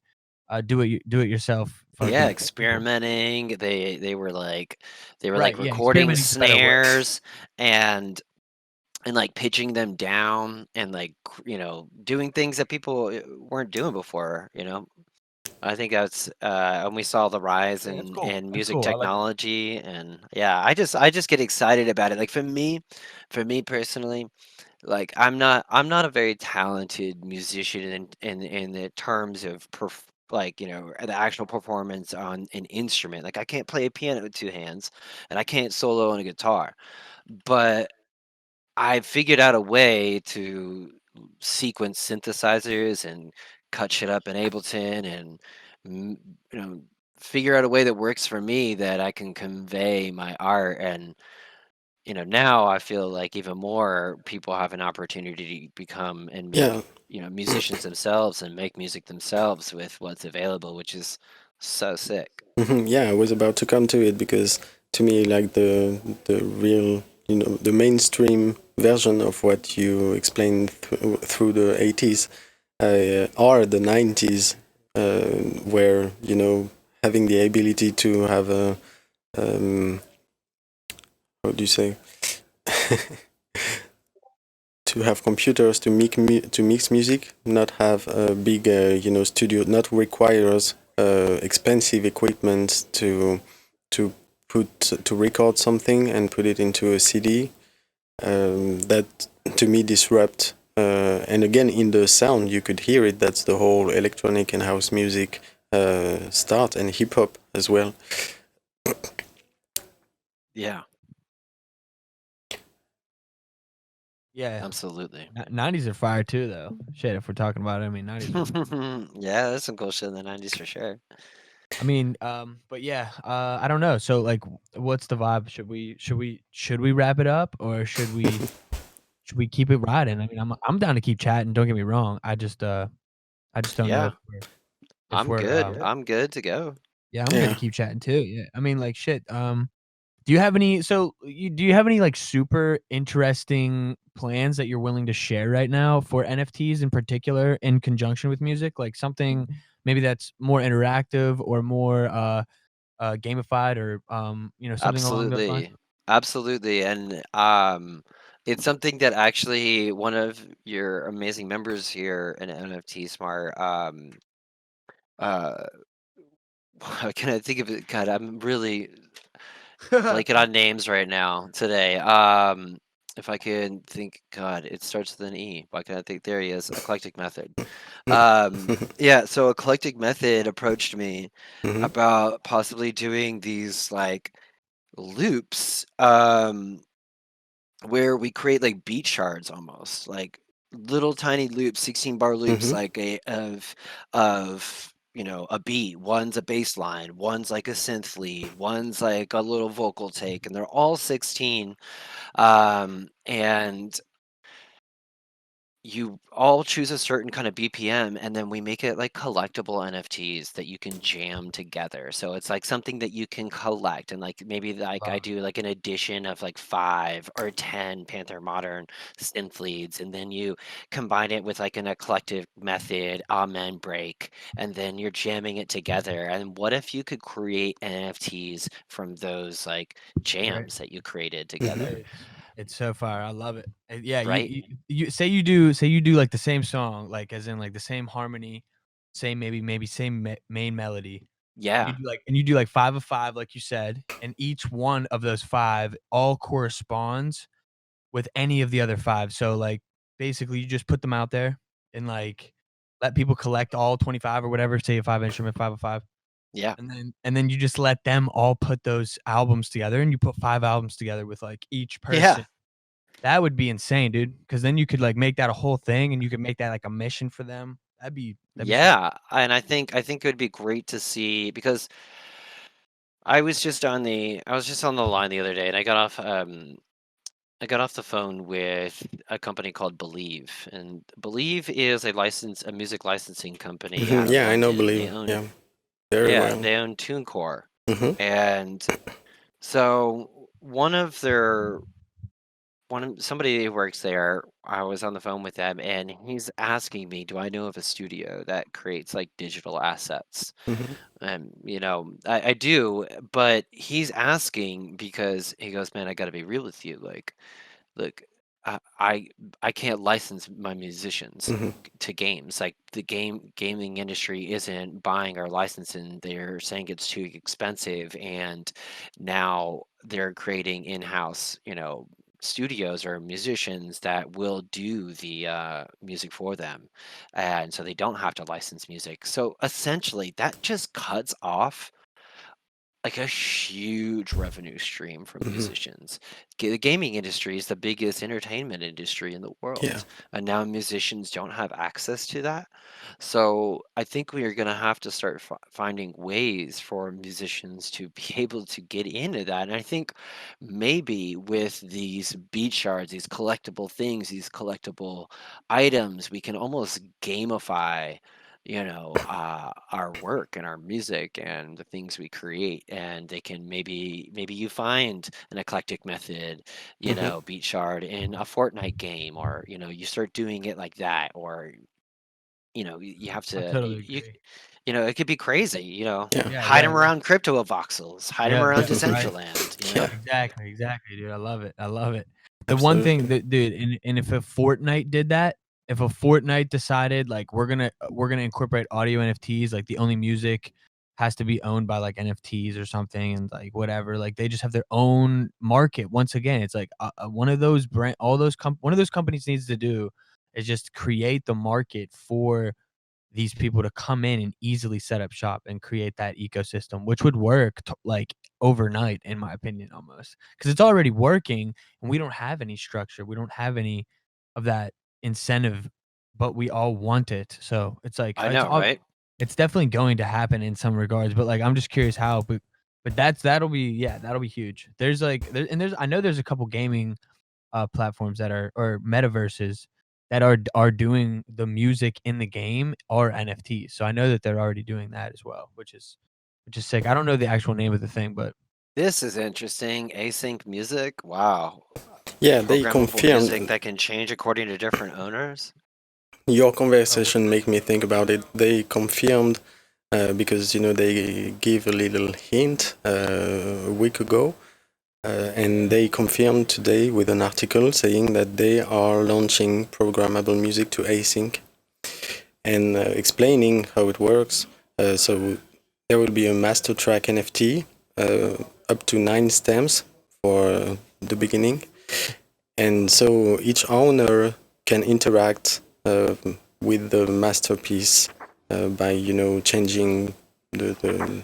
Speaker 2: do it yourself
Speaker 6: Yeah,
Speaker 2: fucking people.
Speaker 6: experimenting. They were like
Speaker 2: Right, yeah,
Speaker 6: recording
Speaker 2: experimenting's a better word.
Speaker 6: snares and like pitching them down and like doing things that people weren't doing before. I think that's and we saw the rise
Speaker 2: Yeah, that's
Speaker 6: in
Speaker 2: cool. That's
Speaker 6: music
Speaker 2: cool. I like that.
Speaker 6: technology, and yeah, I just get excited about it. Like for me personally, like I'm not a very talented musician in the terms of like the actual performance on an instrument. Like I can't play a piano with two hands, and I can't solo on a guitar, but I figured out a way to sequence synthesizers and cut shit up in Ableton and mm, you know figure out a way that works for me that I can convey my art. And now I feel like even more people have an opportunity to become and
Speaker 1: Yeah.
Speaker 6: make musicians themselves and make music themselves with what's available, which is so sick.
Speaker 1: Yeah, I was about to come to it because to me, like the real, the mainstream version of what you explained through the 80s are the 90s, where having the ability to have a how do you say to have computers to mix music, not have a big studio, not requires expensive equipment to record something and put it into a CD. That to me disrupt. And again, in the sound, you could hear it. That's the whole electronic and house music start, and hip hop as well.
Speaker 6: Yeah,
Speaker 2: Yeah.
Speaker 6: absolutely.
Speaker 2: 90s are fire too though. Shit, if we're talking about it, I mean 90s are
Speaker 6: Yeah, there's some cool shit in the 90s for sure.
Speaker 2: I mean, but yeah, I don't know. So like what's the vibe? Should we wrap it up or should we keep it riding? I mean, I'm down to keep chatting, don't get me wrong. I just don't know
Speaker 6: Yeah,
Speaker 2: if we're
Speaker 6: I'm good to go.
Speaker 2: yeah, I'm good to
Speaker 1: Yeah.
Speaker 2: keep chatting too. Yeah. I mean like shit. Do you have any do you have any like super interesting plans that you're willing to share right now for NFTs in particular in conjunction with music? Like something maybe that's more interactive or more gamified or something along those lines?
Speaker 6: Absolutely. Absolutely. And it's something that actually one of your amazing members here in NFT Smart uh can I think of it? God, I'm really blanking on names right now today. If I can think, God, it starts with an E. Why can't I think? There he is. Eclectic Method. Yeah, so Eclectic Method approached me
Speaker 1: Mhm.
Speaker 6: about possibly doing these like loops where we create like beat shards almost like little tiny loops, 16 bar loops,
Speaker 1: Mhm.
Speaker 6: like of a beat. One's a bass line, one's like a synth lead, one's like a little vocal take, and they're all 16. And you all choose a certain kind of BPM, and then we make it like collectible NFTs that you can jam together. So it's like something that you can collect, and like maybe like I
Speaker 2: Wow.
Speaker 6: do like an edition of like 5 or 10 Panther Modern synth leads, and then you combine it with like an eclectic method, amen break, and then you're jamming it together. And what if you could create NFTs from those like
Speaker 2: Right.
Speaker 6: jams that you created
Speaker 1: Mhm.
Speaker 6: together,
Speaker 2: It's so fire. I love it. Yeah,
Speaker 6: right?
Speaker 2: you say you do like the same song, like as in like the same harmony, same maybe same main melody.
Speaker 6: Yeah.
Speaker 2: And you do like 5 of 5 like you said, and each one of those 5 all corresponds with any of the other 5. So like basically you just put them out there and like let people collect all 25 or whatever, say a 5 instrument, 5 of 5.
Speaker 6: Yeah.
Speaker 2: And then you just let them all put those albums together and you put 5 albums together with like each
Speaker 6: Yeah.
Speaker 2: person. That would be insane, dude. Because then you could like make that a whole thing and you could make that like a mission for them. That'd be so
Speaker 6: Yeah, and I think it would be great to see because I was just on the line the other day, and I got off the phone with a company called Believe, and Believe is a music licensing company out of
Speaker 1: Yeah, I know,
Speaker 6: London, and they
Speaker 1: believe.
Speaker 6: own
Speaker 1: Yeah, very well.
Speaker 6: they own TuneCore,
Speaker 1: Hmm.
Speaker 6: and so somebody who works there, I was on the phone with them, and he's asking me, do I know of a studio that creates like digital assets?
Speaker 1: Hmm.
Speaker 6: I do, but he's asking because he goes, man, I got to be real with you. Like, look, I I I can't license my musicians
Speaker 1: Hmm.
Speaker 6: to games. Like the gaming industry isn't buying our licensing. They're saying it's too expensive, and now they're creating in-house, studios or musicians that will do the music for them, and so they don't have to license music. So essentially, that just cuts off like a huge revenue stream from
Speaker 1: Hmm.
Speaker 6: musicians. The gaming industry is the biggest entertainment industry in the
Speaker 1: Yeah.
Speaker 6: world, and now musicians don't have access to that. So I think we are going to have to start finding ways for musicians to be able to get into that. And I think maybe with these beat shards, these collectible things, these collectible items, we can almost gamify our work and our music and the things we create, and they can maybe you find an eclectic method,
Speaker 1: Hmm.
Speaker 6: beat shard in a Fortnite game, or you start doing it like that, or you have
Speaker 2: I
Speaker 6: to
Speaker 2: totally agree.
Speaker 6: it could be crazy,
Speaker 1: Yeah.
Speaker 2: Yeah,
Speaker 6: hide them
Speaker 2: yeah,
Speaker 6: around crypto voxels, hide them
Speaker 2: yeah.
Speaker 6: around
Speaker 2: Right.
Speaker 6: Decentraland,
Speaker 1: Yeah.
Speaker 2: Exactly, exactly, dude. I love it. I love it. The one thing
Speaker 1: Absolutely.
Speaker 2: that, dude, and if a Fortnite did that, if a Fortnite decided like we're gonna incorporate audio NFTs, like the only music has to be owned by like NFTs or something, and like whatever, like they just have their own market. Once again, it's like one of those one of those companies needs to do is just create the market for these people to come in and easily set up shop and create that ecosystem, which would work like overnight, in my opinion, almost because it's already working and we don't have any structure. We don't have any of that incentive, but we all want it. So it's like,
Speaker 6: I know, right?
Speaker 2: it's definitely going to happen in some regards, but like, I'm just curious how, but that'll be, yeah, that'll be huge. There's like, I know there's a couple gaming platforms that are, or metaverses that are doing the music in the game or NFTs. So I know that they're already doing that as well, which is sick. I don't know the actual name of the thing, but
Speaker 6: This is interesting. Async music, wow.
Speaker 1: Yeah, they
Speaker 6: Programmable music
Speaker 1: confirmed.
Speaker 6: that can change according to different owners.
Speaker 1: Your
Speaker 2: oh, what,
Speaker 1: conversation make me think about it. They confirmed because they give a little hint a week ago, and they confirmed today with an article saying that they are launching programmable music to async and explaining how it works. So there will be a master track NFT, up to 9 stems for the beginning, and so each owner can interact with the masterpiece by changing the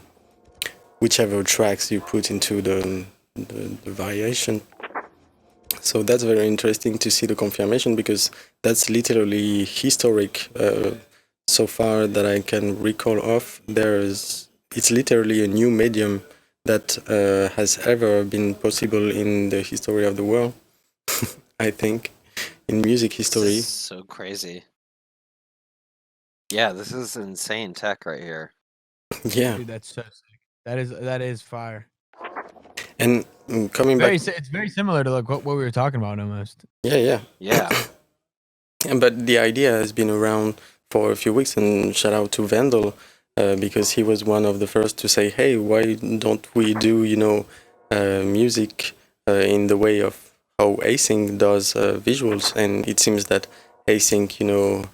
Speaker 1: whichever tracks you put into the variation. So that's very interesting to see the confirmation, because that's literally historic so far that I can recall of. It's literally a new medium that has ever been possible in the history of the world. I think in music
Speaker 6: This is
Speaker 1: history.
Speaker 6: so crazy. Yeah, this is insane tech right here.
Speaker 1: Yeah,
Speaker 2: dude, that's so sick. That is fire.
Speaker 1: and coming back.
Speaker 2: It's very similar to like what we were talking about almost.
Speaker 1: Yeah.
Speaker 6: Yeah.
Speaker 1: But the idea has been around for a few weeks, and shout out to Vandal because he was one of the first to say, "Hey, why don't we do music in the way of how Async does visuals?" And it seems that Async,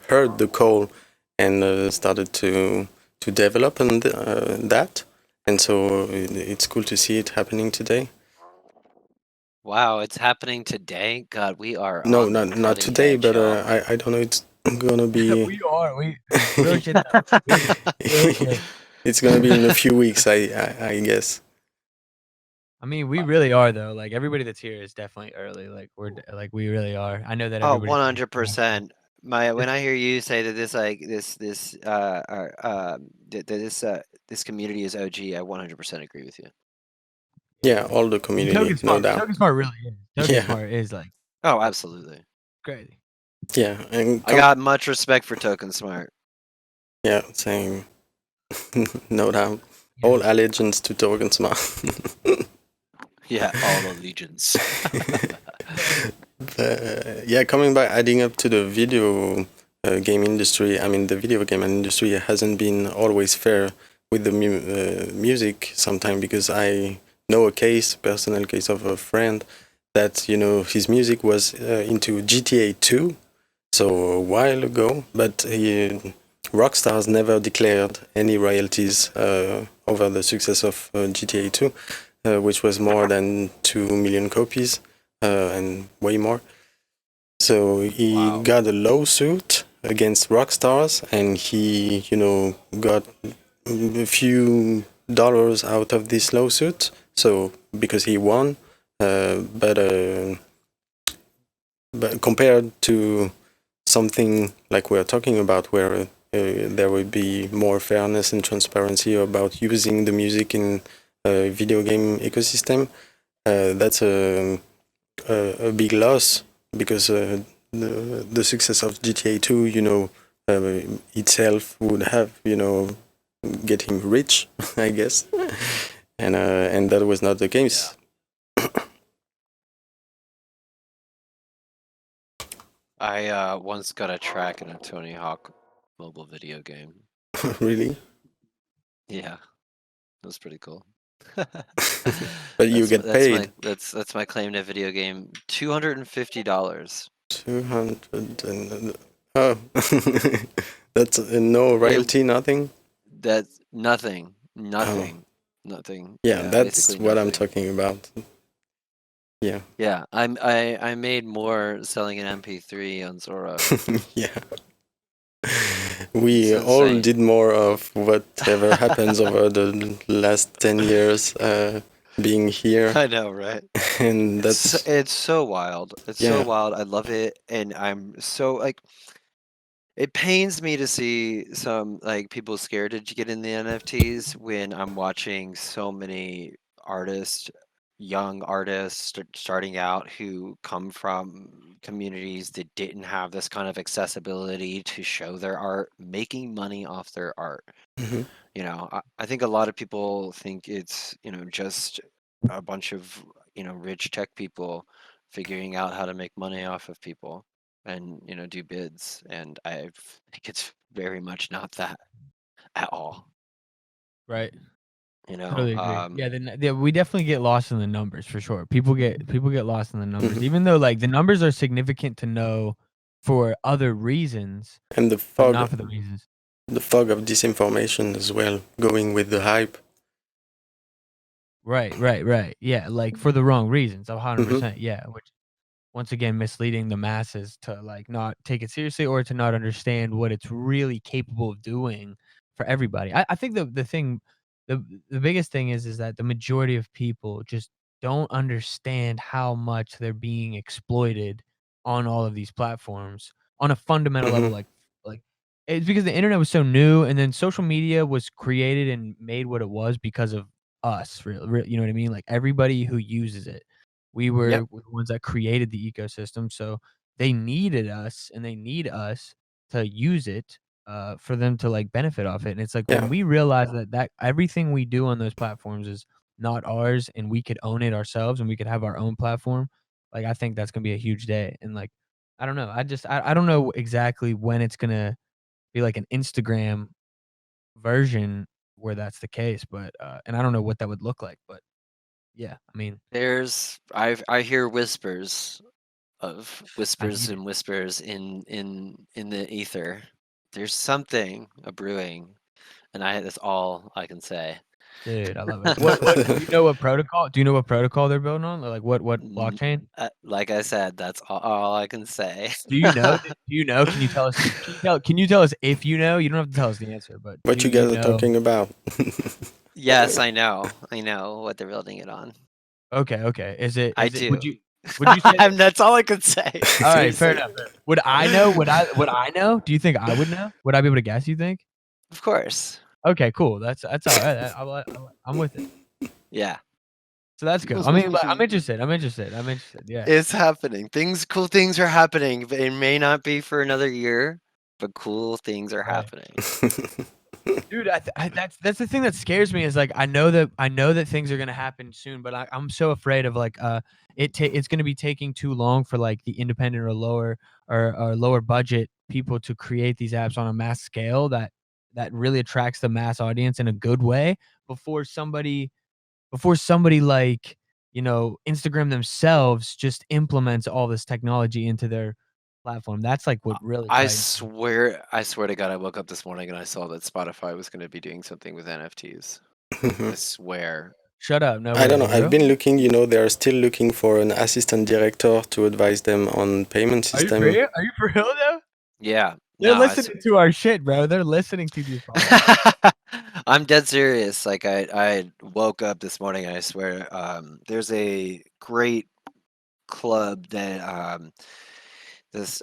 Speaker 1: heard the call and started to develop on that, and so it's cool to see it happening today.
Speaker 6: Wow, it's happening today. God, we are
Speaker 1: No,
Speaker 6: on the
Speaker 1: not
Speaker 6: cutting
Speaker 1: today,
Speaker 6: edge,
Speaker 1: but
Speaker 6: y'all.
Speaker 1: I don't know. It's gonna be.
Speaker 2: We real shit though. Real shit.
Speaker 1: It's gonna be in a few weeks, I guess.
Speaker 2: I mean, we really are though. Like everybody that's here is definitely early. Like like we really are. I know that
Speaker 6: Oh,
Speaker 2: everybody.
Speaker 6: 100%. When I hear you say that this community is OG, I 100% agree with you.
Speaker 1: Yeah, all the community, no doubt.
Speaker 2: TokenSmart really is.
Speaker 1: Yeah.
Speaker 2: TokenSmart is like
Speaker 6: Oh, absolutely.
Speaker 2: crazy.
Speaker 1: Yeah, and
Speaker 6: I got much respect for TokenSmart.
Speaker 1: yeah, same. No doubt.
Speaker 2: Yeah.
Speaker 1: All allegiance to TokenSmart.
Speaker 6: Yeah, all allegiance.
Speaker 1: Yeah, coming back, adding up to the video game industry. I mean, the video game industry hasn't been always fair with the music sometimes, because I know a personal case of a friend that, you know, his music was into GTA 2, so a while ago, but Rockstar's never declared any royalties over the success of GTA 2, which was more than 2 million copies and way more. So he got a lawsuit against Rockstars, and he, you know, got a few dollars out of this lawsuit. So because he won, but compared to something like we're talking about, where there would be more fairness and transparency about using the music in a video game ecosystem, that's a big loss, because the success of GTA 2, you know, itself would have, you know, get him rich, I guess, and that was not the case.
Speaker 6: I once got a track in a Tony Hawk mobile video game.
Speaker 1: Really?
Speaker 6: Yeah, that was pretty cool.
Speaker 1: But you get paid.
Speaker 6: That's my claim to video game. $250.
Speaker 1: 200 and oh, that's no royalty, nothing.
Speaker 6: That's nothing. Nothing.
Speaker 1: Yeah, that's
Speaker 6: basically
Speaker 1: what I'm
Speaker 6: nothing.
Speaker 1: talking about. Yeah.
Speaker 6: Yeah, I made more selling an MP3 on Zora.
Speaker 1: Yeah. We
Speaker 6: It's
Speaker 1: all
Speaker 6: insane.
Speaker 1: did more of whatever happens over the last 10 years being here.
Speaker 6: I know, right?
Speaker 1: And that's
Speaker 6: It's so wild. It's
Speaker 1: Yeah.
Speaker 6: so wild. I love it, and I'm so like. It pains me to see some like people scared to get in the NFTs when I'm watching so many artists, young artists starting out, who come from communities that didn't have this kind of accessibility to show their art, making money off their art.
Speaker 1: Mhm.
Speaker 6: You know, I think a lot of people think it's, you know, just a bunch of, you know, rich tech people figuring out how to make money off of people and, you know, do bids. And I think it's very much not that at all.
Speaker 2: Right.
Speaker 6: You know,
Speaker 2: Totally agree. Yeah, we definitely get lost in the numbers for sure. People get lost in the numbers, even though like the numbers are significant to know for other reasons,
Speaker 1: and the
Speaker 2: but not for the reasons.
Speaker 1: fog of disinformation as well, going with the hype.
Speaker 2: Right. Yeah, like for the wrong reasons. 100%. Yeah, which once again misleading the masses to like not take it seriously or to not understand what it's really capable of doing for everybody. I think the thing, the biggest thing is that the majority of people just don't understand how much they're being exploited on all of these platforms on a fundamental level. Like it's because the internet was so new, and then social media was created and made what it was because of us. You know what I mean? Like everybody who uses it. We were
Speaker 6: Yep.
Speaker 2: the ones that created the ecosystem, so they needed us, and they need us to use it, for them to, like, benefit off it, and it's like,
Speaker 1: Yeah.
Speaker 2: when we realize that everything we do on those platforms is not ours, and we could own it ourselves, and we could have our own platform, like, I think that's gonna be a huge day, and, like, I don't know, I don't know exactly when it's gonna be like an Instagram version where that's the case, but, and I don't know what that would look like, but yeah, I mean,
Speaker 6: I hear whispers of whispers
Speaker 2: hear
Speaker 6: and whispers in the ether. There's something a brewing, and that's all I can say.
Speaker 2: dude, I love it. What do you know what protocol they're building on? Like, what blockchain?
Speaker 6: Like I said, that's all I can say.
Speaker 2: Do you know? Do you know? Can you tell us? Can you tell us if you know? You don't have to tell us the answer, but
Speaker 1: What
Speaker 2: do
Speaker 1: you guys are
Speaker 2: know?
Speaker 1: talking about?
Speaker 6: Yes, I know what they're building it on.
Speaker 2: Okay. Is it?
Speaker 6: I do.
Speaker 2: Would you say
Speaker 6: that's all I could say.
Speaker 2: all right, fair
Speaker 6: Seriously.
Speaker 2: enough. Would I know? Would I know? Do you think I would know? Would I be able to guess, you think?
Speaker 6: Of course.
Speaker 2: Okay, cool. That's all right. I'm with it.
Speaker 6: Yeah.
Speaker 2: So that's good. I mean, I'm interested. Yeah.
Speaker 6: It's happening. Cool things are happening. But it may not be for another year, but cool things are
Speaker 2: Right.
Speaker 6: happening.
Speaker 2: Dude, that's the thing that scares me is like I know that things are gonna happen soon, but I'm so afraid of like it's gonna be taking too long for like the independent or lower budget people to create these apps on a mass scale that really attracts the mass audience in a good way before somebody like Instagram themselves just implements all this technology into their platform. That's like what really
Speaker 6: I
Speaker 2: frightens me.
Speaker 6: swear to God, I woke up this morning and I saw that Spotify was going to be doing something with NFTs. I swear.
Speaker 2: Shut up. No way.
Speaker 1: I don't know.
Speaker 2: for
Speaker 1: I've
Speaker 2: real?
Speaker 1: been looking, they're still looking for an assistant director to advise them on payment system.
Speaker 2: Are you for real though?
Speaker 6: Yeah.
Speaker 2: They're
Speaker 6: No,
Speaker 2: listening to our shit, bro. They're listening to these podcasts.
Speaker 6: I'm dead serious. Like I woke up this morning and I swear, there's a great club that this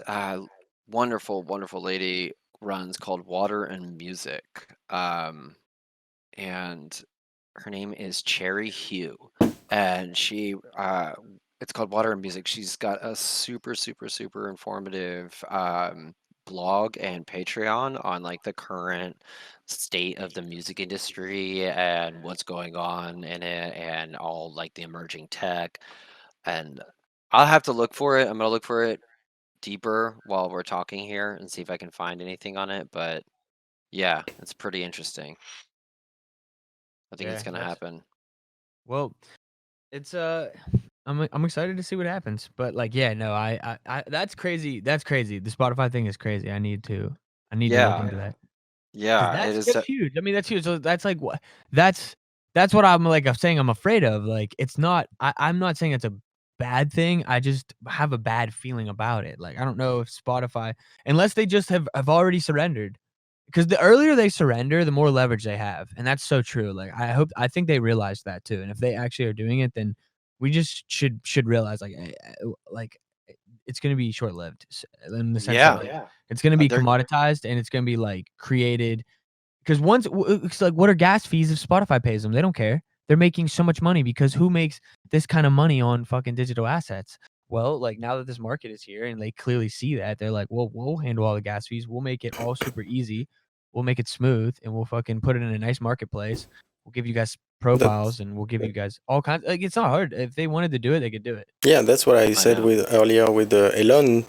Speaker 6: wonderful lady runs called Water and Music. And her name is Cherry Hugh, and she it's called Water and Music. She's got a super informative blog and Patreon on like the current state of the music industry and what's going on in it and all like the emerging tech. And I'll have to look for it. I'm gonna look for it deeper while we're talking here and see if I can find anything on it. But yeah, it's pretty interesting. I think it's gonna happen.
Speaker 2: Well, it's I'm excited to see what happens. But like, yeah, no, I that's crazy. That's crazy. The Spotify thing is crazy. I need to look into that. 'Cause
Speaker 6: Yeah, it is.
Speaker 2: that's huge. I mean, that's huge. So that's like what that's what I'm like. I'm saying I'm afraid of. Like, it's not. I'm not saying it's a bad thing. I just have a bad feeling about it. Like, I don't know if Spotify, unless they just have already surrendered, because the earlier they surrender, the more leverage they have, and that's so true. Like, I think they realize that too. And if they actually are doing it, then we just should realize like it's gonna be short lived in the sense that like, it's gonna be commoditized and it's gonna be like created. Because once it's like, what are gas fees if Spotify pays them? They don't care. They're making so much money because who makes this kind of money on fucking digital assets? Well, like now that this market is here and they clearly see that, they're like, well, we'll handle all the gas fees. We'll make it all super easy. We'll make it smooth and we'll fucking put it in a nice marketplace. We'll give you guys profiles and we'll give you guys all kinds. Like, it's not hard. If they wanted to do it, they could do it.
Speaker 1: Yeah, that's what I said earlier with Elon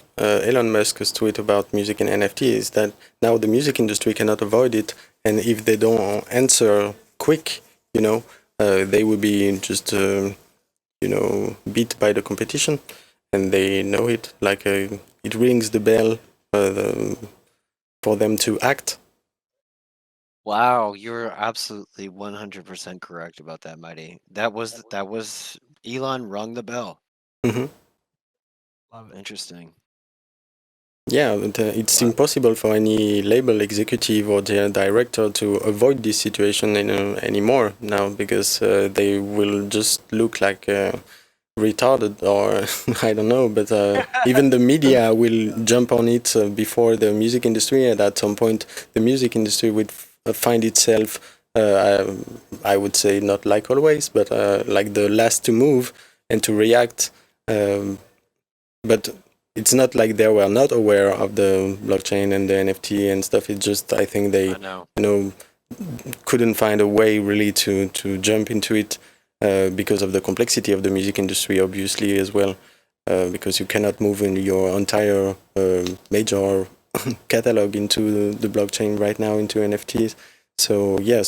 Speaker 1: Musk's tweet about music and NFT is that now the music industry cannot avoid it, and if they don't answer quick, they will be just beat by the competition, and they know it. Like it rings the bell for them to act.
Speaker 6: Wow, you're absolutely 100% correct about that, Mighty. That was Elon rung the bell.
Speaker 1: Mm-hmm.
Speaker 2: Love it.
Speaker 6: Interesting.
Speaker 1: Yeah, but it's impossible for any label executive or director to avoid this situation anymore now, because they will just look like retarded, or I don't know, but even the media will jump on it before the music industry, and at some point the music industry would find itself, I would say not like always, but like the last to move and to react. But it's not like they were not aware of the blockchain and the NFT and stuff. It's just, I think they couldn't find a way really to jump into it because of the complexity of the music industry, obviously, as well, because you cannot move in your entire major catalog into the blockchain right now, into NFTs. So yeah,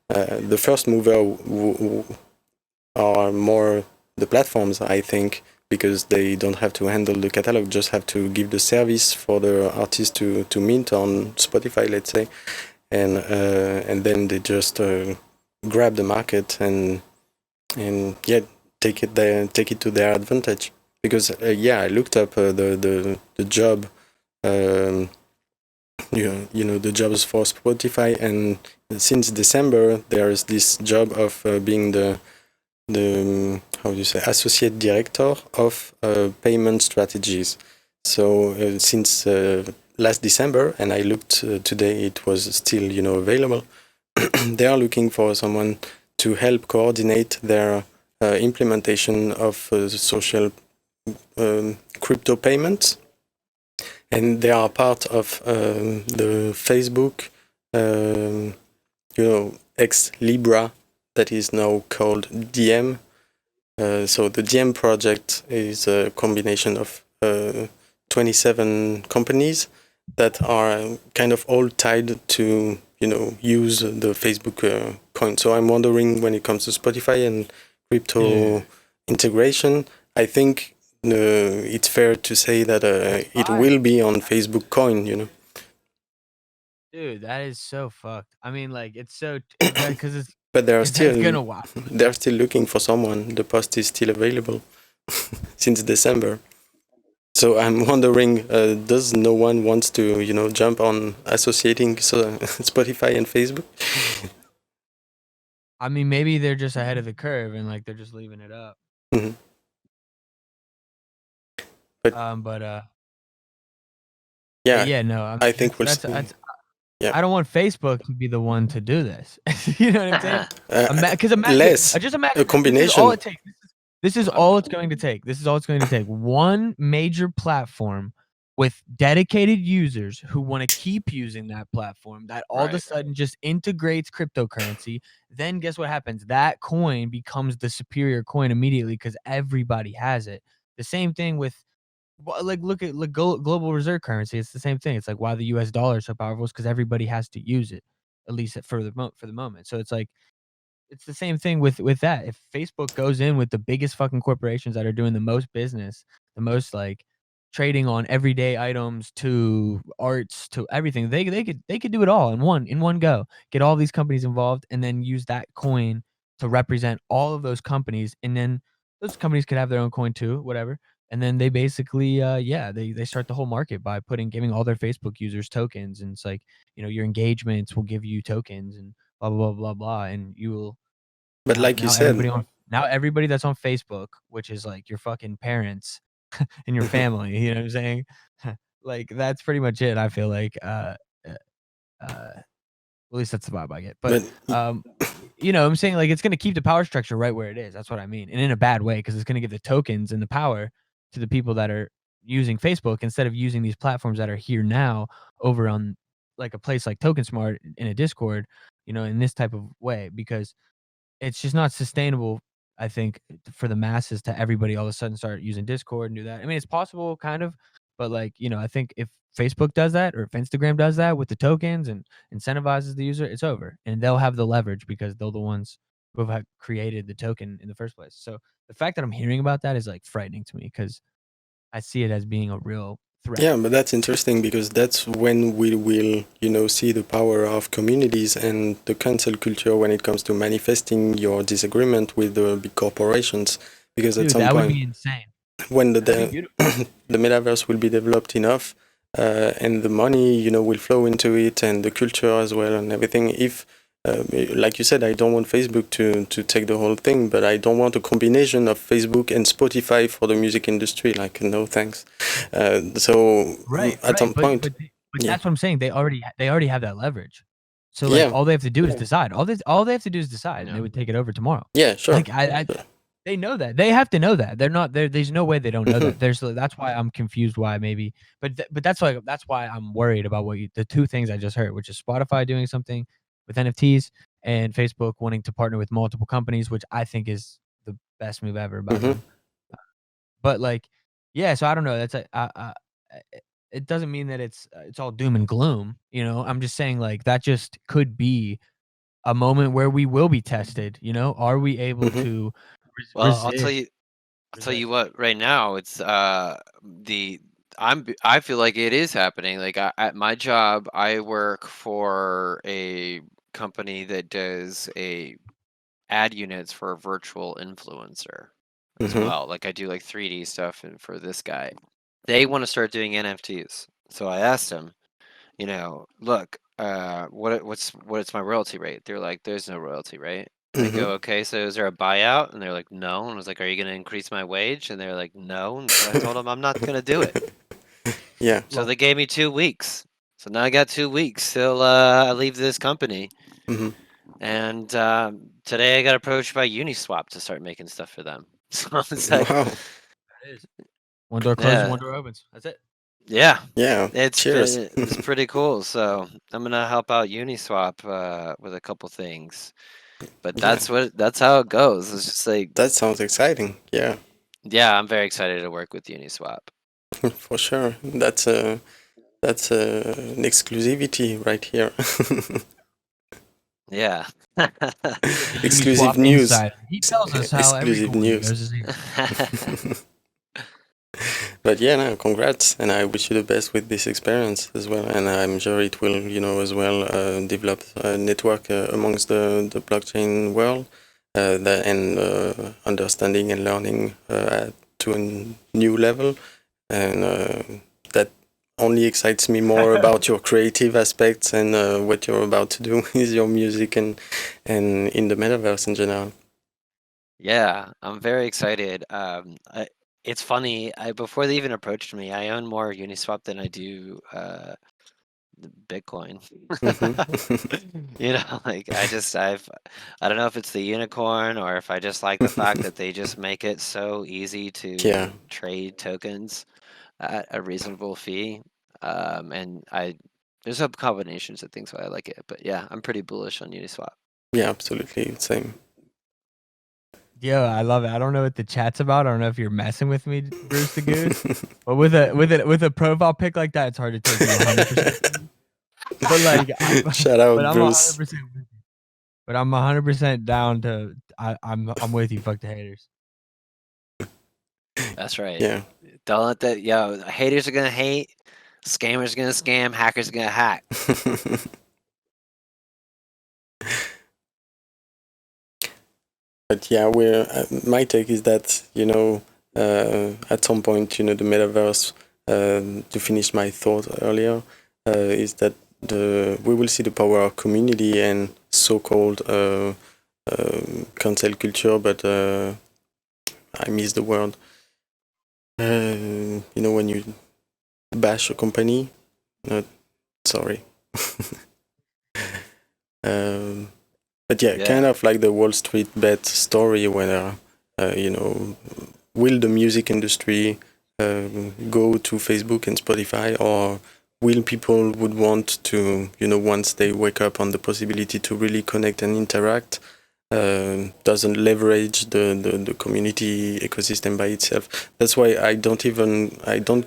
Speaker 1: the first mover are more the platforms, I think, because they don't have to handle the catalog, just have to give the service for the artist to mint on Spotify, let's say, and then they just grab the market and take it to their advantage. Because I looked up the job, the jobs for Spotify, and since December there is this job of being the associate director of payment strategies. So since last December, and I looked today, it was still available. They are looking for someone to help coordinate their implementation of social crypto payments, and they are part of the Facebook, ex Libra, that is now called DM. So the DM project is a combination of 27 companies that are kind of all tied to use the Facebook coin. So I'm wondering, when it comes to Spotify and crypto integration, I think it's fair to say that it will be on Facebook coin,
Speaker 2: Dude, that is so fucked. I mean, like, it's so because it's
Speaker 1: But
Speaker 2: it's gonna
Speaker 1: they're still looking for someone. The post is still available since December. So I'm wondering, does no one wants to jump on associating Spotify and Facebook?
Speaker 2: I mean, maybe they're just ahead of the curve and like they're just leaving it up.
Speaker 1: Mm-hmm. Yeah,
Speaker 2: no. I mean,
Speaker 1: I think we'll see. Yeah.
Speaker 2: I don't want Facebook to be the one to do this. You know what I'm saying? Because just imagine
Speaker 1: a combination.
Speaker 2: This is all it takes. This is all it's going to take. This is all it's going to take. One major platform with dedicated users who want to keep using that platform, that all of a sudden just integrates cryptocurrency. Then guess what happens? That coin becomes the superior coin immediately because everybody has it. The same thing with, like, look at global reserve currency. It's the same thing. It's like why the US dollar is so powerful is because everybody has to use it, at least for the moment. So it's like, it's the same thing with that. If Facebook goes in with the biggest fucking corporations that are doing the most business, the most like trading on everyday items to arts to everything, they could do it all in one go. Get all these companies involved and then use that coin to represent all of those companies, and then those companies could have their own coin too, whatever. And then they basically they start the whole market by giving all their Facebook users tokens, and it's like, your engagements will give you tokens and blah blah blah blah blah, and you will.
Speaker 1: But like you said,
Speaker 2: everybody that's on Facebook, which is like your fucking parents and your family, you know what I'm saying? Like, that's pretty much it. I feel like, at least that's the vibe I get. But I'm saying, like, it's gonna keep the power structure right where it is. That's what I mean, and in a bad way, because it's gonna give the tokens and the power to the people that are using Facebook instead of using these platforms that are here now over on like a place like TokenSmart in a Discord, in this type of way, because it's just not sustainable, I think, for the masses to everybody all of a sudden start using Discord and do that. I mean, it's possible, kind of, but like, I think if Facebook does that or if Instagram does that with the tokens and incentivizes the user, it's over, and they'll have the leverage because they're the ones who have created the token in the first place. So the fact that I'm hearing about that is like frightening to me because I see it as being a real threat.
Speaker 1: Yeah, but that's interesting because that's when we will, see the power of communities and the cancel culture when it comes to manifesting your disagreement with the big corporations. Because at some
Speaker 2: that
Speaker 1: point,
Speaker 2: would be insane.
Speaker 1: When the metaverse will be developed enough, and the money, will flow into it, and the culture as well, and everything. If like you said, I don't want Facebook to take the whole thing, but I don't want a combination of Facebook and Spotify for the music industry. Like, no thanks. At some point,
Speaker 2: but that's what I'm saying. They already have that leverage. So like, all they have to do is decide. All they have to do is decide, and they would take it over tomorrow.
Speaker 1: Yeah, sure.
Speaker 2: Like they know that. They have to know that. They're not there. There's no way they don't know that. That's why I'm confused. Why maybe, but that's why I'm worried about the two things I just heard, which is Spotify doing something with NFTs and Facebook wanting to partner with multiple companies, which I think is the best move ever about them. But like, yeah, so I don't know. That's it doesn't mean that it's all doom and gloom. I'm just saying, like, that just could be a moment where we will be tested. Are we able to?
Speaker 6: Well, I'll tell you what. Right now, it's I feel like it is happening. Like, at my job, I work for a company that does ad units for a virtual influencer as well. Like, I do like 3D stuff and for this guy. They want to start doing NFTs. So I asked him, look, what's my royalty rate? They're like, there's no royalty rate. I go, okay, so is there a buyout? And they're like, no. And I was like, are you going to increase my wage? And they're like, no. And so I told them I'm not going to do it.
Speaker 1: Yeah.
Speaker 6: So they gave me 2 weeks. So now I got 2 weeks till I leave this company. And today I got approached by Uniswap to start making stuff for them. So it's like,
Speaker 1: Wow.
Speaker 2: It is. One door closes,
Speaker 6: yeah,
Speaker 2: one door opens. That's it.
Speaker 6: yeah,
Speaker 1: Yeah. Cheers.
Speaker 6: it's pretty cool. So I'm gonna help out Uniswap with a couple things. But
Speaker 1: Yeah.
Speaker 6: that's how it goes. It's just like,
Speaker 1: That sounds exciting. Yeah,
Speaker 6: yeah, I'm very excited to work with Uniswap.
Speaker 1: for sure. That's an exclusivity right here.
Speaker 6: Yeah.
Speaker 1: Exclusive
Speaker 2: Uniswap
Speaker 1: news.
Speaker 2: Insider. He tells us how every
Speaker 1: Exclusive
Speaker 2: coin
Speaker 1: news.
Speaker 2: goes his ear.
Speaker 1: But yeah, no, congrats, and I wish you the best with this experience as well. And I'm sure it will, as well, develop a network amongst the blockchain world, and understanding and learning to a new level, and that only excites me more about your creative aspects and what you're about to do with your music and in the metaverse in general.
Speaker 6: Yeah, I'm very excited. It's funny. Before they even approached me, I own more Uniswap than I do Bitcoin. Like I don't know if it's the unicorn or if I just like the fact that they just make it so easy to
Speaker 1: Yeah.
Speaker 6: trade tokens at a reasonable fee. And there's some combinations of things why I like it, but yeah, I'm pretty bullish on Uniswap.
Speaker 1: Yeah, absolutely. Same.
Speaker 2: Yo, I love it. I don't know what the chat's about. I don't know if you're messing with me, Bruce the Goose. But with a profile pic like that, it's hard to take you 100%. But like,
Speaker 1: Shout out,
Speaker 2: but I'm
Speaker 1: Bruce.
Speaker 2: 100% with you. But I'm 100% down to. I'm with you. Fuck the haters.
Speaker 6: That's right.
Speaker 1: Yeah.
Speaker 6: Don't let that. Yo, haters are gonna hate, scammers are gonna scam, hackers are gonna hack.
Speaker 1: But yeah, my take is that at some point, the metaverse. To finish my thought earlier, is that we will see the power of community and so-called cancel culture, but I miss the word. When you bash a company, sorry. But yeah, kind of like the Wall Street bet story, where will the music industry go to Facebook and Spotify, or will people would want to, once they wake up on the possibility to really connect and interact, doesn't leverage the community ecosystem by itself. That's why I don't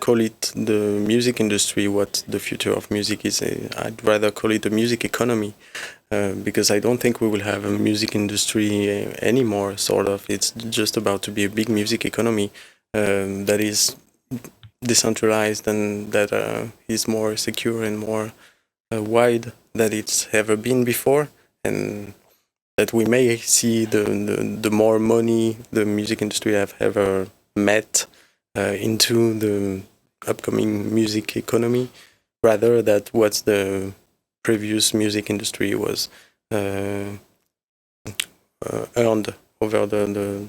Speaker 1: call it the music industry what the future of music is. I'd rather call it a music economy, because I don't think we will have a music industry anymore, sort of. It's just about to be a big music economy that is decentralized and that is more secure and more wide than it's ever been before, and that we may see the more money the music industry have ever met into the upcoming music economy, rather that what the previous music industry was earned over the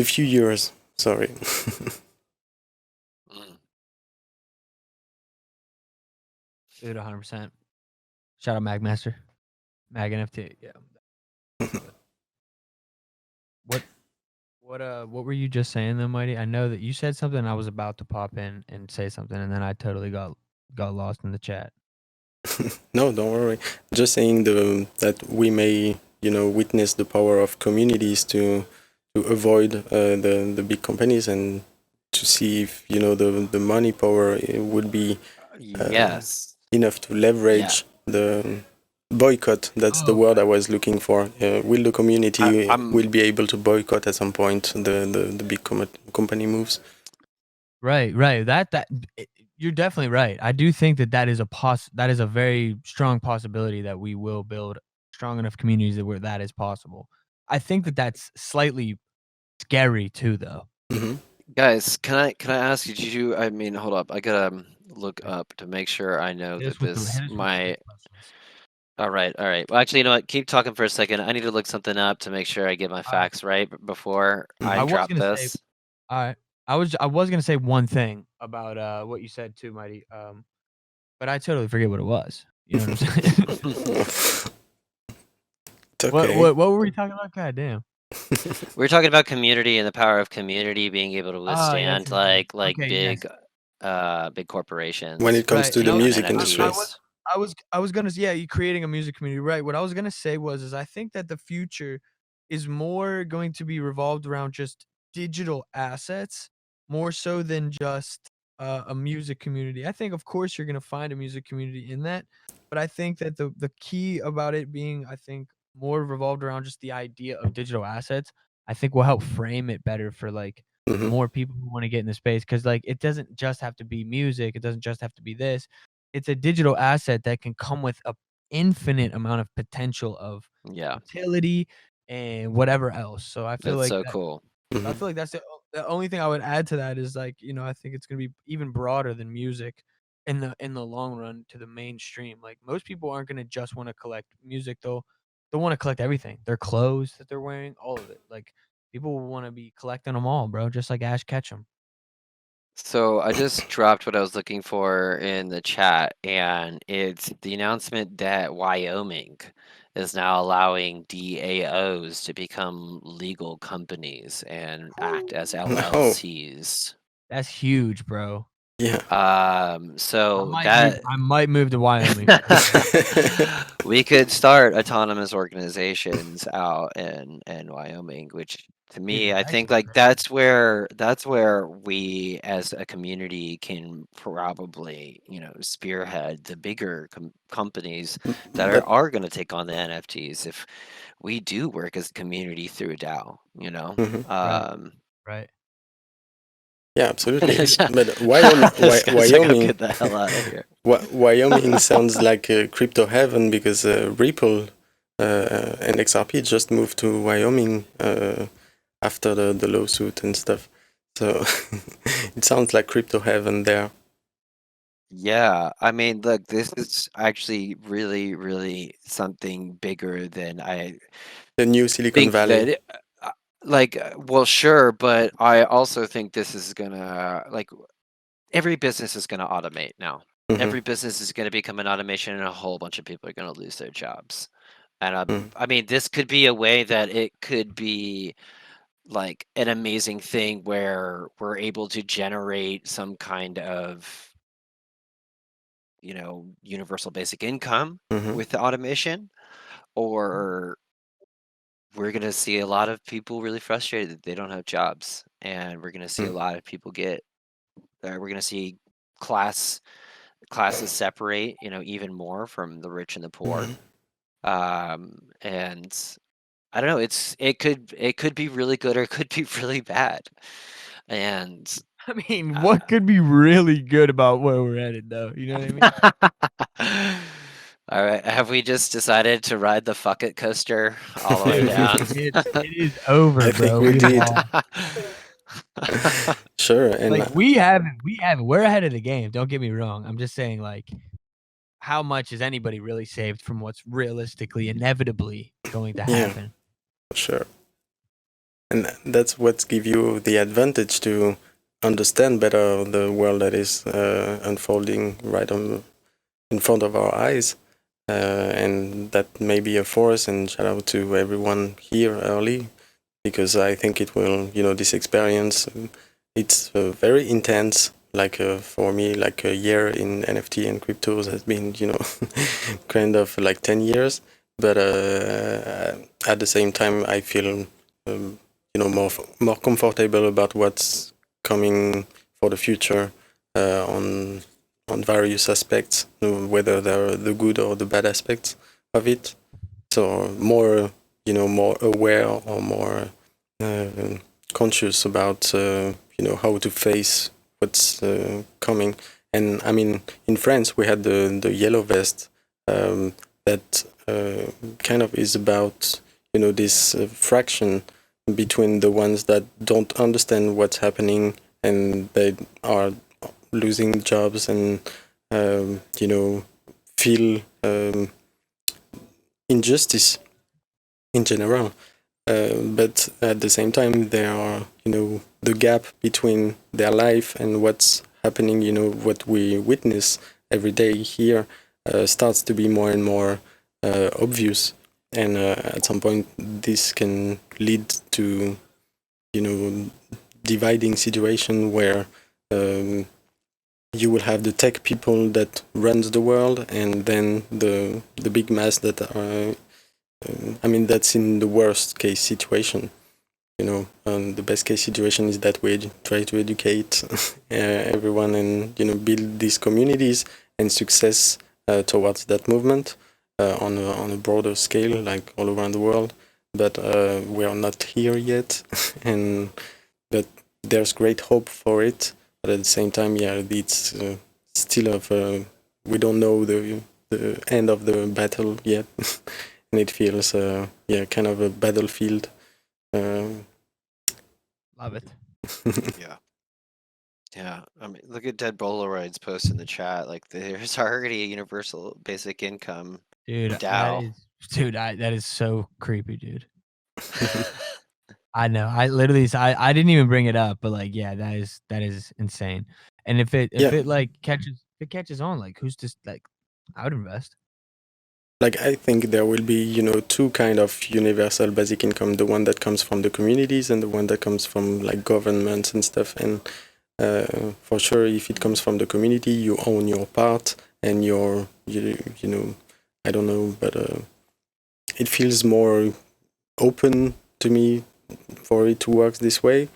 Speaker 1: few years. Sorry.
Speaker 2: Dude, 100%. Shout out Magmaster. Mag NFT. Yeah. What were you just saying though, Mighty? I know that you said something. I was about to pop in and say something, and then I totally got lost in the chat.
Speaker 1: No, don't worry. Just saying that we may, witness the power of communities to avoid the big companies, and to see if the money power would be
Speaker 6: Yes.
Speaker 1: enough to leverage the boycott. That's the word I was looking for. Will the community will be able to boycott at some point the big company moves?
Speaker 2: Right. You're definitely right. I do think that is a very strong possibility that we will build strong enough communities where that is possible. I think that that's slightly scary too, though.
Speaker 1: Mm-hmm.
Speaker 6: Guys, can I ask you? Did you? I mean, hold up. I gotta look up to make sure I know that this my. All right. Well, actually, you know what? Keep talking for a second. I need to look something up to make sure I get my facts right before I drop this.
Speaker 2: All right. I was gonna say one thing about what you said too, Mighty. But I totally forget what it was. You know what I'm saying?
Speaker 1: It's okay.
Speaker 2: What were we talking about? God damn.
Speaker 6: We're talking about community and the power of community being able to
Speaker 2: Oh, yes,
Speaker 6: withstand
Speaker 2: yes, yes.
Speaker 6: like
Speaker 2: Okay,
Speaker 6: big
Speaker 2: yes.
Speaker 6: big corporations
Speaker 1: When it comes
Speaker 2: Right.
Speaker 1: to
Speaker 2: And
Speaker 1: the
Speaker 2: I was
Speaker 6: and
Speaker 1: music
Speaker 2: I
Speaker 1: industry.
Speaker 6: NFTs.
Speaker 2: I was gonna yeah, you creating a music community, right? What I was gonna say is I think that the future is more going to be revolved around just digital assets more so than just a music community. I think of course you're gonna find a music community in that, but I think that the key about it being I think more revolved around just the idea of digital assets, I think will help frame it better for like
Speaker 1: Hmm.
Speaker 2: more people who want to get in the space because like it doesn't just have to be music, it doesn't just have to be this. It's a digital asset that can come with a infinite amount of potential of
Speaker 6: Yeah,
Speaker 2: utility and whatever else. So I feel
Speaker 6: that's
Speaker 2: like
Speaker 6: so
Speaker 2: that
Speaker 6: cool.
Speaker 2: I
Speaker 1: Hmm.
Speaker 2: feel like that's the only thing I would add to that is like, you know, I think it's gonna be even broader than music in the long run to the mainstream. Like most people aren't gonna just want to collect music, they'll want to collect everything. Their clothes that they're wearing, all of it. Like people will want to be collecting them all, bro, just like Ash Ketchum.
Speaker 6: So I just dropped what I was looking for in the chat, and it's the announcement that Wyoming is now allowing DAOs to become legal companies and act as
Speaker 1: No.
Speaker 6: LLCs.
Speaker 2: That's huge, bro.
Speaker 1: Yeah.
Speaker 6: So that
Speaker 2: I might move to Wyoming.
Speaker 6: we could start autonomous organizations out in Wyoming, which to me,
Speaker 2: Dude,
Speaker 6: I
Speaker 2: that
Speaker 6: think
Speaker 2: could be
Speaker 6: like
Speaker 2: great.
Speaker 6: that's where we as a community can probably, you know, spearhead the bigger companies that
Speaker 1: But
Speaker 6: are going to take on the NFTs if we do work as a community through a DAO, you know.
Speaker 1: mhm.
Speaker 2: Right, right.
Speaker 1: Yeah, absolutely.
Speaker 6: Just
Speaker 1: But Wyoming,
Speaker 6: gonna say, go
Speaker 1: Wyoming,
Speaker 6: get the hell out of here.
Speaker 1: Wyoming sounds like a crypto heaven because Ripple and XRP just moved to Wyoming after the lawsuit and stuff. So it sounds like crypto heaven there.
Speaker 6: Yeah, I mean, look, this is actually really, really something bigger than I
Speaker 1: The new Silicon
Speaker 6: think
Speaker 1: Valley.
Speaker 6: that well, sure, but I also think this is gonna like every business is gonna automate now.
Speaker 1: Hmm.
Speaker 6: Every business is gonna become an automation, and a whole bunch of people are gonna lose their jobs. And
Speaker 1: Hmm.
Speaker 6: I mean, this could be a way that it could be like an amazing thing where we're able to generate some kind of, you know, universal basic income
Speaker 1: Hmm.
Speaker 6: with the automation, or we're going to see a lot of people really frustrated that they don't have jobs, and we're going to see a lot of people we're going to see classes separate, you know, even more from the rich and the poor.
Speaker 1: Hmm.
Speaker 6: And I don't know, it could be really good or it could be really bad. And
Speaker 2: I mean,
Speaker 6: uh,
Speaker 2: what could be really good about where we're headed, though? You know what I mean?
Speaker 6: all right, have we just decided to ride the fuck it coaster all the way
Speaker 2: Dude,
Speaker 6: down?
Speaker 2: it is over,
Speaker 1: I think
Speaker 2: bro.
Speaker 1: we
Speaker 2: We
Speaker 1: did.
Speaker 2: lost.
Speaker 1: Sure. And
Speaker 2: Like we haven't. We're ahead of the game. Don't get me wrong. I'm just saying, like, how much is anybody really saved from what's realistically, inevitably going to
Speaker 1: yeah,
Speaker 2: happen?
Speaker 1: sure. And that's what give you the advantage to understand better the world that is unfolding right in front of our eyes. And that may be a force, and shout out to everyone here early, because I think it will, this experience, it's very intense. Like for me, like a year in NFT and cryptos has been, kind of like 10 years. But at the same time, I feel, more comfortable about what's coming for the future on various aspects, whether they're the good or the bad aspects of it. So more, more aware or more conscious about, how to face what's coming. And I mean, in France, we had the yellow vest that kind of is about, this fraction between the ones that don't understand what's happening and they are losing jobs and, feel injustice in general. But at the same time, there are, the gap between their life and what's happening, what we witness every day here. starts to be more and more obvious, and at some point this can lead to, you know, dividing situation where you will have the tech people that runs the world, and then the big mass that are, I mean, that's in the worst case situation. You know, the best case situation is that we try to educate everyone and, you know, build these communities and success towards that movement on a broader scale, like all around the world. But we are not here yet, and but there's great hope for it. But at the same time, yeah, it's still we don't know the end of the battle yet, and it feels yeah, kind of a battlefield.
Speaker 2: Love it.
Speaker 6: Yeah. Yeah. I mean, look at Dead Polaroid's post in the chat. Like, there's already a universal basic income.
Speaker 2: Dude,
Speaker 6: DAO.
Speaker 2: that is so creepy, dude. I know. I literally, I didn't even bring it up, but like, yeah, that is insane. And if it like catches on, like, who's just like, I would invest.
Speaker 1: Like, I think there will be, you know, two kind of universal basic income: the one that comes from the communities and the one that comes from like governments and stuff. And for sure, if it comes from the community, you own your part, and you know, I don't know, but it feels more open to me for it to work this way.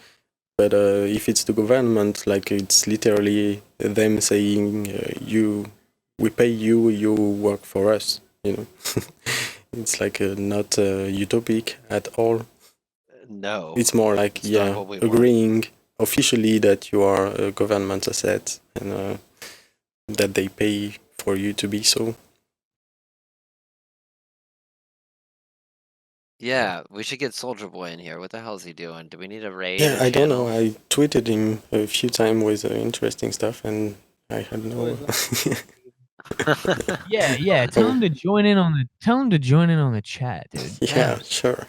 Speaker 1: But if it's the government, like, it's literally them saying, we pay you, you work for us, you know. It's like not utopic at all.
Speaker 6: No.
Speaker 1: It's more like,
Speaker 6: It's not
Speaker 1: yeah,
Speaker 6: what we
Speaker 1: agreeing officially that you are a government asset, and that they pay for you to be so.
Speaker 6: Yeah, we should get Soldier Boy in here. What the hell is he doing? Do we need a raid?
Speaker 1: Yeah,
Speaker 6: or
Speaker 1: I don't know.
Speaker 6: channel?
Speaker 1: I tweeted him a few times with interesting stuff, and I had no.
Speaker 2: Yeah. Tell him to join in on the chat, dude.
Speaker 1: Yeah, sure.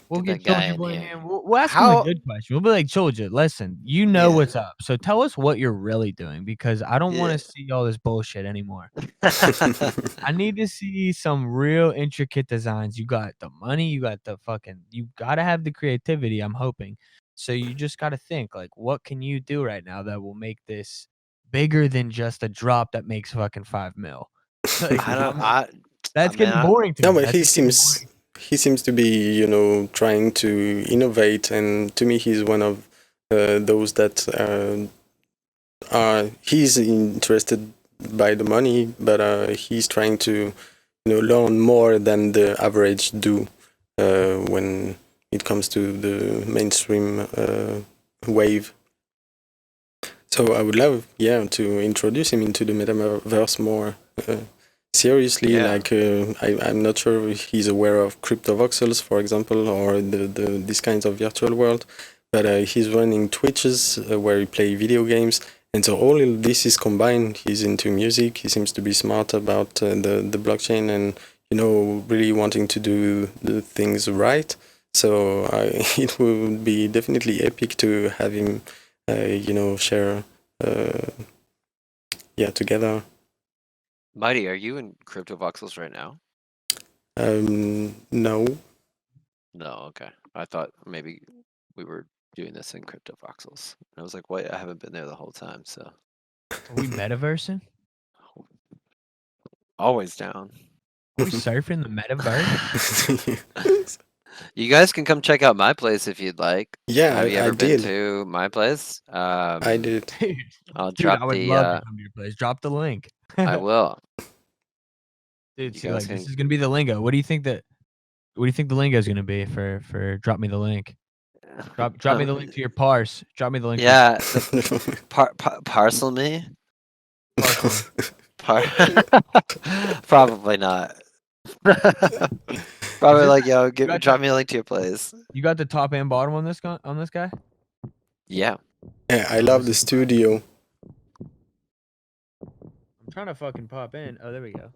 Speaker 2: We'll
Speaker 6: Get
Speaker 2: get
Speaker 6: that guy
Speaker 2: Soldier
Speaker 6: in
Speaker 2: Boy in
Speaker 6: here.
Speaker 2: here. We'll ask him a good question. We'll be like, Soldier, listen, you know what's up. So tell us what you're really doing, because I don't want to see all this bullshit anymore. I need to see some real intricate designs. You got the money, you got the fucking, you gotta have the creativity, I'm hoping. So you just gotta think, like, what can you do right now that will make this bigger than just a drop that makes fucking 5 mil? Like, that's getting boring to
Speaker 1: No,
Speaker 2: me.
Speaker 1: but he seems to be, you know, trying to innovate, and to me, he's one of those that he's interested by the money, but he's trying to, you know, learn more than the average do when it comes to the mainstream wave. So I would love, yeah, to introduce him into the metaverse more seriously. Like, I'm not sure if he's aware of CryptoVoxels, for example, or these kinds of virtual world, but he's running Twitches where he play video games. And so all of this is combined. He's into music. He seems to be smart about the blockchain, and, you know, really wanting to do the things right. So it would be definitely epic to have him, you know, share, yeah, together.
Speaker 6: Mighty, are you in CryptoVoxels right now?
Speaker 1: No.
Speaker 6: No, okay. I thought maybe we were doing this in CryptoVoxels. And I was like, wait, I haven't been there the whole time, so.
Speaker 2: Are we metaversing?
Speaker 6: Always down.
Speaker 2: Are we surfing the metaverse?
Speaker 6: You guys can come check out my place if you'd like.
Speaker 1: Yeah,
Speaker 6: have you ever
Speaker 1: I
Speaker 6: been
Speaker 1: did.
Speaker 6: to my place?
Speaker 1: I did.
Speaker 6: I'll
Speaker 2: Dude,
Speaker 6: drop
Speaker 2: I would
Speaker 6: the.
Speaker 2: love to come to your place. Drop the link.
Speaker 6: I will.
Speaker 2: Dude,
Speaker 6: You
Speaker 2: see,
Speaker 6: guys
Speaker 2: like,
Speaker 6: can-
Speaker 2: this is gonna be the lingo. What do you think the lingo is gonna be for drop me the link? Drop me the link to your parse. Drop me the link.
Speaker 6: Yeah, parcel me. Probably not. Probably like, yo, drop me a link to your place.
Speaker 2: You got the top and bottom on this guy?
Speaker 6: Yeah.
Speaker 1: Yeah, I love the studio.
Speaker 2: I'm trying to fucking pop in. Oh, there we go.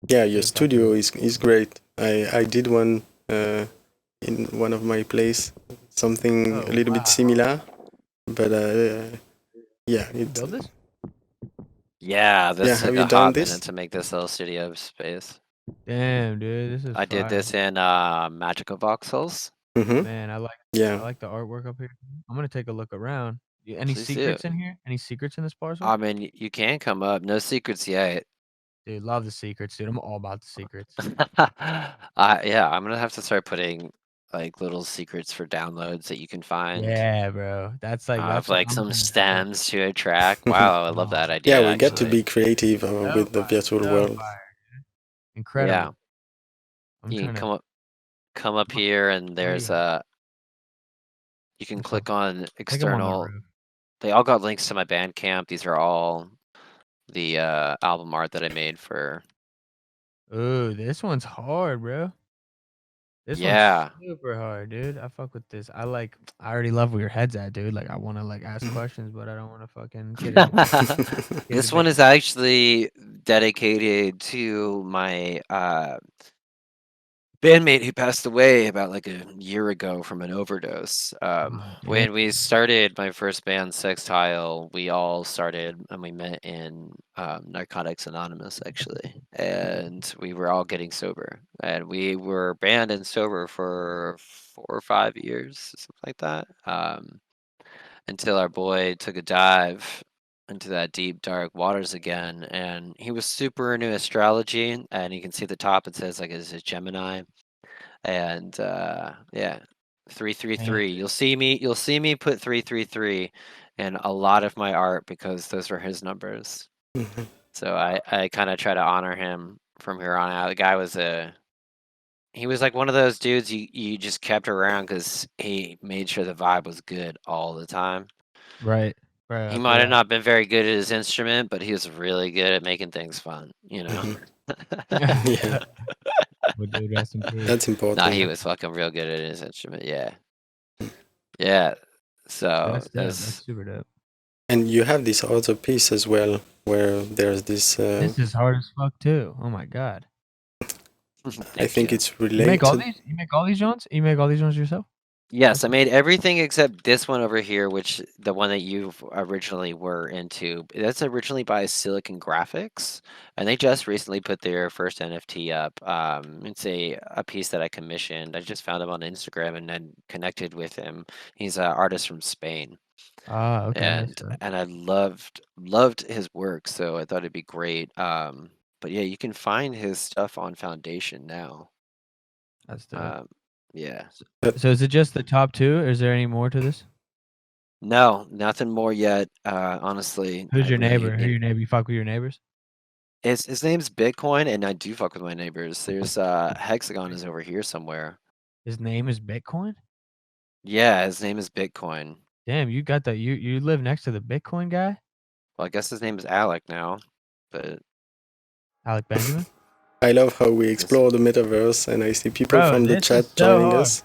Speaker 1: Yeah, your studio is great. I did one in one of my place, something a little bit similar, but yeah.
Speaker 2: You build this?
Speaker 6: Yeah, this
Speaker 1: Yeah,
Speaker 6: took
Speaker 1: have you
Speaker 6: a
Speaker 1: done
Speaker 6: hot
Speaker 1: this?
Speaker 6: minute to make this little studio space.
Speaker 2: Damn, dude, this is
Speaker 6: I did
Speaker 2: fire.
Speaker 6: this in Magical Voxels.
Speaker 1: Mm-hmm.
Speaker 2: Man, I
Speaker 1: Yeah.
Speaker 2: like the artwork up here. I'm gonna take a look around. Any
Speaker 6: Please do.
Speaker 2: secrets in here? Any secrets in this parcel?
Speaker 6: I mean, you can come up. No secrets yet.
Speaker 2: Dude, love the secrets, dude. I'm all about the secrets.
Speaker 6: Yeah, I'm gonna have to start putting like little secrets for downloads that you can find.
Speaker 2: Yeah, bro. That's like
Speaker 6: Of
Speaker 2: that's what
Speaker 6: like
Speaker 2: I'm
Speaker 6: some
Speaker 2: trying to do.
Speaker 6: stems to a track. Wow, I love that idea.
Speaker 1: Yeah, we get to
Speaker 6: actually.
Speaker 1: be creative with the virtual world.
Speaker 2: Fire, dude. Incredible.
Speaker 6: Yeah,
Speaker 2: I'm
Speaker 6: you
Speaker 2: trying
Speaker 6: can
Speaker 2: to
Speaker 6: come up here, and there's
Speaker 2: yeah.
Speaker 6: you can
Speaker 2: What's
Speaker 6: click
Speaker 2: up?
Speaker 6: on
Speaker 2: I think I'm on my
Speaker 6: external.
Speaker 2: roof.
Speaker 6: They all got links to my Bandcamp. These are all the album art that I made for.
Speaker 2: Ooh, this one's hard, bro. This
Speaker 6: Yeah.
Speaker 2: one's super hard, dude. I fuck with this. I already love where your head's at, dude. Like I wanna like ask questions, but I don't wanna fucking get it.
Speaker 6: This one is actually dedicated to my bandmate who passed away about like a year ago from an overdose. When we started my first band, Sextile, we all started and we met in Narcotics Anonymous, actually, and we were all getting sober, and we were banned and sober for 4 or 5 years, something like that, until our boy took a dive into that deep dark waters again, and he was super into astrology, and you can see the top it says like it's a Gemini, and yeah, 333. You'll see me put 333 in a lot of my art because those are his numbers. So I kind of try to honor him from here on out. The guy was he was like one of those dudes you just kept around because he made sure the vibe was good all the time.
Speaker 2: Right.
Speaker 6: He might have not been very good at his instrument, but he was really good at making things fun, you know?
Speaker 1: Yeah,
Speaker 2: Well, dude, rest in peace.
Speaker 1: that's important.
Speaker 6: Nah, he was fucking real good at his instrument, yeah. Yeah. So
Speaker 2: That's dope. That's super dope.
Speaker 1: And you have this other piece as well, where there's this.
Speaker 2: This is hard as fuck too. Oh my god.
Speaker 1: I think it's
Speaker 2: You
Speaker 1: related.
Speaker 2: make all these? You make all these joints? You make all these joints yourself?
Speaker 6: Yes, I made everything except this one over here, which the one that you originally were into. That's originally by Silicon Graphics, and they just recently put their first NFT up. It's a piece that I commissioned. I just found him on Instagram and then connected with him. He's an artist from Spain.
Speaker 2: Ah, okay.
Speaker 6: And I loved his work, so I thought it'd be great. But yeah, you can find his stuff on Foundation now.
Speaker 2: That's dope.
Speaker 6: Yeah.
Speaker 2: So is it just the top two? Or is there any more to this?
Speaker 6: No, nothing more yet. Honestly.
Speaker 2: Who's your neighbor? Who your neighbor? You fuck with your neighbors?
Speaker 6: His name's Bitcoin, and I do fuck with my neighbors. There's Hexagon is over here somewhere.
Speaker 2: His name is Bitcoin?
Speaker 6: Yeah, his name is Bitcoin.
Speaker 2: Damn, you got that. You live next to the Bitcoin guy?
Speaker 6: Well, I guess his name is Alec now, but
Speaker 2: Alec Benjamin?
Speaker 1: I love how we explore the metaverse, and I see people from the chat joining us.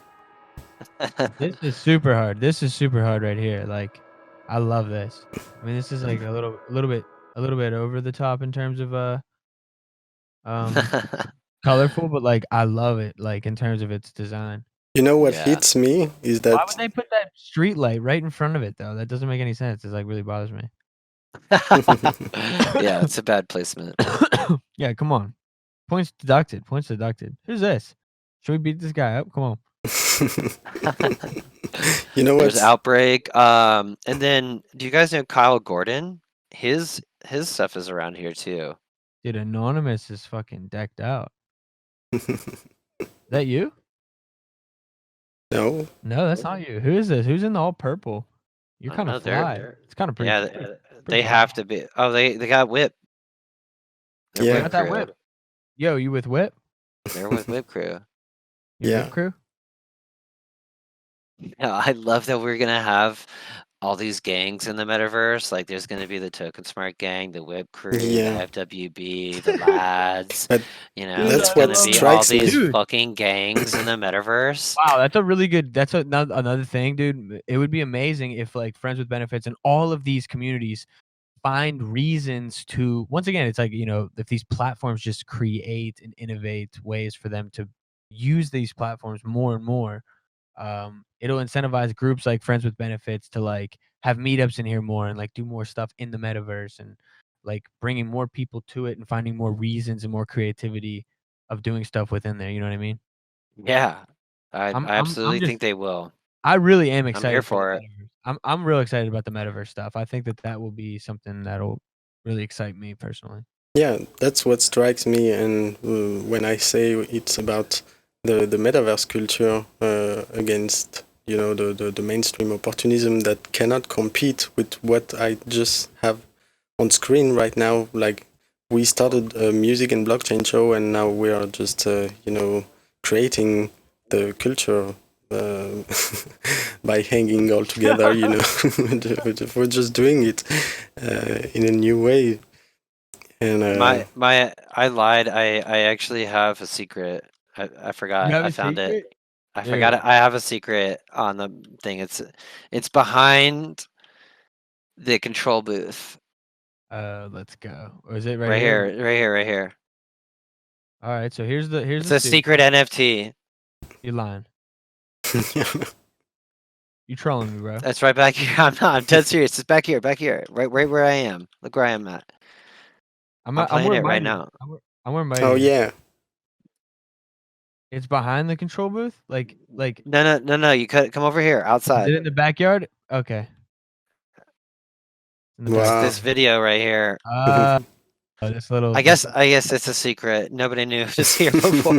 Speaker 2: This is super hard. This is super hard right here. Like, I love this. I mean, this is like a little bit over the top in terms of colorful, but like I love it. Like in terms of its design.
Speaker 1: You know what hits me is that.
Speaker 2: Why would they put that street light right in front of it though? That doesn't make any sense. It's like really bothers me.
Speaker 6: Yeah, it's a bad placement.
Speaker 2: Yeah, come on. Points deducted. Points deducted. Who's this? Should we beat this guy up? Come on.
Speaker 1: You know what?
Speaker 6: There's Outbreak. And then do you guys know Kyle Gordon? His stuff is around here too.
Speaker 2: Dude, Anonymous is fucking decked out. Is that you?
Speaker 1: No.
Speaker 2: No, that's not you. Who is this? Who's in the all purple? You're kind of fly. It's kind of pretty.
Speaker 6: Yeah, they have to be. Oh, they got Whip.
Speaker 1: They're
Speaker 2: got that Whip. Yo, you with Whip?
Speaker 6: They're with Whip Crew.
Speaker 2: Whip Crew?
Speaker 6: Yeah, I love that we're gonna have all these gangs in the metaverse. Like, there's gonna be the TokenSmart gang, the Whip Crew, the FWB, the Lads. You know,
Speaker 1: that's
Speaker 6: there's
Speaker 1: what
Speaker 6: gonna be
Speaker 1: strikes
Speaker 6: all these
Speaker 1: me.
Speaker 6: fucking gangs in the metaverse.
Speaker 2: Wow, that's a really good. That's another thing, dude. It would be amazing if like Friends with Benefits and all of these communities find reasons to. Once again, it's like, you know, if these platforms just create and innovate ways for them to use these platforms more and more. It'll incentivize groups like Friends with Benefits to like have meetups in here more and like do more stuff in the metaverse and like bringing more people to it and finding more reasons and more creativity of doing stuff within there. You know what I mean?
Speaker 6: Yeah, I
Speaker 2: I'm
Speaker 6: absolutely
Speaker 2: just
Speaker 6: think they will.
Speaker 2: I really am
Speaker 6: I'm
Speaker 2: excited
Speaker 6: here
Speaker 2: for the
Speaker 6: for it.
Speaker 2: metaverse. I'm real excited about the metaverse stuff. I think that will be something that'll really excite me personally.
Speaker 1: Yeah, that's what strikes me. And when I say it's about the metaverse culture against the mainstream opportunism that cannot compete with what I just have on screen right now. Like, we started a music and blockchain show, and now we are just creating the culture by hanging all together. We're just doing it in a new way. And
Speaker 6: I lied. I actually have a secret. I forgot.
Speaker 2: You have
Speaker 6: I
Speaker 2: a
Speaker 6: found it.
Speaker 2: secret?
Speaker 6: I
Speaker 2: Dude.
Speaker 6: forgot it. I have a secret on the thing. It's behind the control booth.
Speaker 2: Let's go. Or is it
Speaker 6: Right here. Right here. Right here.
Speaker 2: All right. So here's the
Speaker 6: It's a secret NFT.
Speaker 2: You lying? You trolling me, bro?
Speaker 6: That's right back here. I'm not. I'm dead serious. It's back here. Back here. Right where I am. Look where I am at. I'm playing
Speaker 2: where
Speaker 6: it right
Speaker 2: Mighty.
Speaker 6: now.
Speaker 2: I'm where Mighty.
Speaker 1: Oh
Speaker 2: is.
Speaker 1: yeah.
Speaker 2: It's behind the control booth. Like.
Speaker 6: No. You come over here outside.
Speaker 2: Is it in the backyard? Okay.
Speaker 1: Wow.
Speaker 6: This video right here.
Speaker 2: This little.
Speaker 6: I guess it's a secret. Nobody knew it was here before.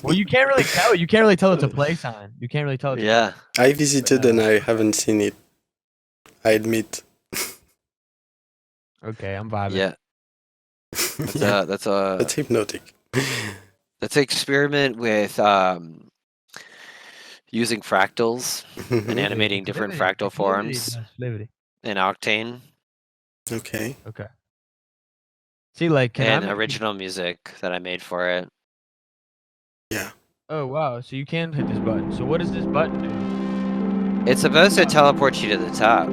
Speaker 2: Well, you can't really tell. You can't really tell it's a play sign. You can't really tell. It's
Speaker 6: Yeah.
Speaker 1: I visited and I haven't seen it. I admit.
Speaker 2: Okay, I'm vibing.
Speaker 6: Yeah.
Speaker 1: That's hypnotic.
Speaker 6: Let's experiment with using fractals and animating different fractal forms in Octane.
Speaker 1: Okay.
Speaker 2: See, like,
Speaker 6: and original music that I made for it.
Speaker 1: Yeah.
Speaker 2: Oh wow! So you can hit this button. So what does this button do?
Speaker 6: It's supposed to teleport you to the top,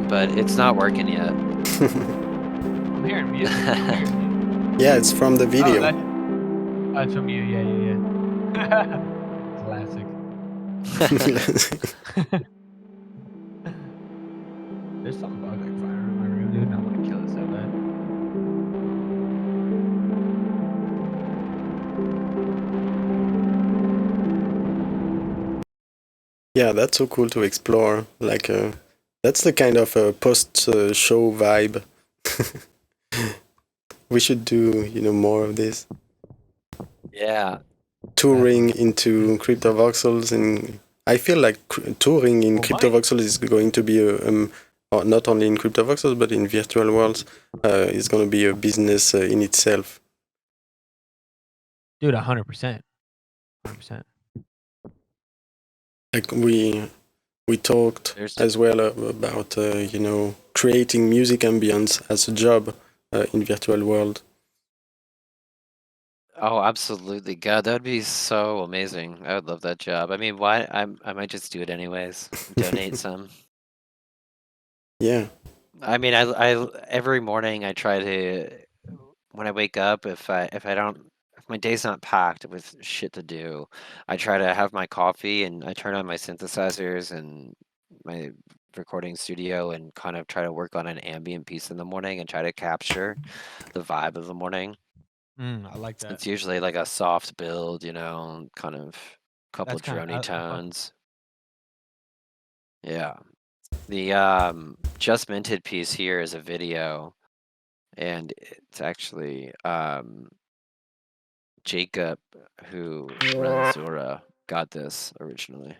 Speaker 6: but it's not working yet.
Speaker 2: I'm hearing music.
Speaker 1: Yeah, it's from the video.
Speaker 2: That's from you. Yeah. Classic. There's some bug like fire in my room, dude. And I want to kill it so bad.
Speaker 1: Yeah, that's so cool to explore. Like, that's the kind of post-show vibe. We should do, more of this.
Speaker 6: Yeah.
Speaker 1: Touring into CryptoVoxels, and I feel like touring in CryptoVoxels is going to be not only in CryptoVoxels but in virtual worlds. Is going to be a business in itself.
Speaker 2: Dude, 100%. 100%.
Speaker 1: Like we talked as well about creating music ambience as a job in virtual world.
Speaker 6: Oh, absolutely. God, that would be so amazing. I would love that job. I mean, why? I might just do it anyways. Donate some.
Speaker 1: Yeah.
Speaker 6: I mean, I every morning I try to, when I wake up, if my day's not packed with shit to do, I try to have my coffee and I turn on my synthesizers and my recording studio and kind of try to work on an ambient piece in the morning and try to capture the vibe of the morning.
Speaker 2: I like that.
Speaker 6: It's usually like a soft build, kind of couple drony tones. Yeah. The just minted piece here is a video, and it's actually Jacob, who runs Zora, got this originally.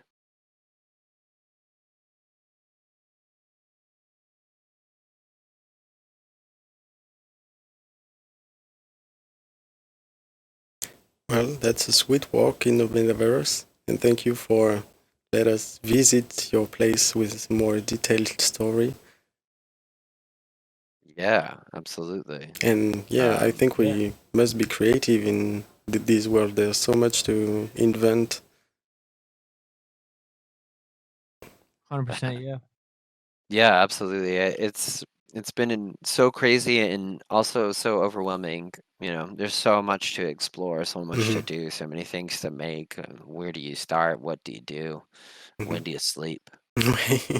Speaker 1: Well, that's a sweet walk in the metaverse, and thank you for let us visit your place with more detailed story.
Speaker 6: Yeah, absolutely.
Speaker 1: And I think we must be creative in this world. There's so much to invent.
Speaker 2: 100%, yeah.
Speaker 6: Yeah, absolutely. It's been so crazy and also so overwhelming. There's so much to explore, so much to do, so many things to make. Where do you start? What do you do? When do you sleep?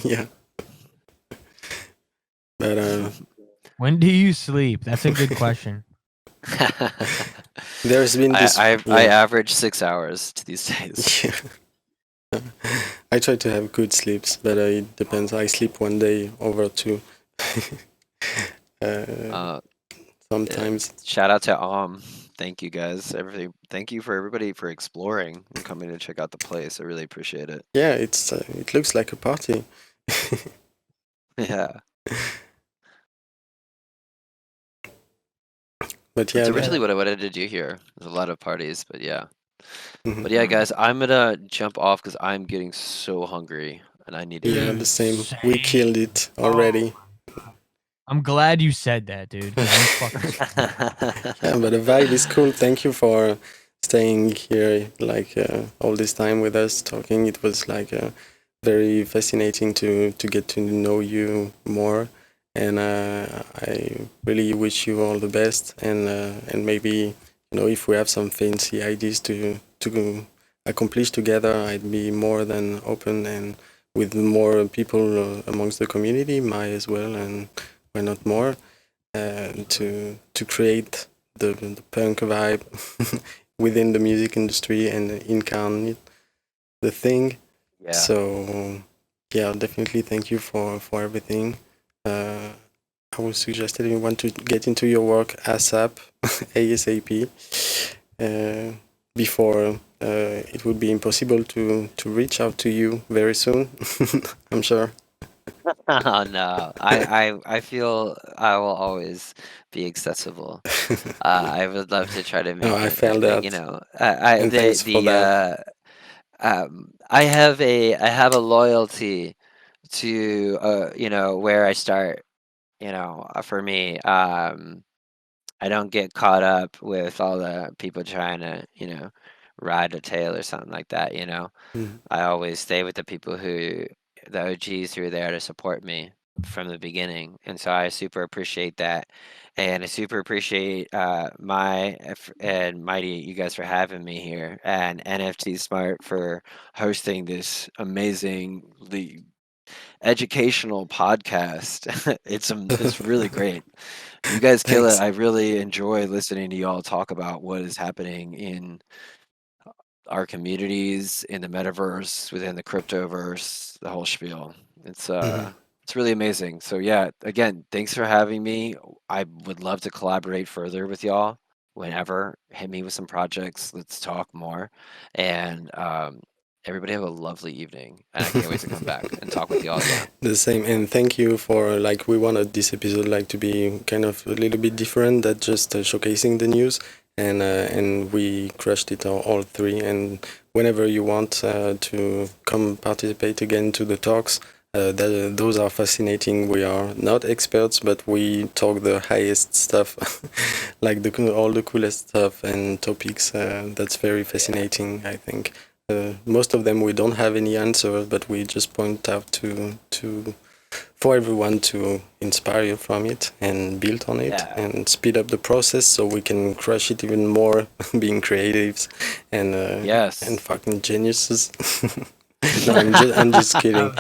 Speaker 1: Yeah. But
Speaker 2: When do you sleep? That's a good question.
Speaker 1: There's been this.
Speaker 6: I
Speaker 1: Yeah.
Speaker 6: average 6 hours to these days.
Speaker 1: Yeah. I try to have good sleeps, but it depends. I sleep one day over two. Sometimes.
Speaker 6: Shout out to Thank you guys. Thank you for everybody for exploring and coming to check out the place. I really appreciate it.
Speaker 1: Yeah, it looks like a party.
Speaker 6: Yeah.
Speaker 1: But yeah,
Speaker 6: That's originally what I wanted to do here. There's a lot of parties, but yeah.
Speaker 1: Mhm.
Speaker 6: But yeah, guys, I'm gonna jump off because I'm getting so hungry and I need to
Speaker 1: Yeah,
Speaker 6: eat.
Speaker 1: the same. We killed it already.
Speaker 2: I'm glad you said that, dude. 'cause I'm fucking
Speaker 1: Yeah, but the vibe is cool. Thank you for staying here like all this time with us talking. It was like very fascinating to get to know you more, and I really wish you all the best. And maybe if we have some fancy ideas to accomplish together, I'd be more than open, and with more people amongst the community, Mai as well, and why not more. To create the punk vibe within the music industry and incarnate the thing.
Speaker 6: Yeah.
Speaker 1: So yeah, definitely thank you for everything. I would suggest that you want to get into your work ASAP, ASAP, before it would be impossible to reach out to you very soon. I'm sure.
Speaker 6: Oh no, I feel I will always be accessible. I would love to try to make
Speaker 1: I
Speaker 6: it,
Speaker 1: felt that. And thanks for that.
Speaker 6: I have a loyalty to where I start. For me, I don't get caught up with all the people trying to ride a tail or something like that.
Speaker 1: Mhm.
Speaker 6: I always stay with the people the OGs who are there to support me from the beginning, and so I super appreciate that, and I super appreciate and Mighty, you guys for having me here, and NFT Smart for hosting this amazingly educational podcast. It's really great. You guys kill it.
Speaker 1: Thanks.
Speaker 6: I really enjoy listening to y'all talk about what is happening in our communities, in the metaverse, within the cryptoverse, the whole spiel. It's really amazing. So yeah, again, thanks for having me. I would love to collaborate further with y'all whenever. Hit me with some projects. Let's talk more. And everybody have a lovely evening. And I can't wait to come back and talk with y'all again.
Speaker 1: The same, and thank you for we wanted this episode to be kind of a little bit different than just showcasing the news, and we crushed it all three. And whenever you want to come participate again to the talks, those are fascinating. We are not experts, but we talk the highest stuff, all the coolest stuff and topics. That's very fascinating, I think. Most of them we don't have any answer, but we just point out for everyone to inspire you from it and build on it and speed up the process so we can crush it even more, being creatives and and fucking geniuses. No, I'm just kidding.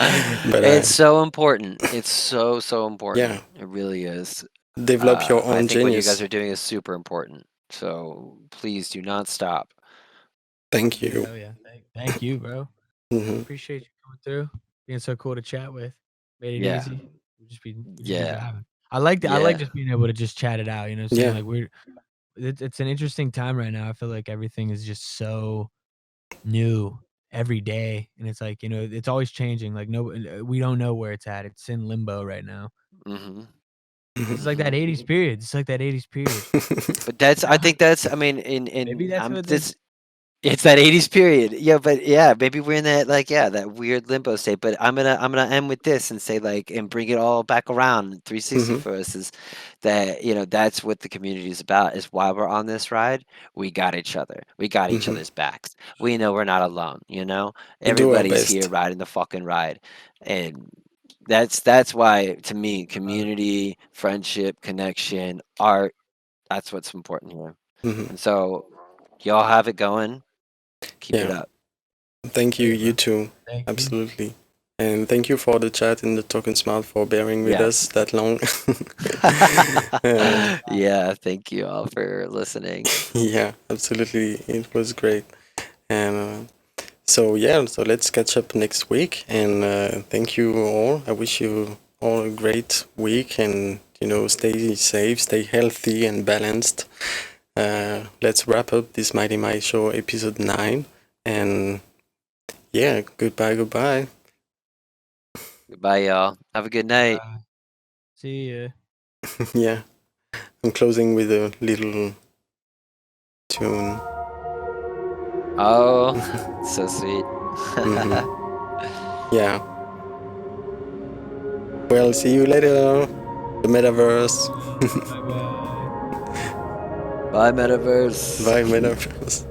Speaker 1: But
Speaker 6: it's so important. It's so important.
Speaker 1: Yeah,
Speaker 6: it really is.
Speaker 1: Develop your own
Speaker 6: I think
Speaker 1: genius.
Speaker 6: what you guys are doing is super important. So please do not stop.
Speaker 1: Thank you.
Speaker 2: Oh yeah, thank you, bro. Appreciate you coming through, being so cool to chat with. Made it easy. We just be vibing. I like just being able to just chat it out. You know what I'm saying? Like it's an interesting time right now. I feel like everything is just so new every day, and it's like it's always changing. Like we don't know where it's at. It's in limbo right now. It's like that 80s period. It's like that 80s period.
Speaker 6: But I think that's. I mean,
Speaker 2: maybe that's what
Speaker 6: it's that 80s period. Yeah, but yeah, maybe we're in that that weird limbo state. But I'm gonna end with this and say and bring it all back around 360 for us is that that's what the community is about. Is why we're on this ride. We got each other. We got each other's backs. We know we're not alone. Everybody's here riding the fucking ride, and that's why to me community, friendship, connection, art. That's what's important here. And so y'all have it going. Keep it up.
Speaker 1: Thank you. You too. Absolutely. And thank you for the chat in the TokenSmart for bearing with
Speaker 6: Yeah.
Speaker 1: us that long.
Speaker 6: Yeah, thank you all for listening.
Speaker 1: Yeah, absolutely. It was great. And so let's catch up next week. And thank you all. I wish you all a great week, and stay safe, stay healthy and balanced. Let's wrap up this MightyMai show episode 9. And yeah, goodbye.
Speaker 6: Goodbye, y'all. Have a good night.
Speaker 2: See ya.
Speaker 1: Yeah, I'm closing with a little tune.
Speaker 6: Oh, so sweet.
Speaker 1: Yeah. Well, see you later. The metaverse.
Speaker 2: Bye-bye.
Speaker 6: Bye, Metaverse.
Speaker 1: Bye, metaverse.